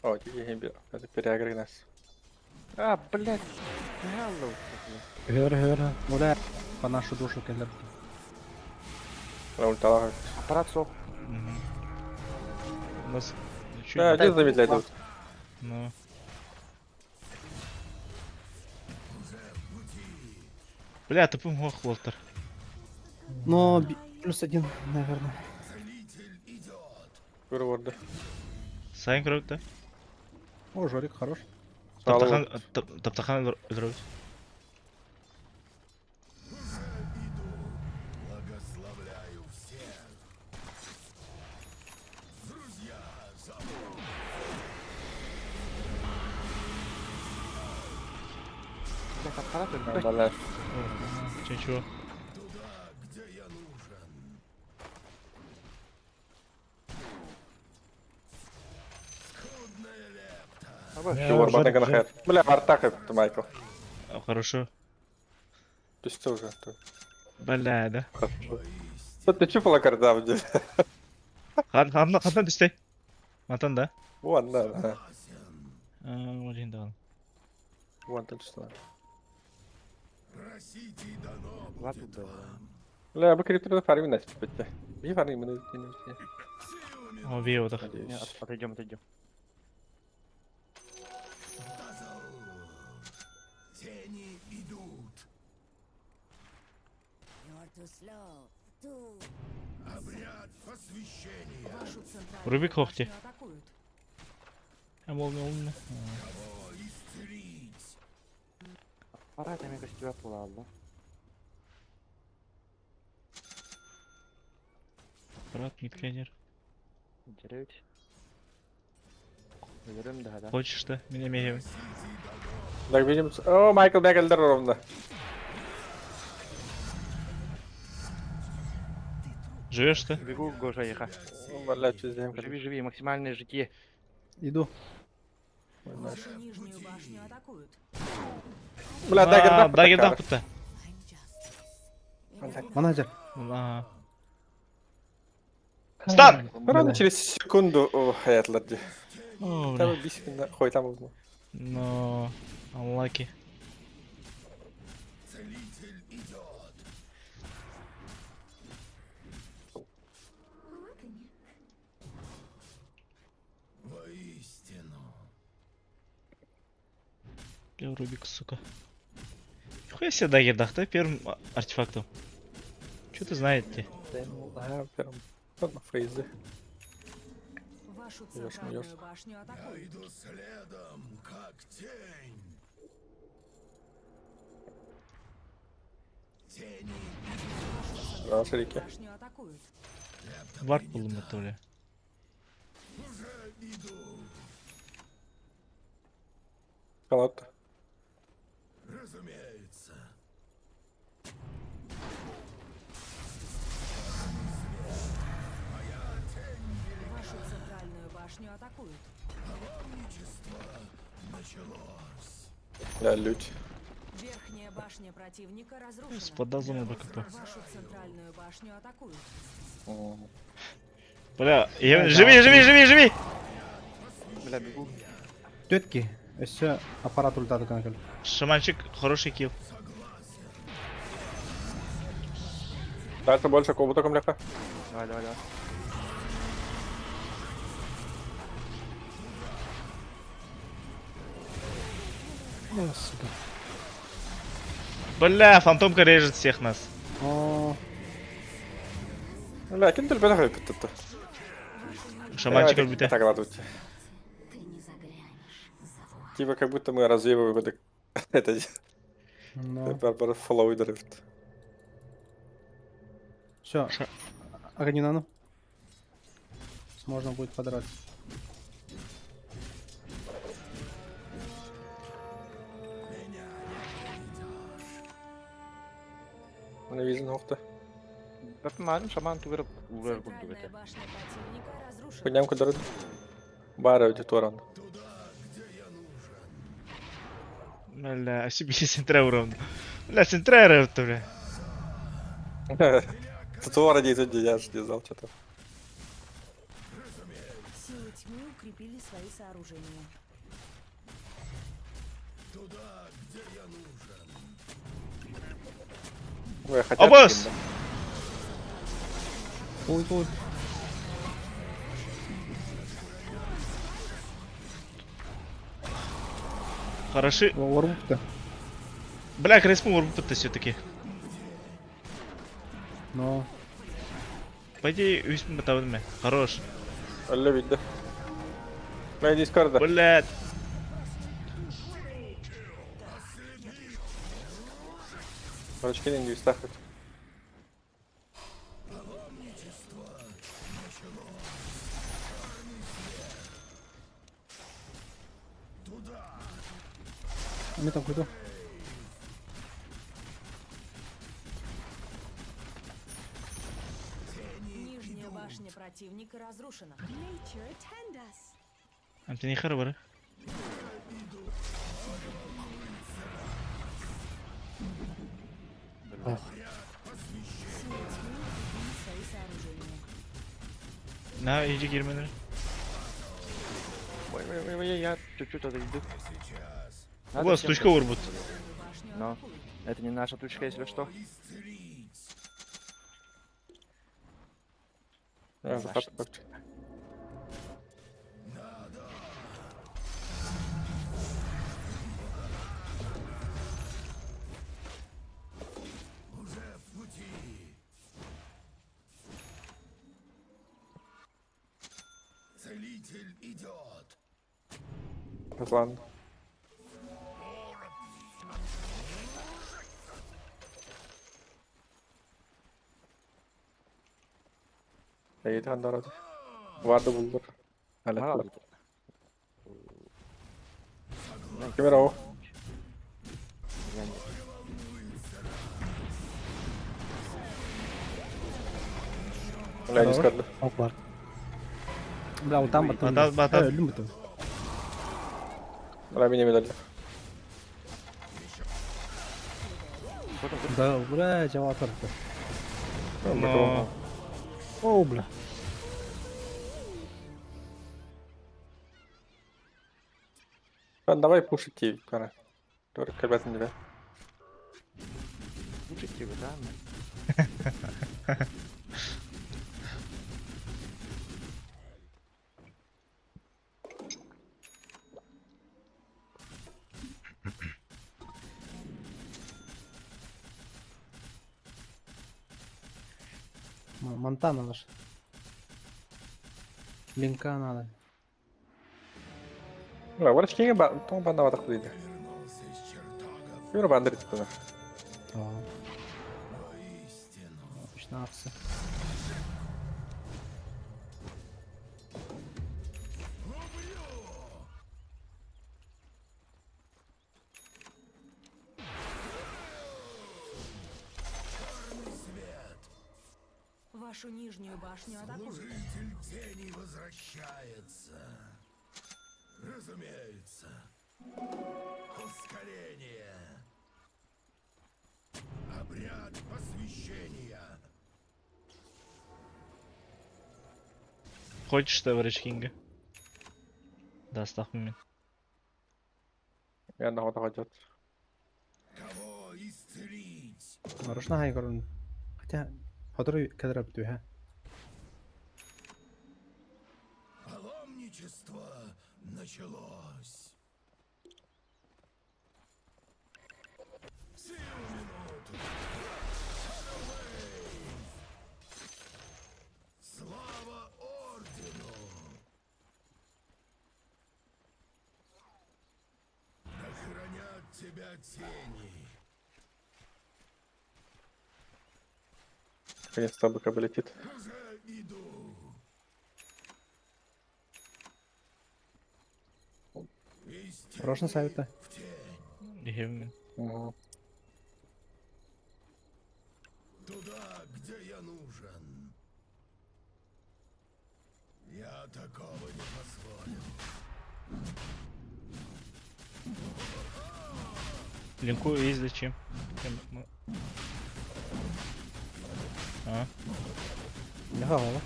О, это переагры нас. А, блядь. Hello. Гөр. Бля, по нашу душу келер. На ульталах. Аппарат сох. У нас... Да, один замедляй тут. Ну... Бля, тупым хох, Лотер. Но +1, наверное. Целитель идет. Курворды. Сайын көріп, да? О, Жорик хорош. Таптахан өлдіріп. Благословляю всех. Друзья, за мной. Блядь, аппарат өлбөйт. Бля. Чего? Туда, где я нужен. Скудная лепта. Чувак, батника на хэт. Бля, артак это Майкл. Хорошо. Пусти уже. Бля, да? Хорошо. Тут ты чупала карда в деле. Қантан түсті? Мантан, да? Вон, да. Олейін дағын. Вон тут что. Просите дано Ладно, будет да. вам. Бля, бы крипторы фармить начать быть. И фармить мы не О, вие отдых. Не, надеюсь. отойдем. Тени идут. Обряд посвящения. Вашу центральную Рубик Хохти. башню атакуют. Молния. Кого исцелить? Аппарат я кажется тебя плавно. Аппарат, миткайдер. Интересно. Ölürüm daha da. Хочешь, да? Меня мегем. Так, видим. О, Майкл Бегельдер ровно. Живешь, да? Бегу, Гоша, еха. Бля, что сделаем? Живи, максимальное житие. Иду. Вашу нижнюю башню атакуют. Бля, Даггер, Дагер дапыта. Маназер. Ага. Стан! Ровно через секунду хаятлади. О, Там бля. бисик, хуй там узну. Но... Unlucky. Целитель идет. Воистину. Бля, Рубик, сука. Нихуя себе дагер да первым артефактом. Чё ты знаете? Да, прям. Ладно, фейзы. Вашу Идёшь, центральную идёшь. башню Я атакуют. иду следом, как тень. Тени Да, шарики. Башню атакуют. Варп мы то ли. уже иду. Халат. Разумеется. Вашу центральную башню атакуют. Паломничество началось. Бля, лють. Верхняя башня противника разрушена. Спада зона БКП. Вашу центральную башню атакуют. Бля, живи! Бля, бегу. Тетки, еще аппарат ультата канкаль. Шаманчик, хороший килл. Дальше больше кубу мляха. Давай, давай, давай. О, сука. Бля, фантомка режет всех нас. О, Бля, кинь только нахуй это. Шаманчик орбите. Так ладно. Типа как будто мы развеиваем вот это. ну. Теперь фоллоу дрифт. Все. Огонь нану. Можно будет подрать. Не вижу нахуй. Öpmem şaman tuğra uğrar kurdu Центральная bete. башня противника разрушена. Подням куда Бара аудиторан. Бля, ошибись центра уровня. Бля, центра то бля. Туторан не тут я ж не знал что-то. Силы тьмы укрепили свои сооружения. Ой, хотя. Обос! Ой. Хороши. Вармуп-то. Бля, Крейспу урбут-то все-таки. Но. Пойди, весьма ботавными. Хорош. Алло, видно. Моя дискорда. Блядь. Ручки не стахать. А мне там куда? Нижняя башня противника разрушена. Антони Харбор. Силы тьмы укрепили свои сооружения. На, иди girmeleri. Ой, я чуть-чуть отойду. Угла, стучка урбут. Башню Но атакуют. это не наша тучка, если что. Я захожу. Целитель идет. Ладно. İyi aradı. Vardı buldur. Mala Hallettiler. aldı. Kimin o? Yani Ulan discord'da. Ок бар. Бля, вот там батон. Батон. Öldüm mü tabii? Ulan benim ilerle. Да, бля, жауап берді. Но... О, бля. Ben давай пушить TV. Kana. Doğru kalbetsin gibi. Pretty good, ha? Манта надо ж. Линка надо. لا ولا شيء بقى طبعا بعد ما تاخد ايدك Вернулся из чертогов يورو بقى ندرت كده Aa, воистину. обычно акция. Вашу нижнюю башню атакуют. Служитель тени возвращается. Разумеется. Ускорение. Обряд посвящения. Хочешь Эверидж Кинга? Да, стахмин. يعني هو تهجد Кого исцелить? Нарочно хайгорн. Хотя, который кадра битуха. Паломничество началось. Сию минуту. Слава ордену! Да хранят тебя тени. наконец-то быка летит. Уже иду. Из Нарочно тени сайта. в тень. Егемин. Угу. Туда, где я нужен. Я такого не позволю. Линку есть зачем? А, Не хавала.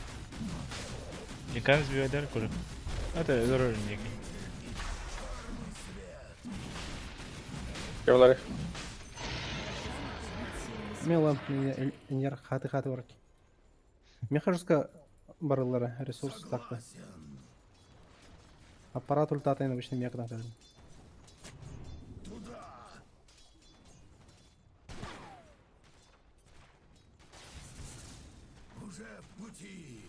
линкан сбивать дали куда? Это здоровье некий. Кевлари. Мела инер хаты варки. Мехажска барылары ресурс такты. Согласен. Аппарат ультата обычно мекдан кажем. Туда. Уже в пути.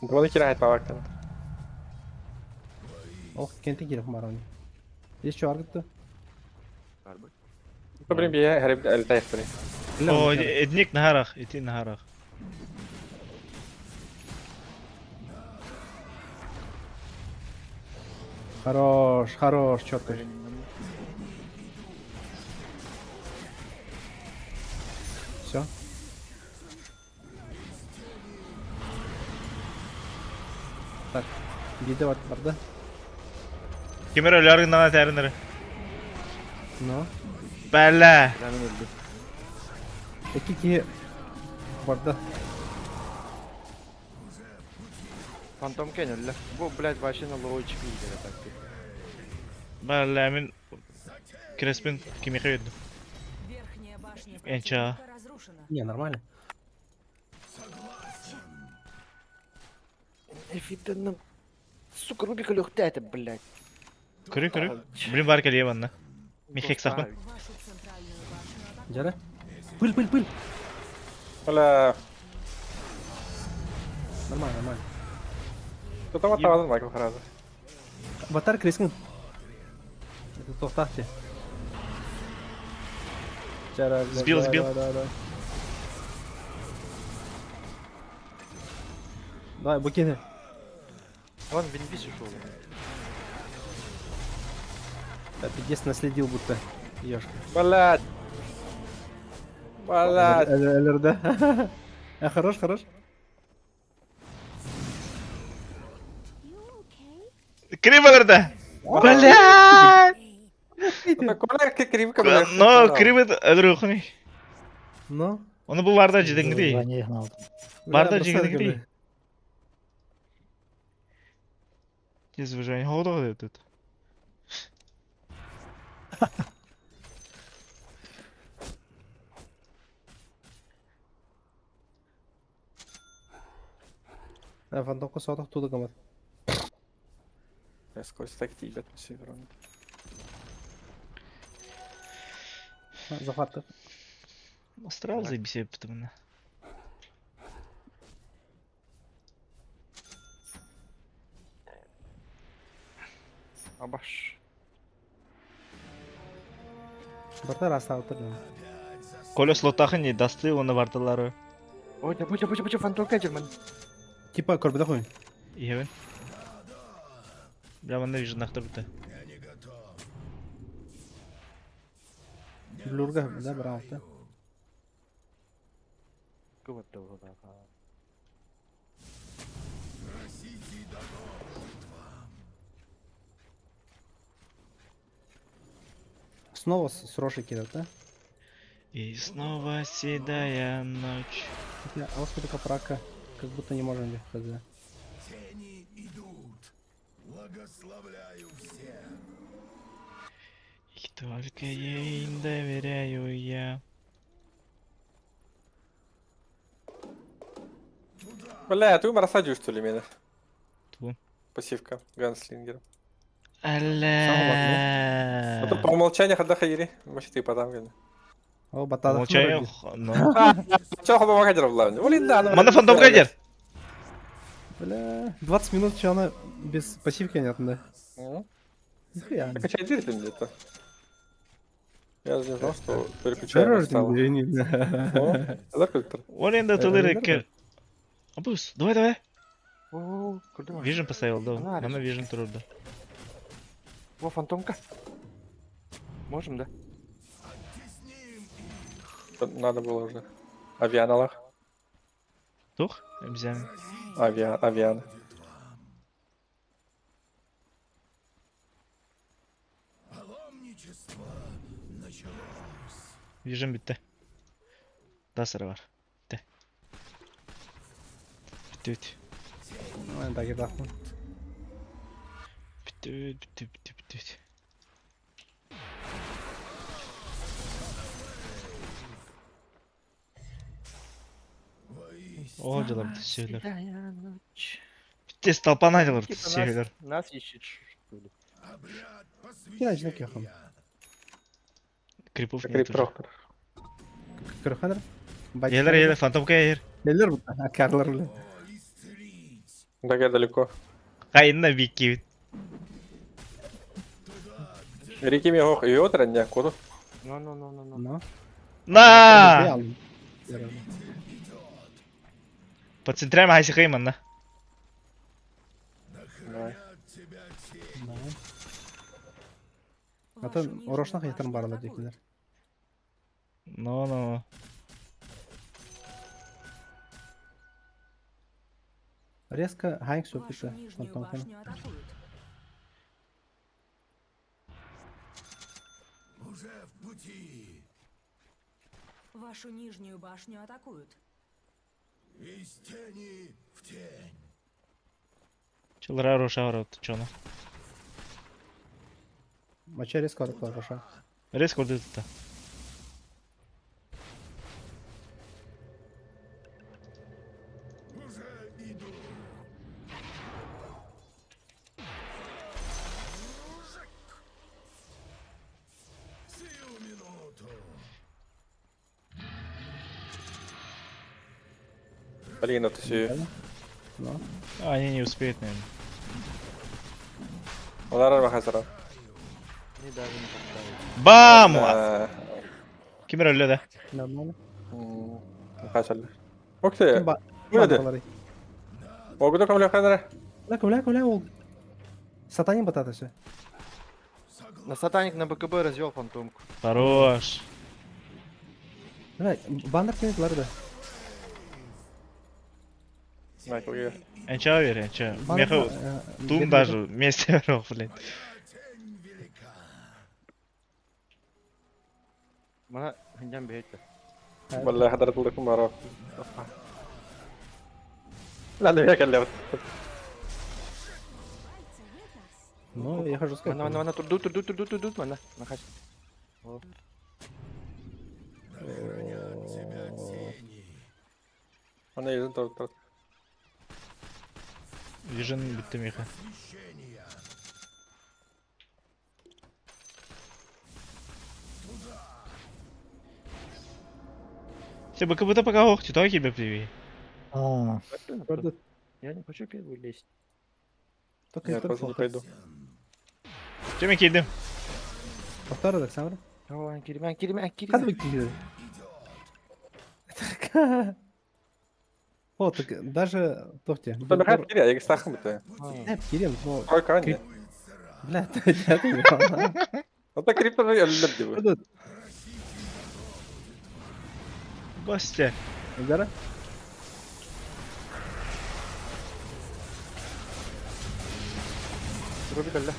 Два кирает по вактам. Ох, кенте киров марони. Есть что аргатты? Harbi. Проблем بيه هرب التايف بري. О, эдник нахарах, идти нахарах. Хорош, четко. Все. Так, биде барды. Kimler ölüyor nana terinleri. No. Bella. Ramin öldü. Iki барды. Фантом Кен öldü. Bu блядь вообще на лоу HP gider так. Bella min. Креспин kimi kıyırdı? Верхняя башня Энча. противника разрушена. Не, нормально. Эфитенным. Сука, Рубика лёгтает, блядь. Kırı kırı. Bilim var geliyor bana. Mihek sakın. Вашу центральную башню атакуют. Джара? Пыль. ولا Нормально. Кто там отдал Майкл Хараза? Батар крескин. Это тоқтахте. Джара. Сбил. Да. Давай, букины. Вон Винбис ушел. Да, пиздец наследил будто. Ёшка. Блядь. Блядь. Элер, да? Хорош. Крим ölürdü. Bella. Такое кривка, блядь. No, Krim öldürüyor. Ну? Onu bu varda cidden değil. Звание гнал. Barda Бля, cidden бросай, değil. говори. Тез выживания. Ходу тут. Фантомка соток туда гамат. Я сквозь так тибет на северон. Захват. Астрал заебись потом. Абаш. Барта раста отыр. Коля слотахын не дасты, оны бардылары. Ой, да будь фантомка жермен. Типа көрбөдө кой. Ебен. Бля, мында вижен нахтыр бітті. Блурга да браалта. Кыватты вода. Снова с Рошей кидать, да? И снова седая ночь. А вот такая прака, как будто не можем где хз. Тени идут. Благословляю всех. И только ей доверяю я. Бля, ты рассадишь что ли меня? Ту. Пассивка, ганслингер. Аля. Это по умолчанию хода хайри. Может ты потом говоришь. О, батада. Молчаю. Чё хоба магадер в лавне? Блин, да. Манда фантом гайдер. Бля, 20 минут, что она без пассивки нет, да? Нихуя. Так качай дверь там где-то. Я же не знал, что переключаем Террор стало. Да, Виктор? Оренда тылыры. Абус, давай. О, куда? Вижен поставил, да. Она Она вижен трудно. О, фантомка. Можем, да? Надо было уже. Авианалах. Тух? Обязательно. Авиан. Паломничество началось. Вижен битті. Да, сыры бар. Бітті. Ну, так и так. Бітті. О, дела бітті сөйлер. Бітті столпана дела бітті сөйлер. Нас ищет, что ли? Обряд Кидай на кехом. Крипов нет Крип уже. Прохор. Кырханер? Елер, фантомка елер. Елер bu. Ha, karlar bile. исцелить. Так я далеко. Қайынна бекке. Реки мне ох, и отра не коду. Ну. No. На! aldım. По центрям хайси хайман, на. Давай. Тебя тень. Ата орошнак ятырым барылар декилер. Ну. Резко Хайнк Вашу söpüldü. нижнюю Фантомка. башню атакуют. Уже в пути. Вашу нижнюю башню атакуют. Из тени в тень. Чылыра роша варат, чоно. Maça резко aldıklar başa. Рез көрді тұтта. Уже иду. Сию минуту. Блин, это все. No. Они не успеют, наверное. Onlar var hazır. Не даже не поставить. Бам! Eee. Кемер өлі да. Normal. Kaçarlar. Okey. Ba Bu nedir? Bakalım. Oldu kabul etkenlere. Ля, ол. Сатанин бататасы. На сатаник на БКБ развел фантомку. Хорош. Бля, бандыр кенетлер да. Майкл гel. Энча бер, энча. Меха тум даже вместе рох, блин. Тень велика. Мана хиндян бейте. Vallahi حضرت لكم مرة. لا لا هيك اللعبة. Ну, я хожу с Мана, мана, мана, турду, мана. Нахач. Ана yüzün tor. Vision bitti Miha. Все, БКБТ пока охти, то тебе привей. Gördü. Я не хочу первый лезть. Только Я это тоже не пойду. Чем келдим? Повтор Александр. Ой, Киримен. Hadi bakayım. О, так даже... Тохте. Burada bir hep giriyor. Yekis takım bitti. Hep gireyim. Ну, Koy kanka. бля, это... O da kripto ve ölüler gibi. Gördü. Бастя. Игара. Dur bir kalla.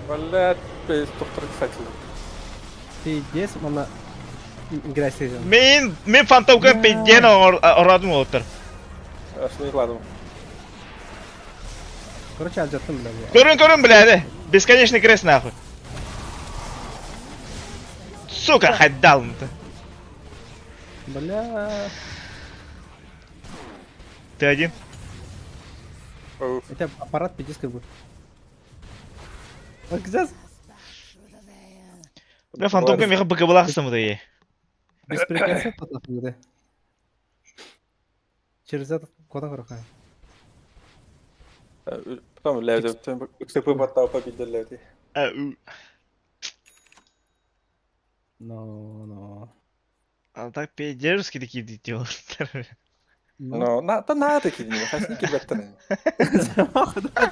Valla bir doktor saçıldı. Ты здесь, она... Играй с этим. Мен фантомка пидден орадым отыр. Aslında yıkladım. Короче, алжаттым, бля. Я. Көрін, бляді. Бесконечный крест нахуй. Сука, хайдалым-то. Бля... Ты один? Of. Это аппарат пятиской будет. Вот сейчас Бля, фантомка меха БКБЛ қыстымы да е. без прикоса потом да. Через этот куда корохай. Tamam levde. Sıfır batta yapabilir levde. Но... А так пидерски такие делают. No, надо кидini. Хасни кидбеттен.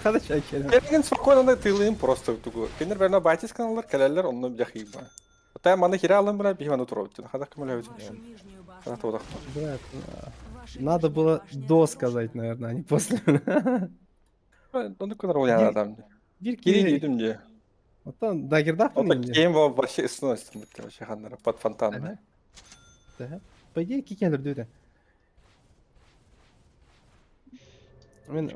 Hadi çay içelim. Kendin spokojno tığlayın просто в тугу. Кинер верно байтис каналлар, келелер онны бяхиба. Ата маны кире алым бара бихманы турабыт. Хада кем левде. Вашу нижнюю башню. Хада тодак. Бля, Ваши надо было до сказать, наверное, а не после. Onu kadar olayan adam. Bir Geri kere... yedim diye. Otan dagger'da O da mı? game var başı ısını açtım bitti o şeyhanlara. Pat fantanla. Да. По идее, кикендер дюйде. Мен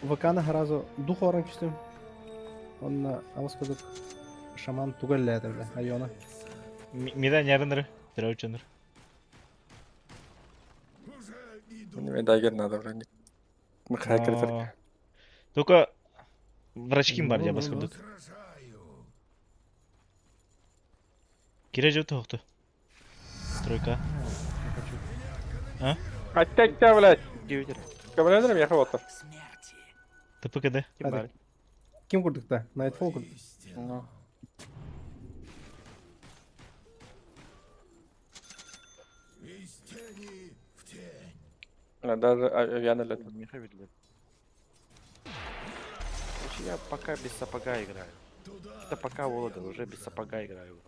Вакана сразу дух оран кистим. Он аваскадык шаман тугаллайды бля, айона. Мида нярыныры. Тираучаныр. Мне дайгер надо вроде. Мы хакер. Только врачки бар я баскырдык. Кире жөт тоқты. Тройка. Аттек тебя, блядь. Девятер. Кабинетом я хавата. ТПКД. Hadi. Kim kurduk da? Nightfall kurduk. Ну. Даже авианы летают. Миха видел. Короче, я пока без сапога играю. Это пока Волода, уже без сапога играю.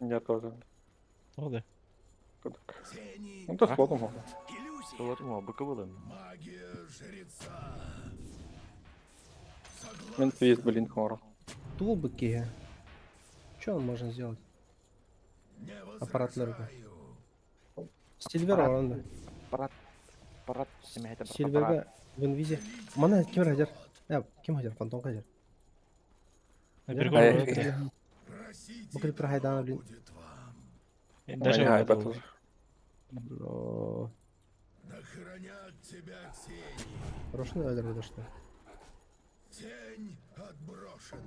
Я тоже. Oldu. Ну то слотом можно. Вот, ну, боковым. Мен твиз, блин, хора. Тулбыки. Что он можно сделать? Аппарат лерга. Сильвер оранда. Аппарат семейный. Сильверга в инвизе. Мана кем хадер? Кем хадер? Фантом хадер. Прикольно. Букли прохайдана, блин. Даже Ай, батл. Но... Нахранят тебя тени. Хороший навер, это что? Тень отброшена.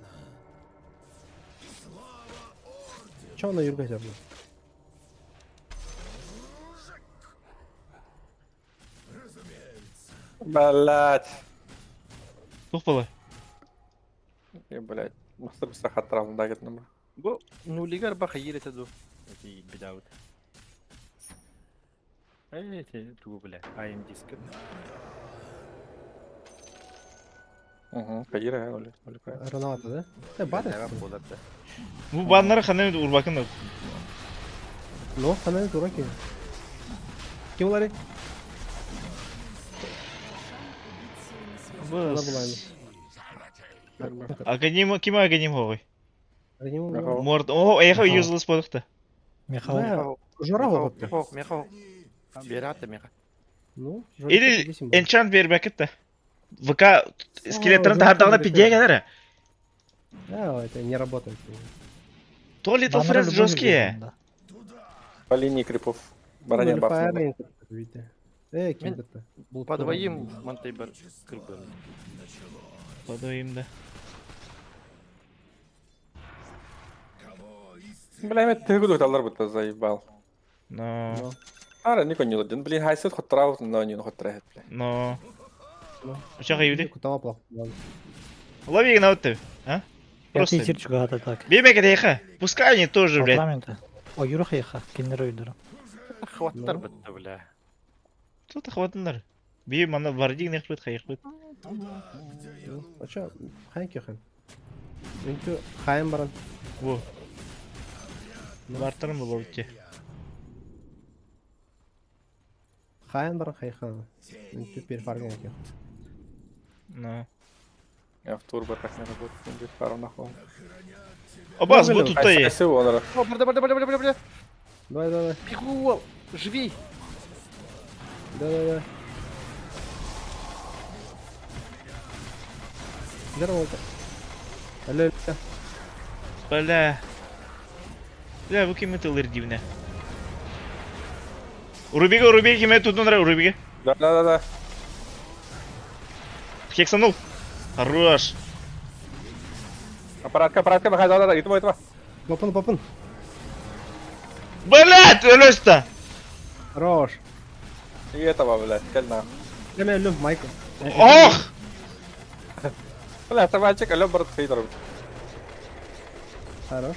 Слава ордену. Че он на юрга хадер? Разумеется. Блять. Тухпалы. И, блять. Мастер быстро хаттарам дагет номер. Бу, ну, лигар баха еле ду. Эти бедаут. Эти ту, бля, АМ диск. Угу, кайра, оли. Роната, да? Бады? Bu banları kanını urbakın da. Ну, она дураки. Кем лари? Она была. Академ, ким академ хогой? Мехау. Морд. О, ехал юзлес подықты. Мехау. Жора вот. Меха. Берата меха. Ну, Или энчант бербекет та. ВК скелеттерін тағардағына пидея кәдері. Это не работает. То Little Баннеры Friends любой жесткие. видно, По линии крипов. Бараня Fire басында. Ranger видите. Киндерді. По двоим Монтей бар кірбір. Подоим, да. Блин, тегуд уталар бутта заебал. Но... Ара, нико не ладен. Блин, хайсет хотрау, но не хотрахет, бля. Но... Что хайвди? Кутама плохо. Лови их на вот ты, а? Просто Просто... тирчик гата так. Бейбек это иха. Пускай они тоже, блядь. Парламента. О, юрах еха, кинер өйдірі. Хваттар бітті, бля. Тут хватындар. Бейбек мана вардик нех бит, хайх бит. А чё, хайын кехан. Үнкі хайын баран. Во. Бартырым бұл өтте. Хайын баран хайхан. Үнкі перфарген екен. Но... Я в турбо как не работает, он будет пару нахуй. Обаз, вот тут-то есть. Хайсет онора. О, бля. Давай. Бігу, живій. Да. Здорово. Алло. Бля. Бля, bu kime tılır dibine. Урубиге кеме тут нравится, Урубиге. Да. Хексанул. Хорош. Аппаратка, да, итма. Попын. Блядь, ölüstä. Хорош. И этого, блядь, кельна. Леме өлім, Майкл. Ох! Бля, мальчик, алё, брат, хейдер. Хорош.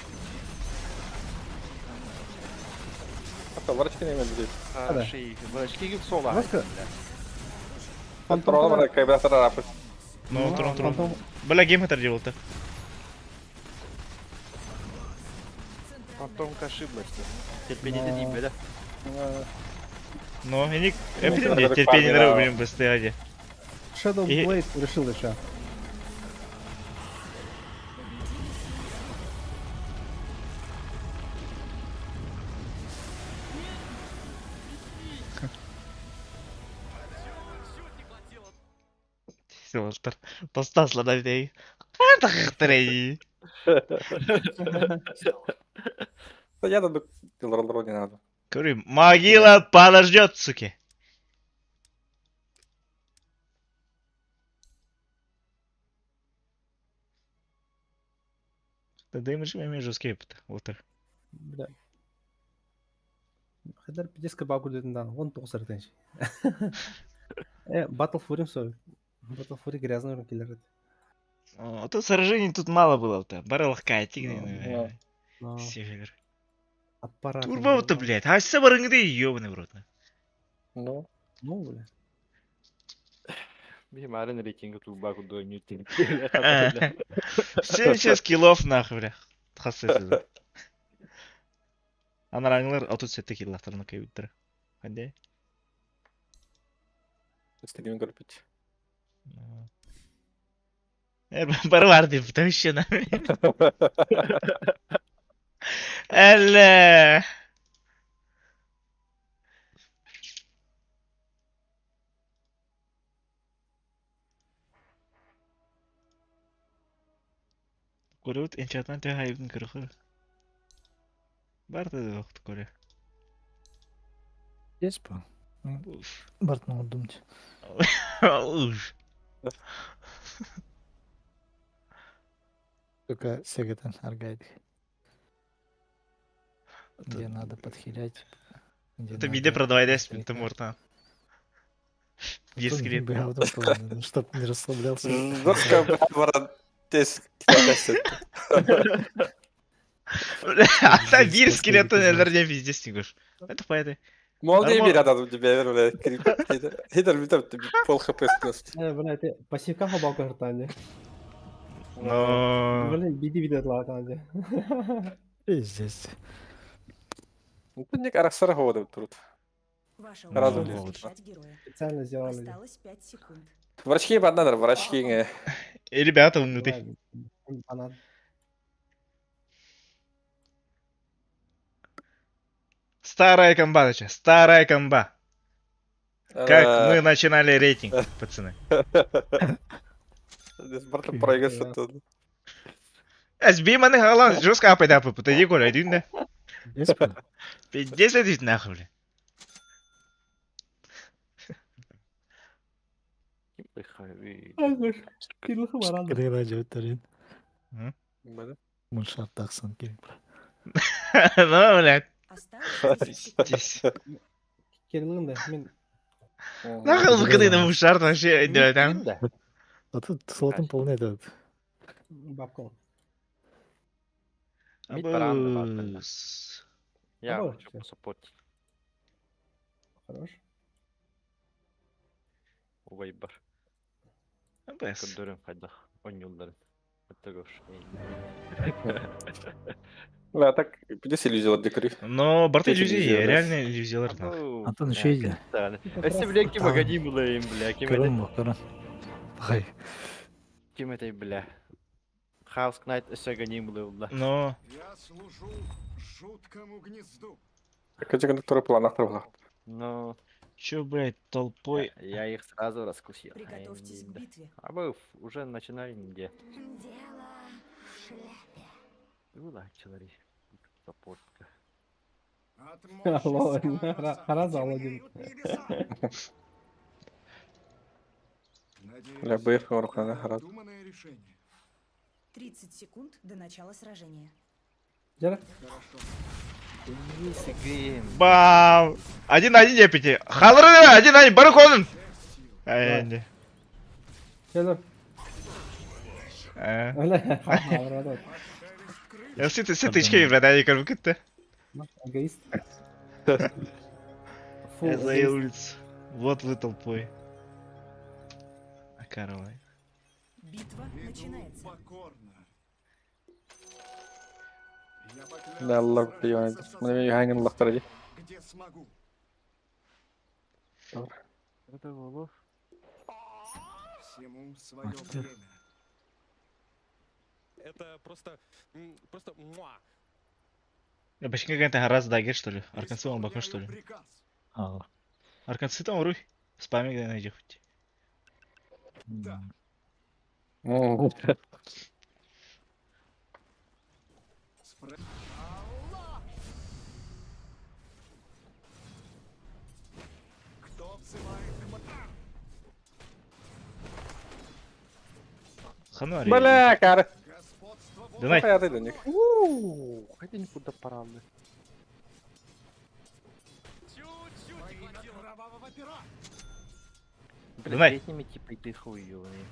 Hatta врачки не имеют людей. Шей, врачки сола. Маска. Контролы бар, кайбрасар рапы. Ну, турун. Бля, гейм хатар делал-то. Фантомка ошиблась. Терпение не бля. Ну, и ник... Ну, Эпидем, это терпение парни, да. блин, быстрее. Shadow И- Blade решил еще. Силастар. Тастасла на дей. Это хахтарей. Я тут киллер не надо. Говорю, могила подождет, суки. Да дымыш меми жесткие пыта. Вот так. Бля. Хедар пидеска баку дедin да. 19 ертенші. Battle Fury все. Battle Fury грязный урын келер еді. А то сражений тут мало было-то. Баралахкай, тигны. Север. Аппарат. Турбо-то, блядь. А все барынгды, ёбаный в рот. Ну, Ну, бля. Bizim aren рейтинги тубаку до ньютин. 70 киллов нахуй, бля. Тхассыз. Анаранглар 37 киллахтарына кайбыттыр. Кандай? стриминг көрпөт. Бары бар деп вообще на. Әллә. Көрөт энчантмент хайбын кырыхы. Бар да вакыт көрө. Есть по? Бартны удумать. Уж. Только Сегатан Аргайд. Где надо подхилять. Это видео продавай десь ты морта. Без скрит. Чтоб не расслаблялся. Жестко, брат, тез. А бир скелеты нелерде пиздец тигуш. Это поэты. Молодые Нормально. ребята у тебя, блядь, хитер битов, пол хп скорость. Бля, ты пассивка баку ертанде. Но... Бля, биди видео латанде. Пиздец. Ну, тут не арахсара хода тут. Ваша Разум очередь лезет. защищать героя. Специально сделали. Осталось 5 секунд. Врачки баннадыр, врачки. И ребята внутри. Банан. Старая комба, дача. Старая комба. Как мы начинали рейтинг, пацаны. Здесь брата проигрывает. SB маны халан жестко апайда папа, ты Егор, иди да. Без пол. Пиздец идите нахуй, бля. Кырыра жөтөрүн. Böyle. Муншар таксан керек. Ну, блядь. Осталось 10 секунд. Здесь. Келin de men Нахуй выходы на мушард вообще делать, а? А тут слотын полный этот. бабкам. Мид баранды бар. Абыз. Я Абы, хочу всё. посаппортить. Хорош. Увай бар. Абыз. Көндөрүн кайда. 10 жылдарын. Өтөгөш. Ла так пидес иллюзиялар декори. Но борты Эти иллюзии, иллюзии, да. реально иллюзиялар нахуй. Антон еще иди. Эссе бля ким агадим булайым, бля. Ким Көрөн это? бу, көрөн. Багай. Ким это, бля? Хаус Кнайт эссе агадим булайым, бля. Но Я служу жуткому гнезду. Kaç gün sonra planlar var. Но чё, блядь, толпой? я их сразу раскусил. Приготовьтесь к битве. Абы уже начинаем где? Была человек. Саппортка. От Алло, мощи Сагааса Хараз Аладдин. тяготеют небеса. Надеюсь, Ля быйф оркана это харат. обдуманное решение. 30 секунд до начала сражения. Жара. Хорошо. Бам! 1-1 депити. Халры 1-1 барыконун. Енді. Келер. Öyle. Avradı. Я сыты içki брат, я кажу, кытты. Эгоист. Я за улицу. Вот вы толпой. А коровай. Битва Иду начинается. покорно. Я Ne Allah поклялся biliyor. сражаться Bunu со bir hangi Allah tarafı? где смогу. Это было. Всему свое время. Это просто... Просто... Муа. Я почти какая-то гараз дагер, что ли? Арканцы он бака, что ли? Исполняю приказ. Ал. Арканцы там руй. Спами где найди хоть. Да. Спра- Аллах! Кто взывает к Хануари. Bala kar. господству Бога? Давай. Hayatı dönük. Хотя никуда парадно. Во имя кровавого пера! Давай. Блядь, этими типа и ты хуёвый.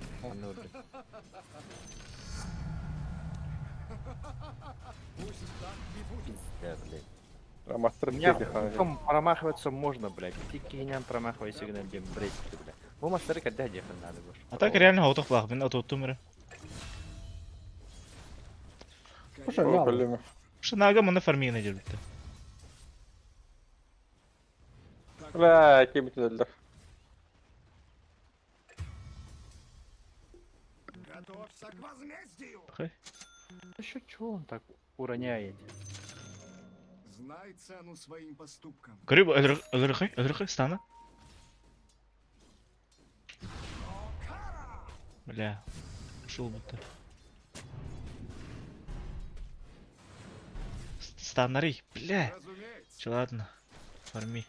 Пусть так и будет. Пиздец, блядь. Ramastır У меня teki хуком промахиваться можно, блядь. Ты киням промахивайся, где блядь, ты, блядь. Вы мастер когда дехать надо больше. А так реально хаутах плах, мен ототтумры. Слушай, мало. Bölümü. Шинага мана фармии найдер битті. La kim öldür. Готовься к возмездию! Еще чё он так уроняет? Знай цену своим поступкам. Көріп, өлірқы, стана. Бля, ушел будто. Станари, бля. Разумеется. Че, ладно, фарми.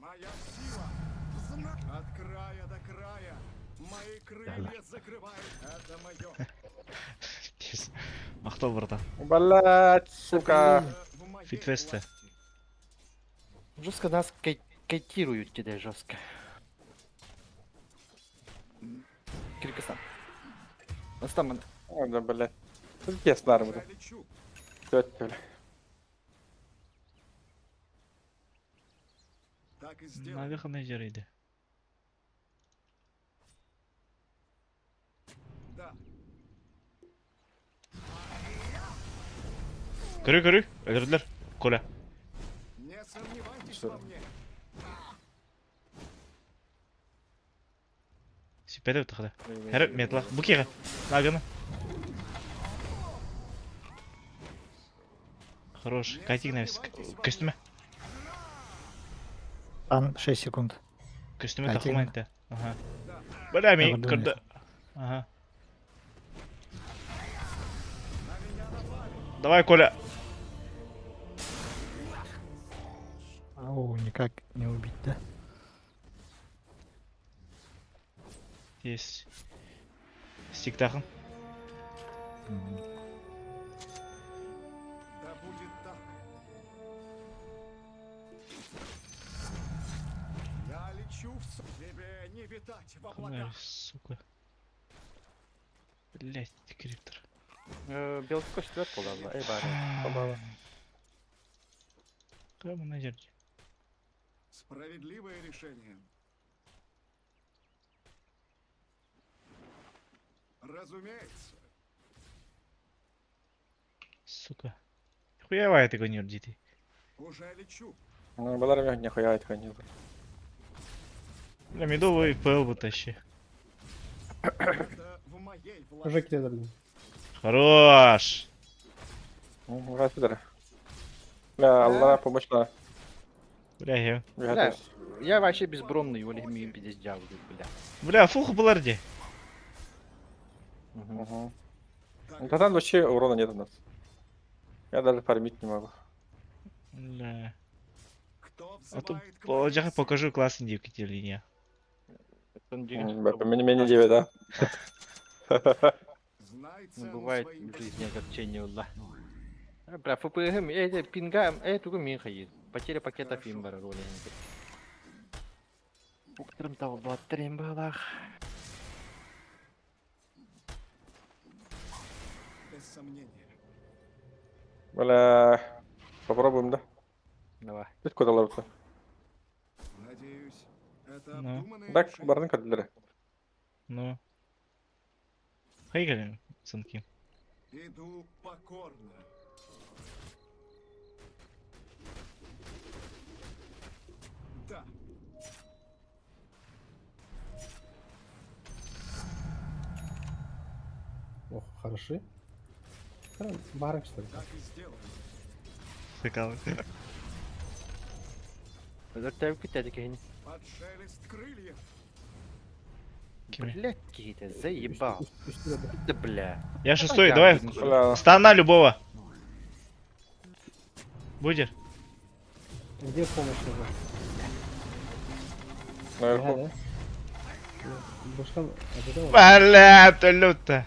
Моя сила от края до края. Мои крылья закрывают. Это мое. Пиз. Мақтау, братан. Bala сука. В моей Фитфесте. власти. Жестко нас кайтируют тебя жестко. Киргизстан. Остаман. Orada böyle. Siz kesler bunu. Я лечу. Dört böyle. Так и сделай. Нага қандай жарайды. Да. Көрі, өлірділер. Коля. Не сомневайтесь во мне. Сипеді өтті қада. Әрі, метлақ. Бұкеға. Наганы. Хорош. Кайтик навес. Костюме. Ан 6 секунд. Костюмі Так, тахуманте. Ага. Бля, мій Добре, кырды. Ага. Давай, Коля. Ау, никак не убить, да? Есть. Стик тахын. Да будет так. Я лечу тебе не витать в Ай, облаках. сука. Блять, криптор. Белка четверть қолданды. Ай бары. Побала. Прямо на жерде. Справедливое решение. Разумеется. Сука. Хуевая ты гонер, дети. Уже лечу. Ну, балар мен нихуя айтқан не бар. Бля, медовый пэл вытащи. Это в моей Уже власти. келеді. Хорош! Газ бідір. Бля, Аллара помощна. Бля, я... Бля, я вообще безбронный, его легми пиздец дяву, бля. Бля, фух быларди. Угу. Да там вообще урона нет у нас. Я даже фармить не могу. Бля. Кто А то взывает к положа моей покажу классный девки линия. Мне 9, да? силе? Знай Ну, цену бывает своим в жизни огорчение, wallah. Бля, ФПГ, пинга, туго мен хайы. Потеря пакетов им бара роли. Уктырым тау баттырым балах. без сомнения. Бля, попробуем, да? Давай. Тут куда ловится? Надеюсь, это Ну. обдуманное Так, решение. барын каділері. Ну. Хайгали, сынки. Иду покорно. Да, Ох, хороши. Барак, что ли? так и сделаю. Сыкал. Дөртәү китәде кәйне. Под шелест крыльев. Блядь, какие-то заебал. Да бля. Я шестой, давай. Бля, Стана любого. Будет? Где помощь нужна? наверху. Бушкан, отдал? Бля, ты люто.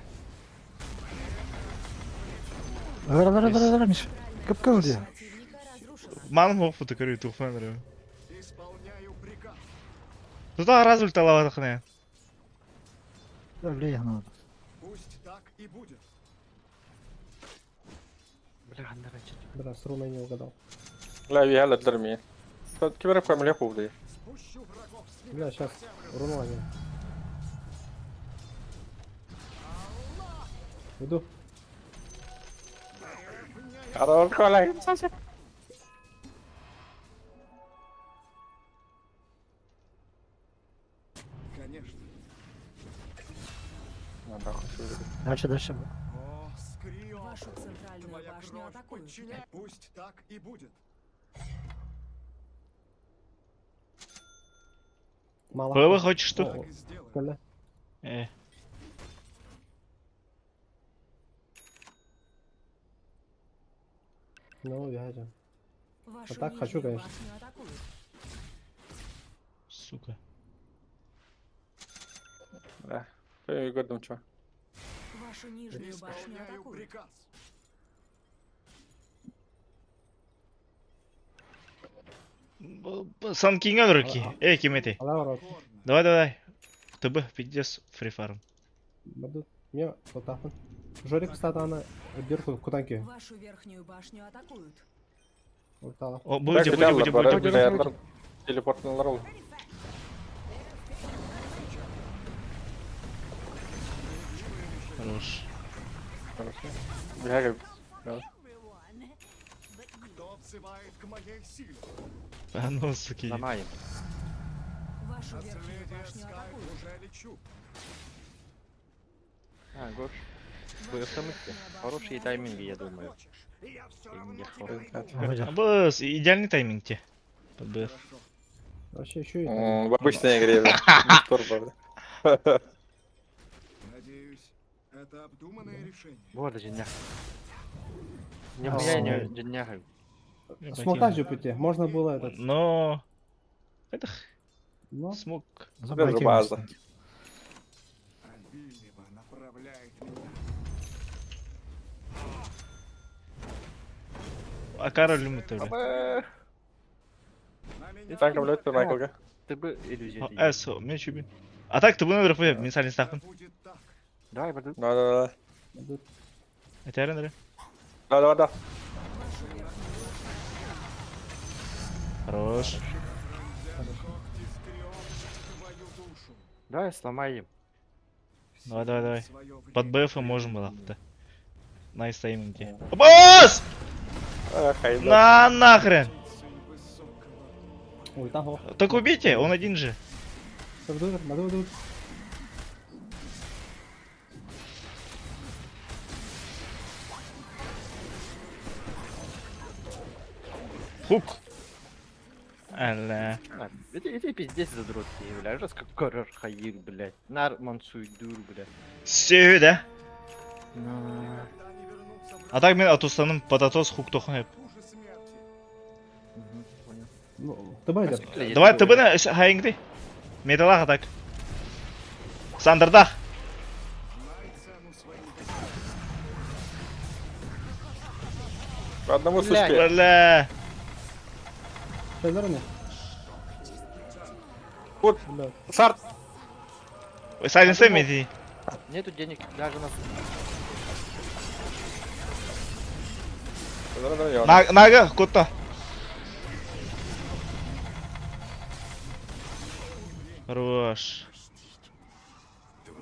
Давай, Миша. Капкан где? Противника разрушен. Мангу фотокорю туфанры. Исполняю приказ. Туда раз ультала ватахне. Да, влияй надо. Пусть так и будет. Бля, нарачит. Бля, с руной не угадал. Бля, я ледлер ми. Кибер фамилия повды. Спущу врагов с Бля, сейчас руну они. Иду. Арор колай. Конечно. Надо хоть Дальше. О, Скрио. Вашу центральную Твоя башню кровь атакуют. подчиняй. Пусть так и будет. Мало. Пэлы хочешь что? Так и сделаю. Коля. Ну, вяжем. Вашу так хочу, нижнюю конечно. башню атакуют. Сука. Бля. Ты годом чё? Вашу нижнюю башню Исполняю атакуют. приказ. Санкинга дураки. Кимети. Алла ворот. Покорно. Давай. ТБ, пиздец, фрифарм. Бадут. Не, вот так вот. Жорик статана вверху, кутанки. Вашу верхнюю башню атакуют. Ортала. О, будет. Телепортный ролл. Хорош. Бля, Кто взывает к моей силе? А ну, суки. Ломаем. Вашу верхнюю Наследие башню Скай атакуют. уже лечу. А, Гош. Вы автоматки. Хорошие тайминги, я думаю. Я все Я равно не тебя хор. найду. Быс, идеальный тайминг те. БФ. Хорошо. Вообще, еще и так. В обычной игре, бля. Не турбо, бля. Надеюсь, это обдуманное решение. Bu arada cennet. Не А, хуя не ой. cennet. Смока же пути. Можно было этот. Но... Это Но смог. Даже база. Обильного направляет меня. А Кароль любит бля. На меня Sen kabul etme Michael'ga. Ты бы иллюзия. Эс, мен чуби. А так ты бы наверх поеб, мен салин стахпын. будет так. Давай, барды. Да. Этерин, Да. Хорош. Когти скребут твою душу. Давай сломай им. Давай. Своё время. Под БФ можем было. Да. Найс тайминги. Босс! Хайда. На нахрен! Птицей высокого. ой, там хо. Так убейте, он один же. Надо. Хук. Алла. Это пиздец задротский, бля. Раз как корор хаир, блядь. Нарман суйдур, блядь. Сүйі, да? Когда они вернутся в А так мен атустаным пататос хук тоқын еп. хуже смерти. Понял. Ну, ты байдер. Давай тыбыны хайыңды. Металлах атак. Сандырдах. Знай цену своим По одному Блядь. сушке. Бля. Шейдер Вот, Блядь. шарт. Сайленсем мети. Нету денег даже на... Нага, котта. Хорош.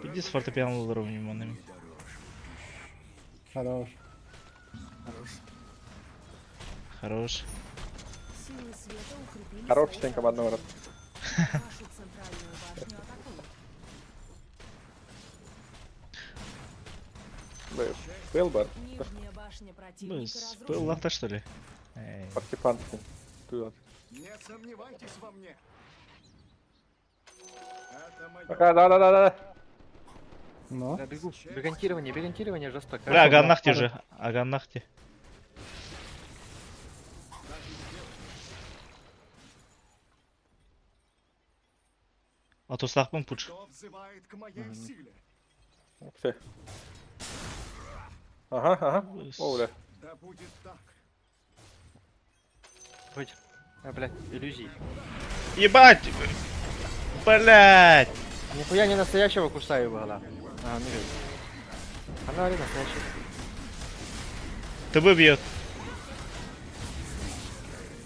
Иди с фортепиано уровнем. Хорош. Хорош. Силы света укрепили Хороший свои день командного рода. сооружения. Вашу центральную башню атакуют. Был бар. Нижняя башня противника Был разрушена. лахта что ли? Эй. Партипан. Тут. Не сомневайтесь во мне. Это моё. Пока, да. Но. Да, бегу. Бегантирование жестоко. Бля, аганнахте уже. Аганнахте. А то слахпын пуч. Кто взывает к моей силе? Все. Ага. О, бля. Да будет так. Хоть. А, блядь, иллюзии. Ебать! Блять! Нихуя не настоящего кусаю была. А, не вижу. Она ли настоящая? ТБ бьет.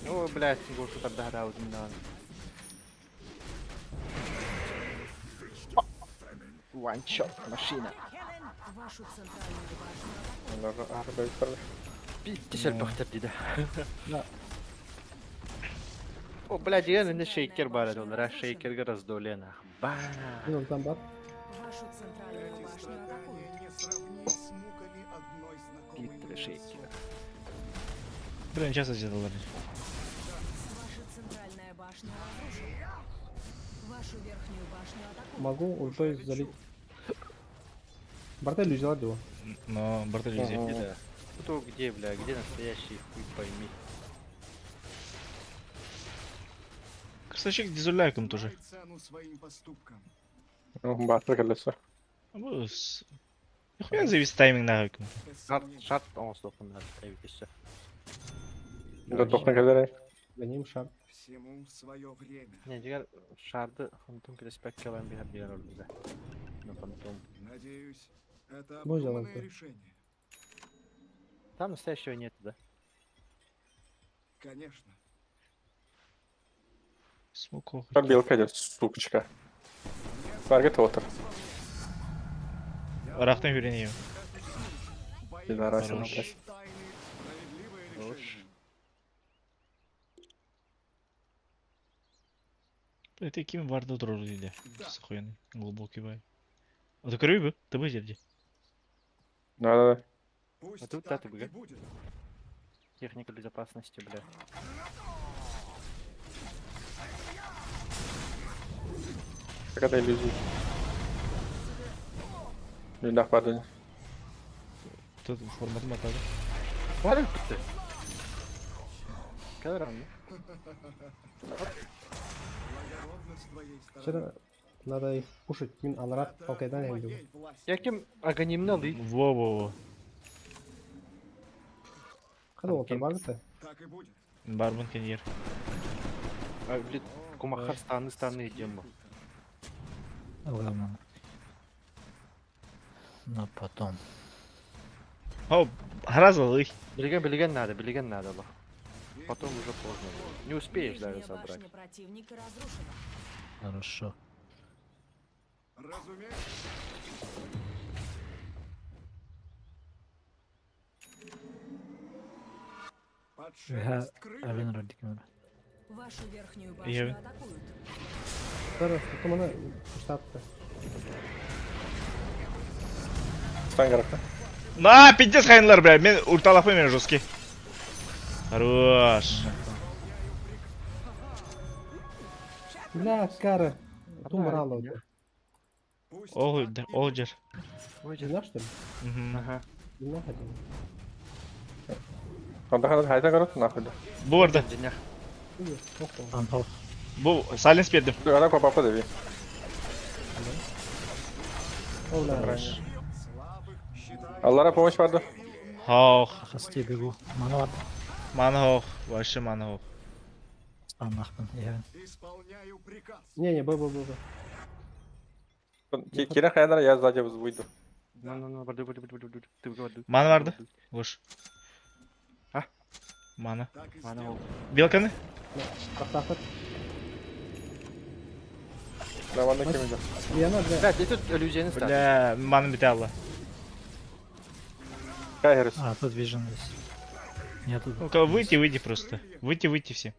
Ну, блядь, гошу тогда да, вот именно. Ванчот, машина. Вашу центральную башню атакуют. Арбай парли. Пиздец, бахтер диде. Да. О, блядь, реально шейкер бар доллара, шейкерга раздолена. Ба. Ну, там бар. Вашу центральную Эти башню атакуют. страдания не сравнить с муками одной знакомой Питер мне шейкер. особи. Блин, сейчас эти доллары. Ваша центральная башня разрушена. Вашу верхнюю башню атакуют. Могу ультой залить. Бартель взяла его. Но бортель Ага. везде. Да. Кто где, бля, где настоящий, хуй пойми. Красавчик дизуляйком тоже. Знай цену своим поступкам. Бартер келесі. Бус. Нихуя завис тайминг нахуй. Без Шарт, сомнения. шарт, он стопом надо ставить и все. Да, тоқна келері. За ним шар. Всему свое время. Не, дигар, шарды, фантом респект калам бигар дигар олды. Ну, фантом. Надеюсь, это Ну, обдуманное делай-ка. решение. Там настоящего нет, да? Конечно. Смоку. Пробилка идет, супочка. Таргет отыр. Рахтан юренею. Пидорасина, Хорош. блядь. Тайны, справедливое Хорош. решение. Бля, ты кем варды durur dedi. Сохуяный. Глубокий бай. А ты крыби? Ты бы где? Да. Пусть А тут так ты и бы, будет. Техника безопасности, бля. Какая-то иллюзия. Günah pardon. Тут форматым атады. Var ya bitti. Kadar anlı. Вчера надо их пушить. Мин алрат полкайдан еңді. Ya kim aganimni alayım. Во-во-во. Қада отыр бар бітті? Так и будет. Бармын кенер. Блин, кумахар станы идем bu. Ладно. Но потом. Хоп, разалы. Bilgen nerede Allah. Потом уже поздно будет. Не успеешь даже Нижняя собрать. башня противника разрушена. Хорошо. Разумеется. Под Ага, шелест крыльев. Ален Радикмир. Вашу верхнюю Я- башню атакуют. Зараз, тұманы штатты. Стан керекті. На, пиздец хайнлар, бля. Мен ульталап мен жесткий. Хорош. Бля, кары. Тумыр алды. Пусть Олджер. Жина, что ли? Мгм. Ага. Жина хотел. Onda kadar hayta karot nahul. Bu arada. Денях. Охо. Bu silence berdim. Bu adam kopapta devi. Оля. слабых считают. Allah'a помощь vardı. Хоох. Хасти бегу. Мануат. Маны хоох. Вообще маны хоох. Анахпын. Я. Исполняю приказ. Не, б. Kira kayalara yaz acaba buydu. Vardı. Ты vardı. Маны vardı. Hoş. Ha? Маны. Так и Bana сделаю. oldu. Белканы? Тахтахт. Lavanda kimiydi? Yana, бля. Блядь, я тут иллюзияны ставлю. Бля, маны бите алла. Kay herif. А, тут вижен есть. Я тут. Ну-ка, выйти просто. Выйти все.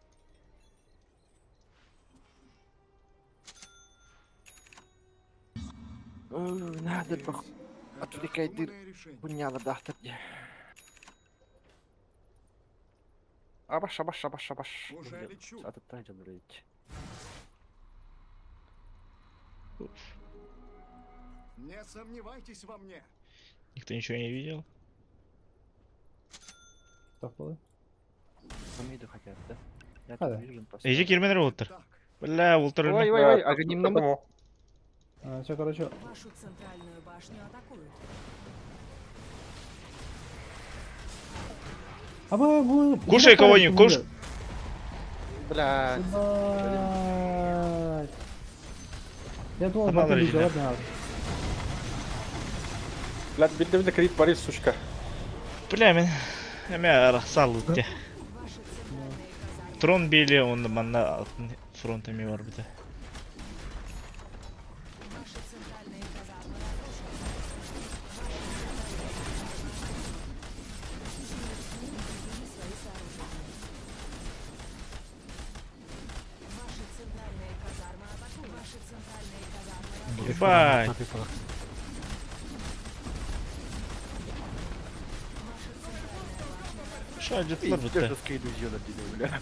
Надо пох... Отвлекай дыр. Разумное решение. Буняла дахтар. Абаш. Уже лечу. Атытай жалырыйт. Не сомневайтесь во мне. Никто ничего не видел. Тахталы. Умейду хотят, да? Я Hadi. тут вижу поставил. Эже кирменер отыр. Так, Бля, ултыр Ой, өлме. ой, ой, аганимнам Tamam. Все, короче, Вашу центральную башню атакуют. вы... Кушай кого-нибудь, кушай. Бля. Ебать. Я думал, Tamam, батарею Регина. делать надо. Lan bir de krip Paris suçka. Бля, мен... Эме салут те. Ваши центральные казармы. Трон били, он манна фронтами бар бите. Ваши центральные казармы разрушены. Ваши центральные казармы атакуют. Ваши центральные казармы Ебать. Что, джетлар бите? Дедовская иллюзия набили, бля.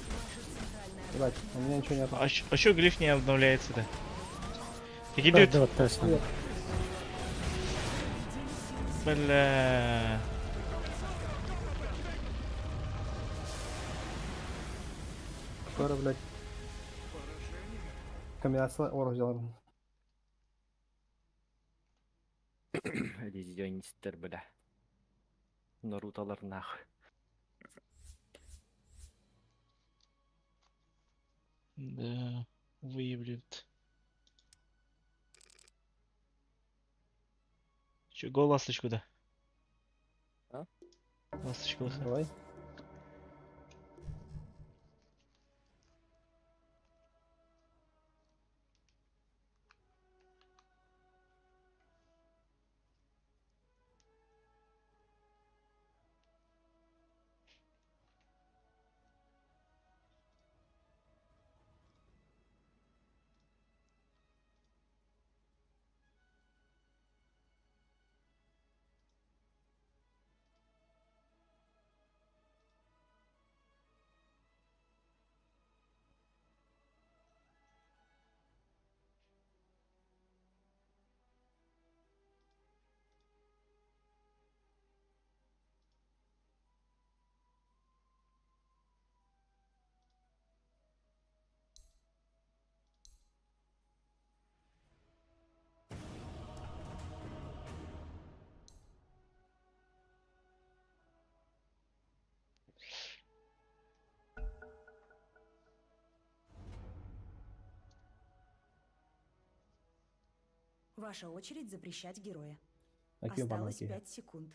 Ебать, у меня ничего нет. А чё глиф не обновляется-то? Какие идут? Да, вот тест. Бля. Скоро, блядь. Камиаса ор сделаем. Иллюзионисттер, бля. Наруталар нахуй. Да, выявляют. Чё, го ласточку да? А? Ласточку лоха. Давай. Ваша очередь запрещать героя. Акıyor bana Осталось akıyor. 5 секунд.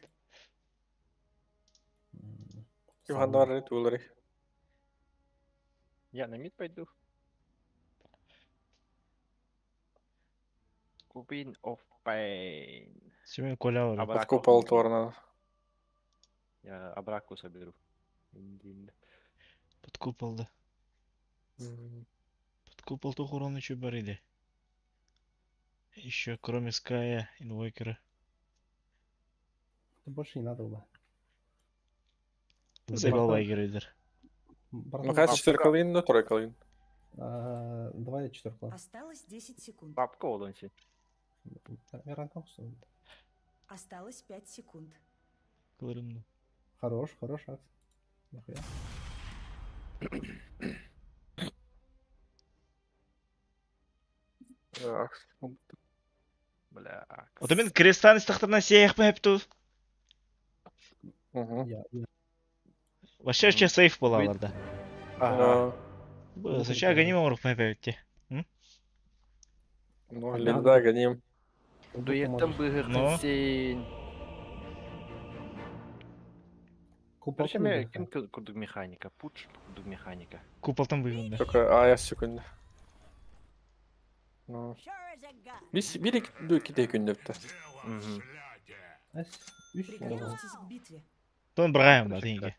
Yuhan var red olur. Я на мид пойду. Queen of Pain. Семен Коля var. Абраку. Под купол торна. Я Абраку соберу. Индин. Под купол, да. Под купол то урон еще барили. Еще кроме Ская, Инвокера. Больше не надо было. Заебал Вайгерейдер. Ну, кажется, 4 калин, но 3 калин. Давай 4 Осталось 10 секунд. Папка Олонси. Я ранкал, что ли? Осталось 5 секунд. Кылырымды. Хорош акс. Нахуя. Бля. Ото мен крестан истахтарына сияқ па әпту. Я. Вообще вообще сейф была аларда. Ага. Соча ганим омрук па әпәвітте. Ну, линда гоним. Дуеттен Ну. быгырдын сен. Купол Короче, мен ким курдук механика? Пуч курдук механика. Купалтан бұйғында. Только аяс секунда. Ну. Biz bir iki күндепті. Приготовьтесь к битве. Тон брағайым да, теңге.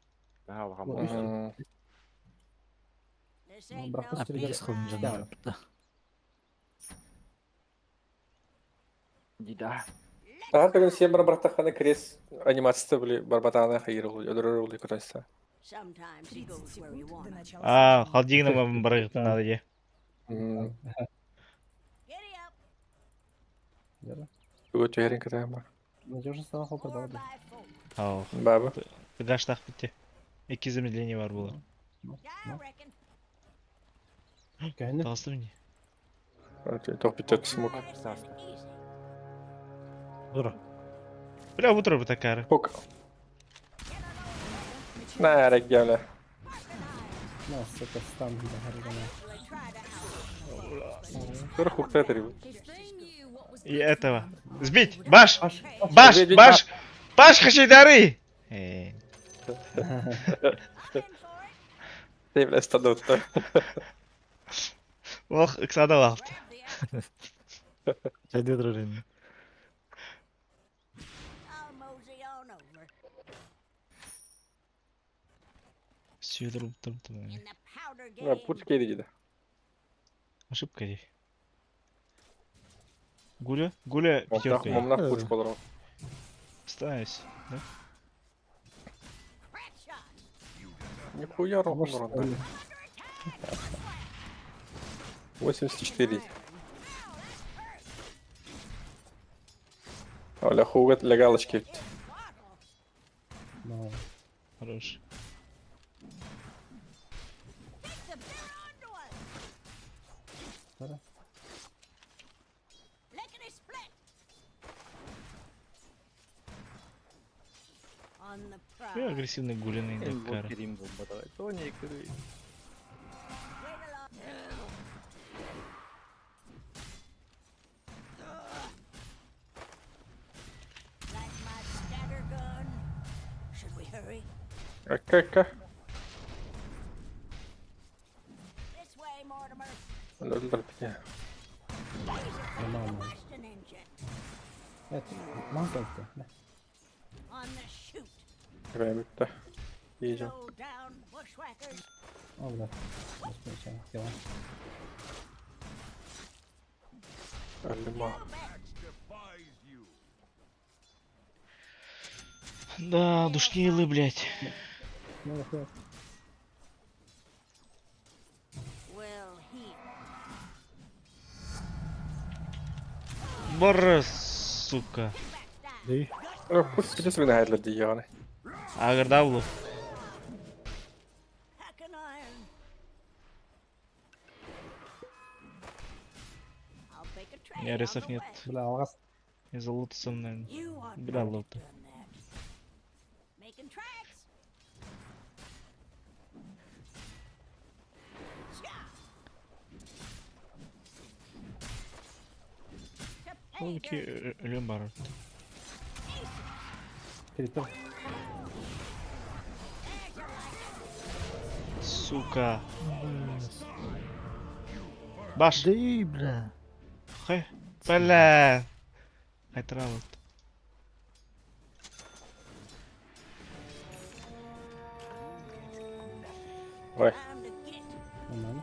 Дида. Тағар бүгін сен бір бартақаны крес анимациясы білі барбатағына қайыр олы, өдірір олы көтінсі. 30 секунд до начала А, сражения. халдигіна барағықты надо де. Бүгін түйерін кітайым бар. Надежно стало хоппер, да. Ау, Бабы. педаштақ бітті. 2 замедление бар было. Кәйні. Тағысты мне. Тоқ бітет смог. Бля, бұтыр бұта кәрі. Хук. Нәрек гәлі. Ну, сука, стан била харигана. Бір хукта әтірі. И этого. Сбить! Баш! Аш. Баш! Сбить, Баш! Баш хашидары! Dey біле станутты. Ох, ыксада вақты. Жайды тұрын. Сүйдір ұптым. Пуч кейді деді. Ошибка дей. Гуля? Гуля пятерка. Момнақ пуч болыр. Ставись. Да? Нихуя руху нұрында. 84. Оля хугат легалыш кепті. Ну, Хорош. да. Я агрессивный гуляный Вот дакар. Керим бомба давай. Тони Керим. Akka. Öldür bir ya. Нормально. Это, мазалка. Да. Buraya bitti. Yiyeceğim. О, бля. Господи, дела. Öldüm ha. Да, душнилы, блядь. Ну, нахуя. Бара, сука. Put bir de sürüne hayırlı diye yani. Агырда булу. У меня ресов нет. Бля, алгас. Я залутался, наверное. Бля, лута. Oğlum ki ölüm var. Крипер. Сука. Баш. Да и, бля. Хай. Бля. Қайтара вот. Ой. Нормально.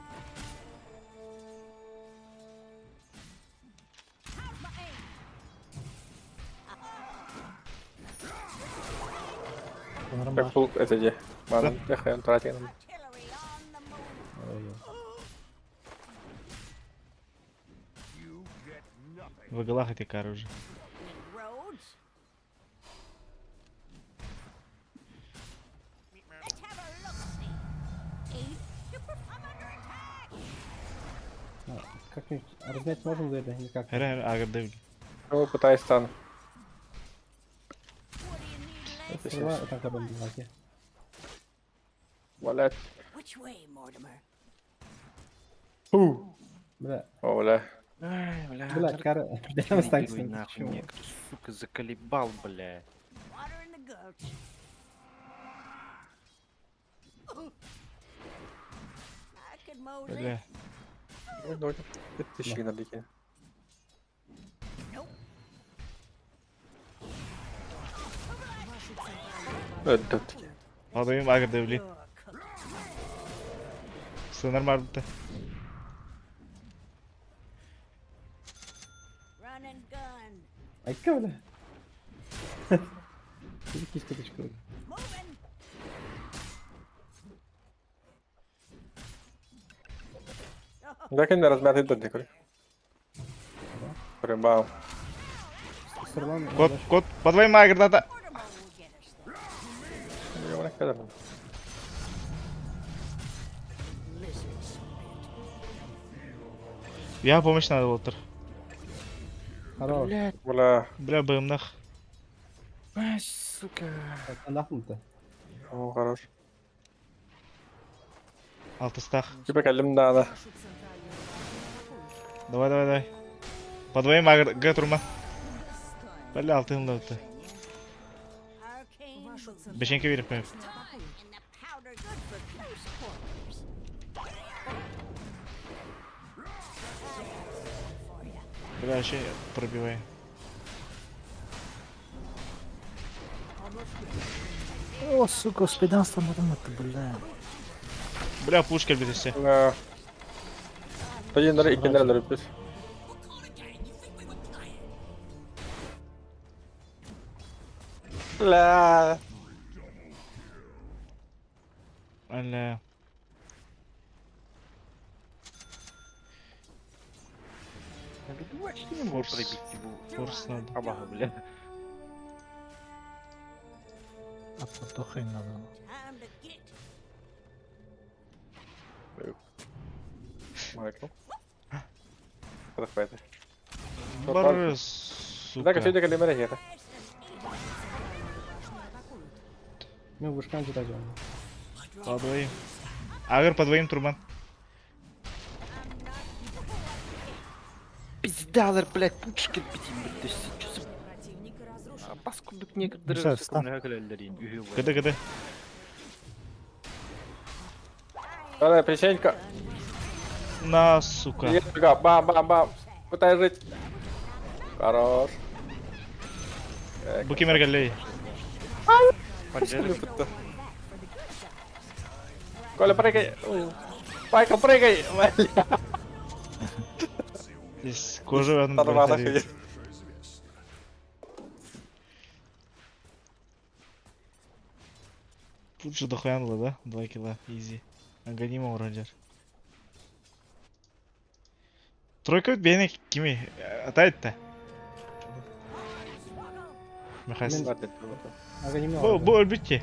Нормально. Как пул это где? Мана, яхаем тратим. Ой, В иглах эти оружие. Как-нибудь разнять можно за это? Никак. Хер агр девли. Ну, пытаюсь стан. Сперва так об блоке. Валять. Бля, О, бля. Ай, бля. бля, кара. Прямо так Нахуй, нахуй мне, кто, сука, заколебал, бля. Бля. Ну, давайте. 1000 на блике. Это Подвоим агр девли. Все нормально-то. Айка, бля. Киска точка. Закинь на размятый дот, дикой. Прибав. Сарлан. Кот, подвоим агр надо. Его не кадар. Я помощь надо, Волтер. Хорош. Бля. Бля, БМНах. Ай, сука. Нахнуто. О, хорош. Алтыстах. Тебе калим надо. Давай, давай, давай. Подвоим агр Г турма. Бля, алтын да өтті. Бешенке беріп қойып. Бля, вообще пробивай. О, сука, спидан стандарт, бля. Бля, пушка бит все. Бля. Один дар, iki дар дар biz. Бля. Бля. Не мог пробить его. Форс надо. Абага, бля. А потухай надо. Майкл. Perfeito. Бар, Да, que сука. de calimera here. Мы вышкан читать. Подвоим. Агр подвоим турман. Пиздалар, блядь, пучки битим, блядь, что за... Противника разрушен. Паскудык некоторые, Миша, сука, встань. много лялярин, уёбан. Гд. Давай, печенька. На, сука. Нет, бам, бам, бам. Пытаюсь жить. Хорош. Буки мергалей. Поджарь. Коля, прыгай. Майкл, прыгай. Здесь кожа в этом Нормально, блядь, ходит. Тут же дохуя было, да? 2 кило, изи. Аганима урадер. Тройка бені кими? Атайды. Мехас. Ага, немного. Бұл өлбітте.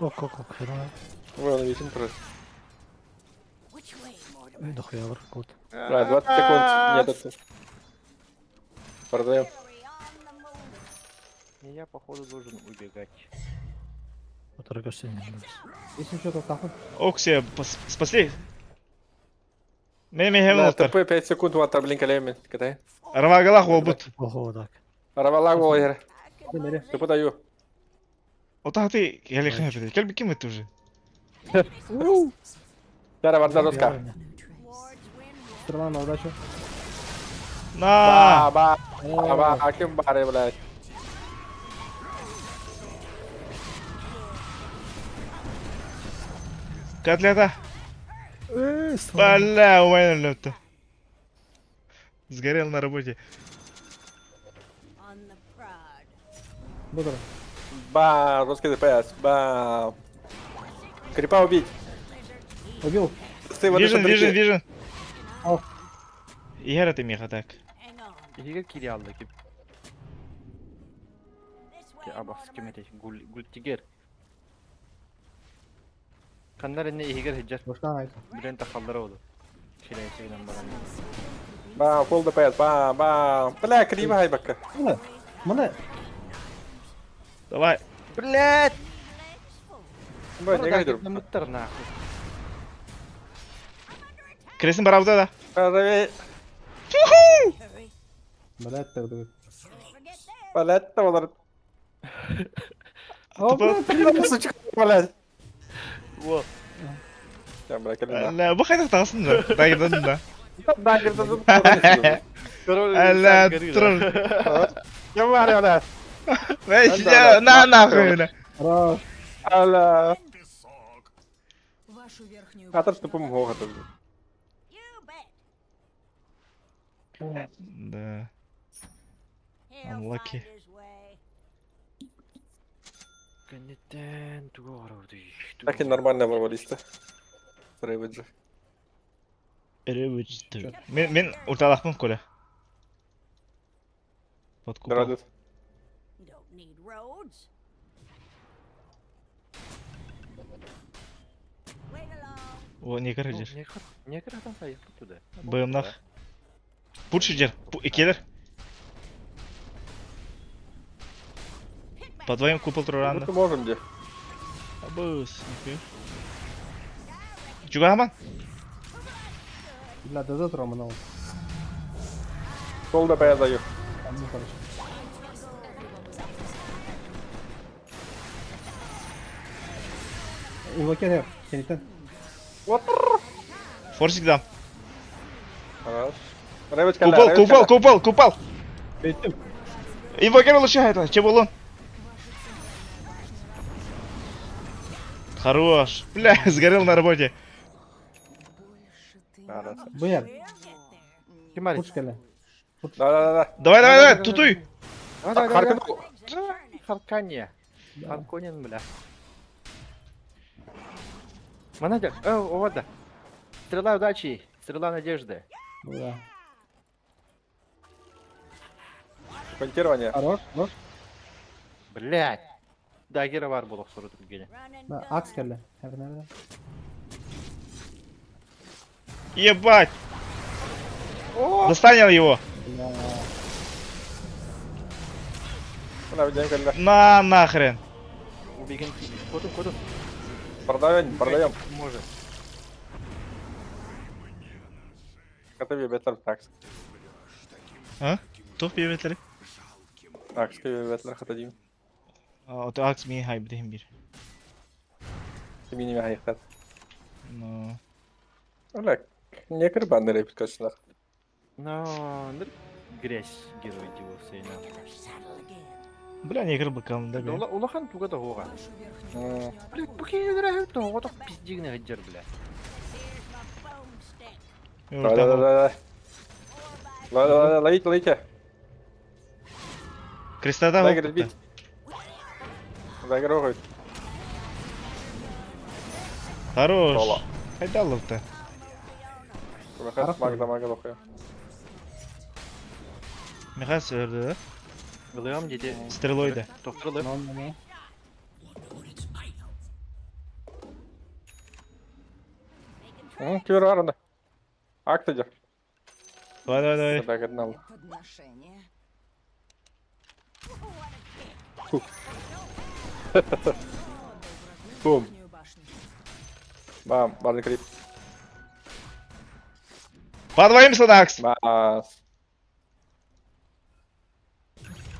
Ок, херня. Вон, видим просто. Ой, дохуя кот. Бля, 20 секунд. Нет, продаем. Я, походу, должен убегать. Отырға сенен. Если что-то тахып. Оксия, спасли. Мен хем отыр. ТП 5 секунд ватта блинкалеймен. Катай. Равагалах олбут. Ого, так. Арабалаг бол яра. Мере. ТП даю. Отахты гели хем. Кел биким это уже. Яра варда доска. Стрела на удачу. На. Ба, аким баре, блядь. Котлета. Бля, у меня лёта. Сгорел на работе. Бодро. Ба, русский ДПС. Ба. Крипа убить. Убил. Ты вот Вижен. Ал. Егер это меха так. Егер кири алды кеп. Абас кеметеш гультигер. Кандар эне егер хеджер Бошкан айт. билен тахалдары болду. Шилейсегенен баран. Ба, full ДПС. Ба. Бля, криба хайбакка. Мына. Давай. Блять! Ба, не гайдур. Мыттар нахуй. Кресин барабда да. Каравей. Блядь, так дует. Блядь, болар. Тупо. Сучка, блядь. Во. Я, бля, келин. لا bu kadar tasın da. Dayıdan da. Да, гирдазым. لا ترول. Я варю, блядь. Weź na nахуй. Хорош. Аля. Вашу верхнюю Хатар что помогу готов. Да. Unlucky. Кенеттен тугорды. Так и нормально вывалисты. Рейвиджи. Ревичтер. Мен орталақпын көре. Под купол. Радит. О, не кірі Не кірatan sayıp tuttu da. Быйымнақ. Пуршы жер. Келер. По двоим купол тұрғанды. Ну можем где. Абыс. Чуга аман? Бля, да затро мына. Сол ДПС даю. Ну хорошо. Инвокер хер. Кенитен. Форсик дам. Хорош. Рейвидж Купол. Беттим. Инвокер лучше хайта. Че был он? Хорош. Бля, сгорел на работе. Буяр. Kim Пуш келе. Да. Давай, тутуй. Харкан. Харканье. Харконин, бля. Манадя, овада. Стрела удачи, стрела надежды. Да. Понтирование. Хорош. Хорош. Блять. Дагера var bu soru Türkiye'de. Да, акс келе. Хер nerede? Ебать. Достанем его. Бля. Бля, видим, келе. На нахрен. Убегин. Коду. Продаем. Может. Готові бетлер такс. А? Топ пиветleri. Такс кеви бетлер хатадим. O da aks mi haybdehim bir. Миними хайхтат. No. Öyle. Ne kır ben nereye bitkaçlar. Но грязь герой его сейна. Бля, не играл бы да, бля. Улахан туга да хога. вашу верхнюю Блять, поки не драгают, то вот так пиздигна гаджер, бля. Лейте. Крестода Дай грит бит. Дай грохает. Хорош. Тола. Хайдалов-то. Выход магда лохая. Михас öldü da. Gılıyorum dedi. Стрелой-да. Тоқтырылып. Ну. Кивер var onda. Aktıcı. Давай. Дай грит нам. подношение. Бум. верхнюю башню. Бам, бардын крип. Подвоимся, Накс. Бас.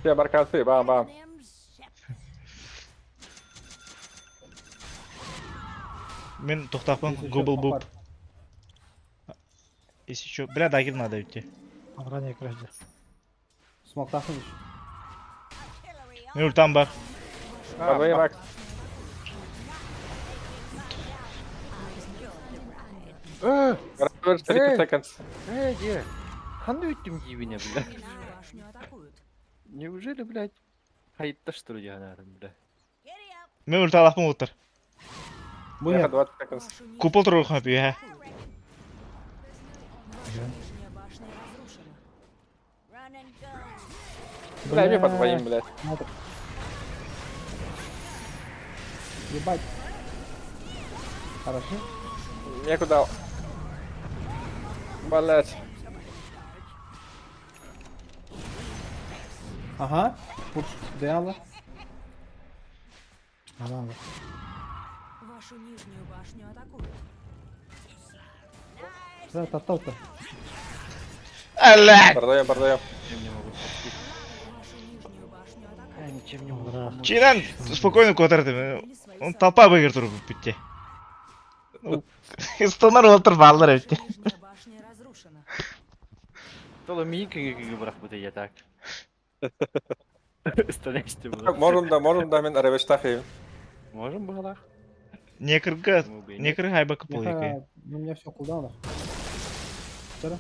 Все маркации, бам. Мен тоқтаппын. Губл буп. Если что, бля, дагер надо идти. Ранее крашди. Смок тахнешь. Мен ультам бар. Подвоим Макс. First 30 seconds. Где? Қандай өттім дейбіне, бля? Верхнюю башню атакуют. Неужели, блядь? Хайытта что ли жанарым, бля? Мен ульталаппын отыр. Ехать 20 seconds. Вашу нижнюю Купол тұру қап үйе. Ваша нижняя башня разрушена. Бля, мне подвоим, блядь. Надо. Ебать. Хорошо. Некуда. Блядь. Ага. Пуш. Деала. Надо. Вашу нижнюю башню атакуют. Да, таталка. Әлләк! Продаем. Чем не могу спасти? Вашу нижнюю башню атакуют. Я ничем не могу Бра. помочь. Чинен спокойно көтерді. Он толпа бігір тұрып бітте. Стонар отыр балдар өтті. Нижняя башня разрушена. Тола миикеге бырақ бұты я так. Столешті бұлар. Можем да мен арабеш тахейм. Можем бұғалақ? Некіргі, Почему бы и нет? некіргі хайба кыпыл еке. Неха, ну, у меня все кулдаунов. Вчера.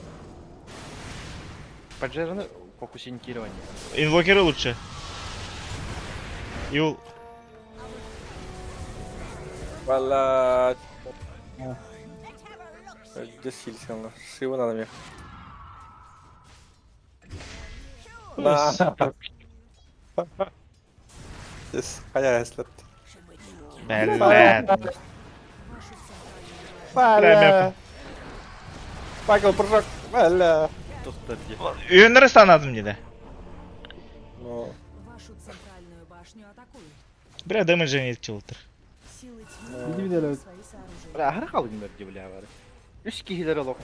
Поджараны фокусинкирование. Инвокеры лучше. Юл. Блядь. А. Где сильсен? Шива надо мне. Да. Здесь хая слет. Бәлләт. Вашу центральную Бля. Пакел, прыжок. Бля. Тоқтар де. Үйінірі санадым деді. Ну, Вашу центральную башню атакуют. Бля, дэмэджі нетчі отыр. Силы Иди тьмы видели. свои сооружения. Бля, ағыры қалдың бәрде, бля, бәрі. Үш кейдер олық.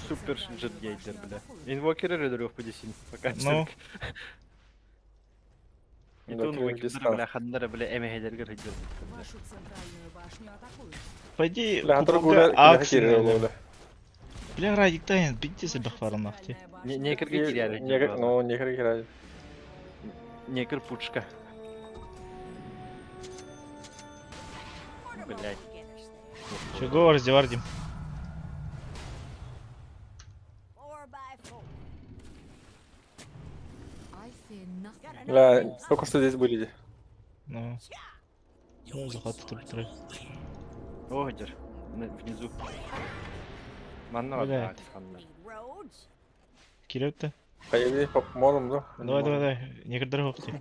Супер жыргейдер, бля. Инвокеры рөдіріп подесін. Пока Ну. Итон Инвокеры вокердер, дискаунт. бля, хандары, бля, эмехедергер хейдер. Вашу центральную башню атакуют. Пойди, бля, купылға другую акция. бля. Бля, радиктайын, битті сәбіқ барым ақты. Центральная башня Не кірге керәрі. Ну, не играть. Некір пучка. Блядь. Чего раздевардим? Бля, только что здесь были. Ну. Ну, захват тут. О, дер. Внизу. Манна Блядь. var хандар. Келетті. Поели, можем, да? Давай. Некірдері хоқты.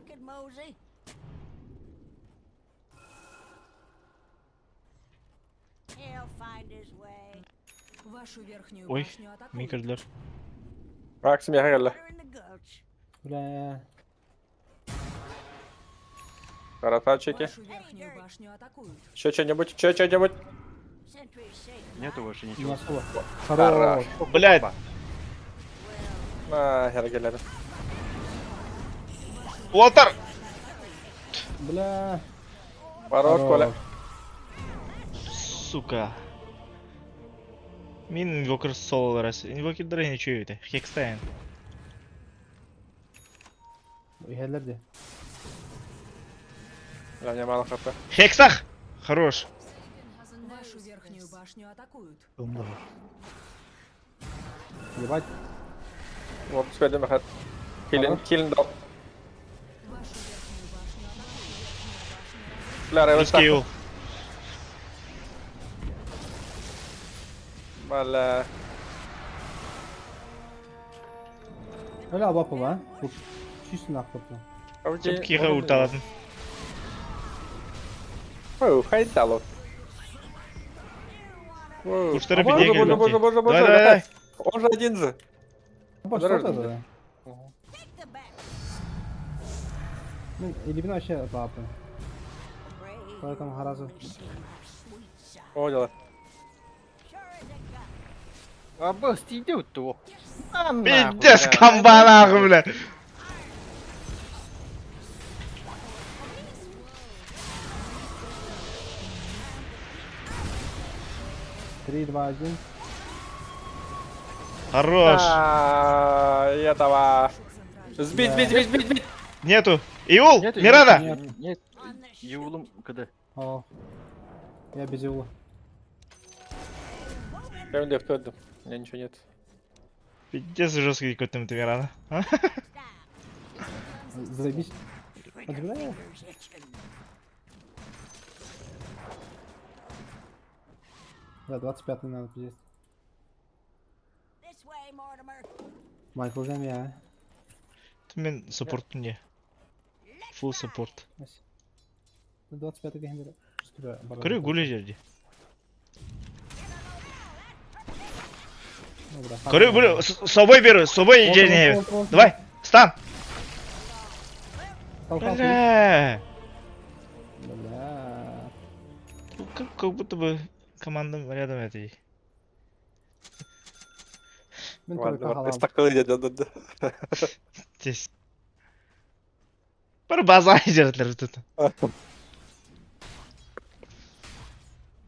Вашу верхнюю Ой, башню атакуют. Микерділер. Максим, я говорю. Бля. Каратачики. Вашу верхнюю башню атакуют. Еще что-нибудь. Нету больше Не ничего. особо. Хорош. Хорош. Блядь. На, хергелер. Уолтер! Бля. Ворот, Коля. Сука. Мен инвокер соло раз. Инвокердері ничего еді. Хекстайын. Үйелерде. Бля, мне мало хп. Хексах! Хорош. Вашу верхнюю башню атакуют. Думаю. Ебать. Вот, спойдем хат. Киллин дал. Вашу верхнюю башню атакуют. Бля, ревес Русский юл. Бля. Öyle abapı lan. Bu şişsin aklıplı. Тут киға ульталадым. Оу, хайдало. Куштары Боже, бедеге Боже, боже, боже, боже, Давай. Он же один же. Bak Подожди. şurada da. Ben elimini aşağı abapı. Поэтому сразу. О, дела. А босс, ты идёт то. Пиздец, комба нахуй, бля. 3, 2, 1. Хорош. Этого. Сбить. Нету. Иул, Нет, Мирана. Нет. Юлом, когда? О. Я без Юла. Я в тёрдым. У меня ничего нет. Пиздец жесткий какой-то ты, Мирана. А? Заебись. Подбирай. Да, 25-й надо пиздец. Майкл Замя. Ты мен саппорт не. Фул саппорт. 25-й геймер. Көрі гулі жерде. Көрі гулі, с собой беру, с собой жеріне. Давай, стан. Бля. Бля. Ну, как будто бы команда рядом этой. Мен только Ладно, халам. стаканы деді. Здесь. Бір база жерлер тут.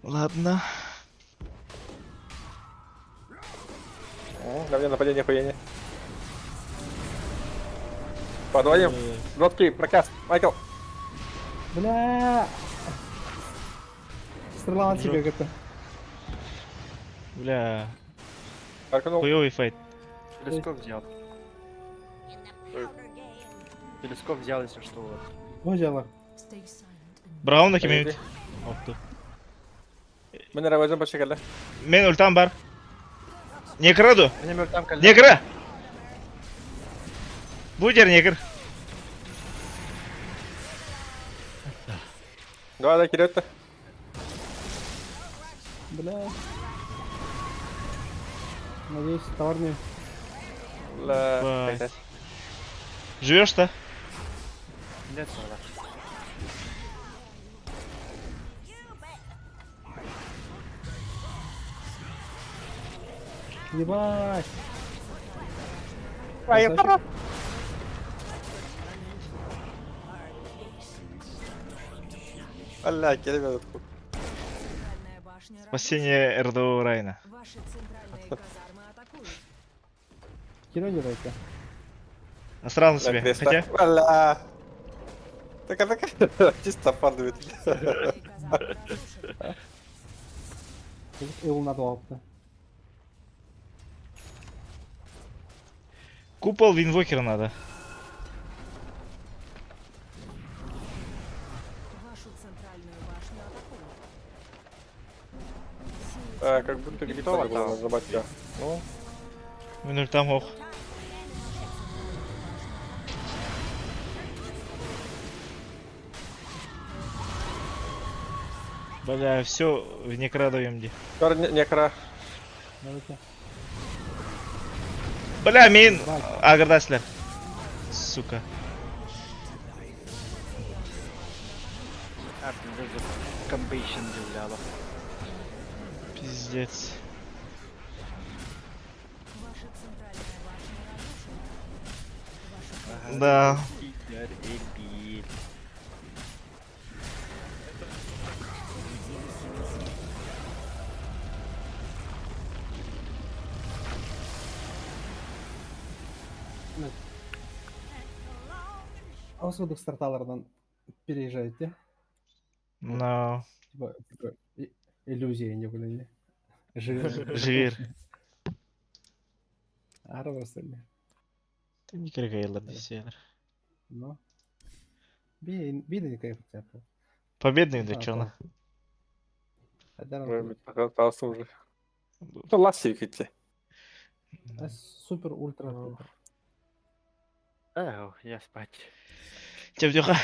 Ладно. На мне нападение охуение. Подводим. Жёсткий прокаст. Майкл. Бля. Стрелял на тебе как-то. Бля, Арканул. хуёвый файт. Телескоп взял. Телескоп взял, если что. Вот. Вот дело. Браунда кем минут. Опту. Мен ревайзен башы келді. Мен ультам бар. Не краду. Мне мёртв там Не кра. Будер не кр. Да, киретті. Бля. Надеюсь, товарный. Бля. Живешь-то? Нет, сюда. Ебать. Майкл. Бля, келемеді. Центральная башня Спасение РДО Райна. Ваши центральные казармы атакуют. Кино не дайте. Насрал на себя. Хотя, Бля. Так. Чисто падает. Центральные казармы разрушены. Ил надо опта. купол Винвокера надо. Вашу центральную башню атакуют. Как будто где-то было нажимать я. Ну, Мен ультам ох. Бля, все в некрадовем где. некра. Давайте. Бля, мен агрдаслер. Сука. А, ты даже комбейшн взяла. Пиздец. Ваша центральная башня разрушена. Да. Осудок старталардан переезжаете. Но. Типа иллюзия не были. Жир. Арварсали. Ты не крикайлар десер. Но. Видно кайф цепа. Победный Да, да чё Остался уже. Ну, лассик идти. Супер ультра. Я спать. Тёптёха.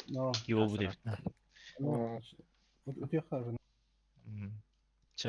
Но. Его будет. Ну. Утеха же. Мгм.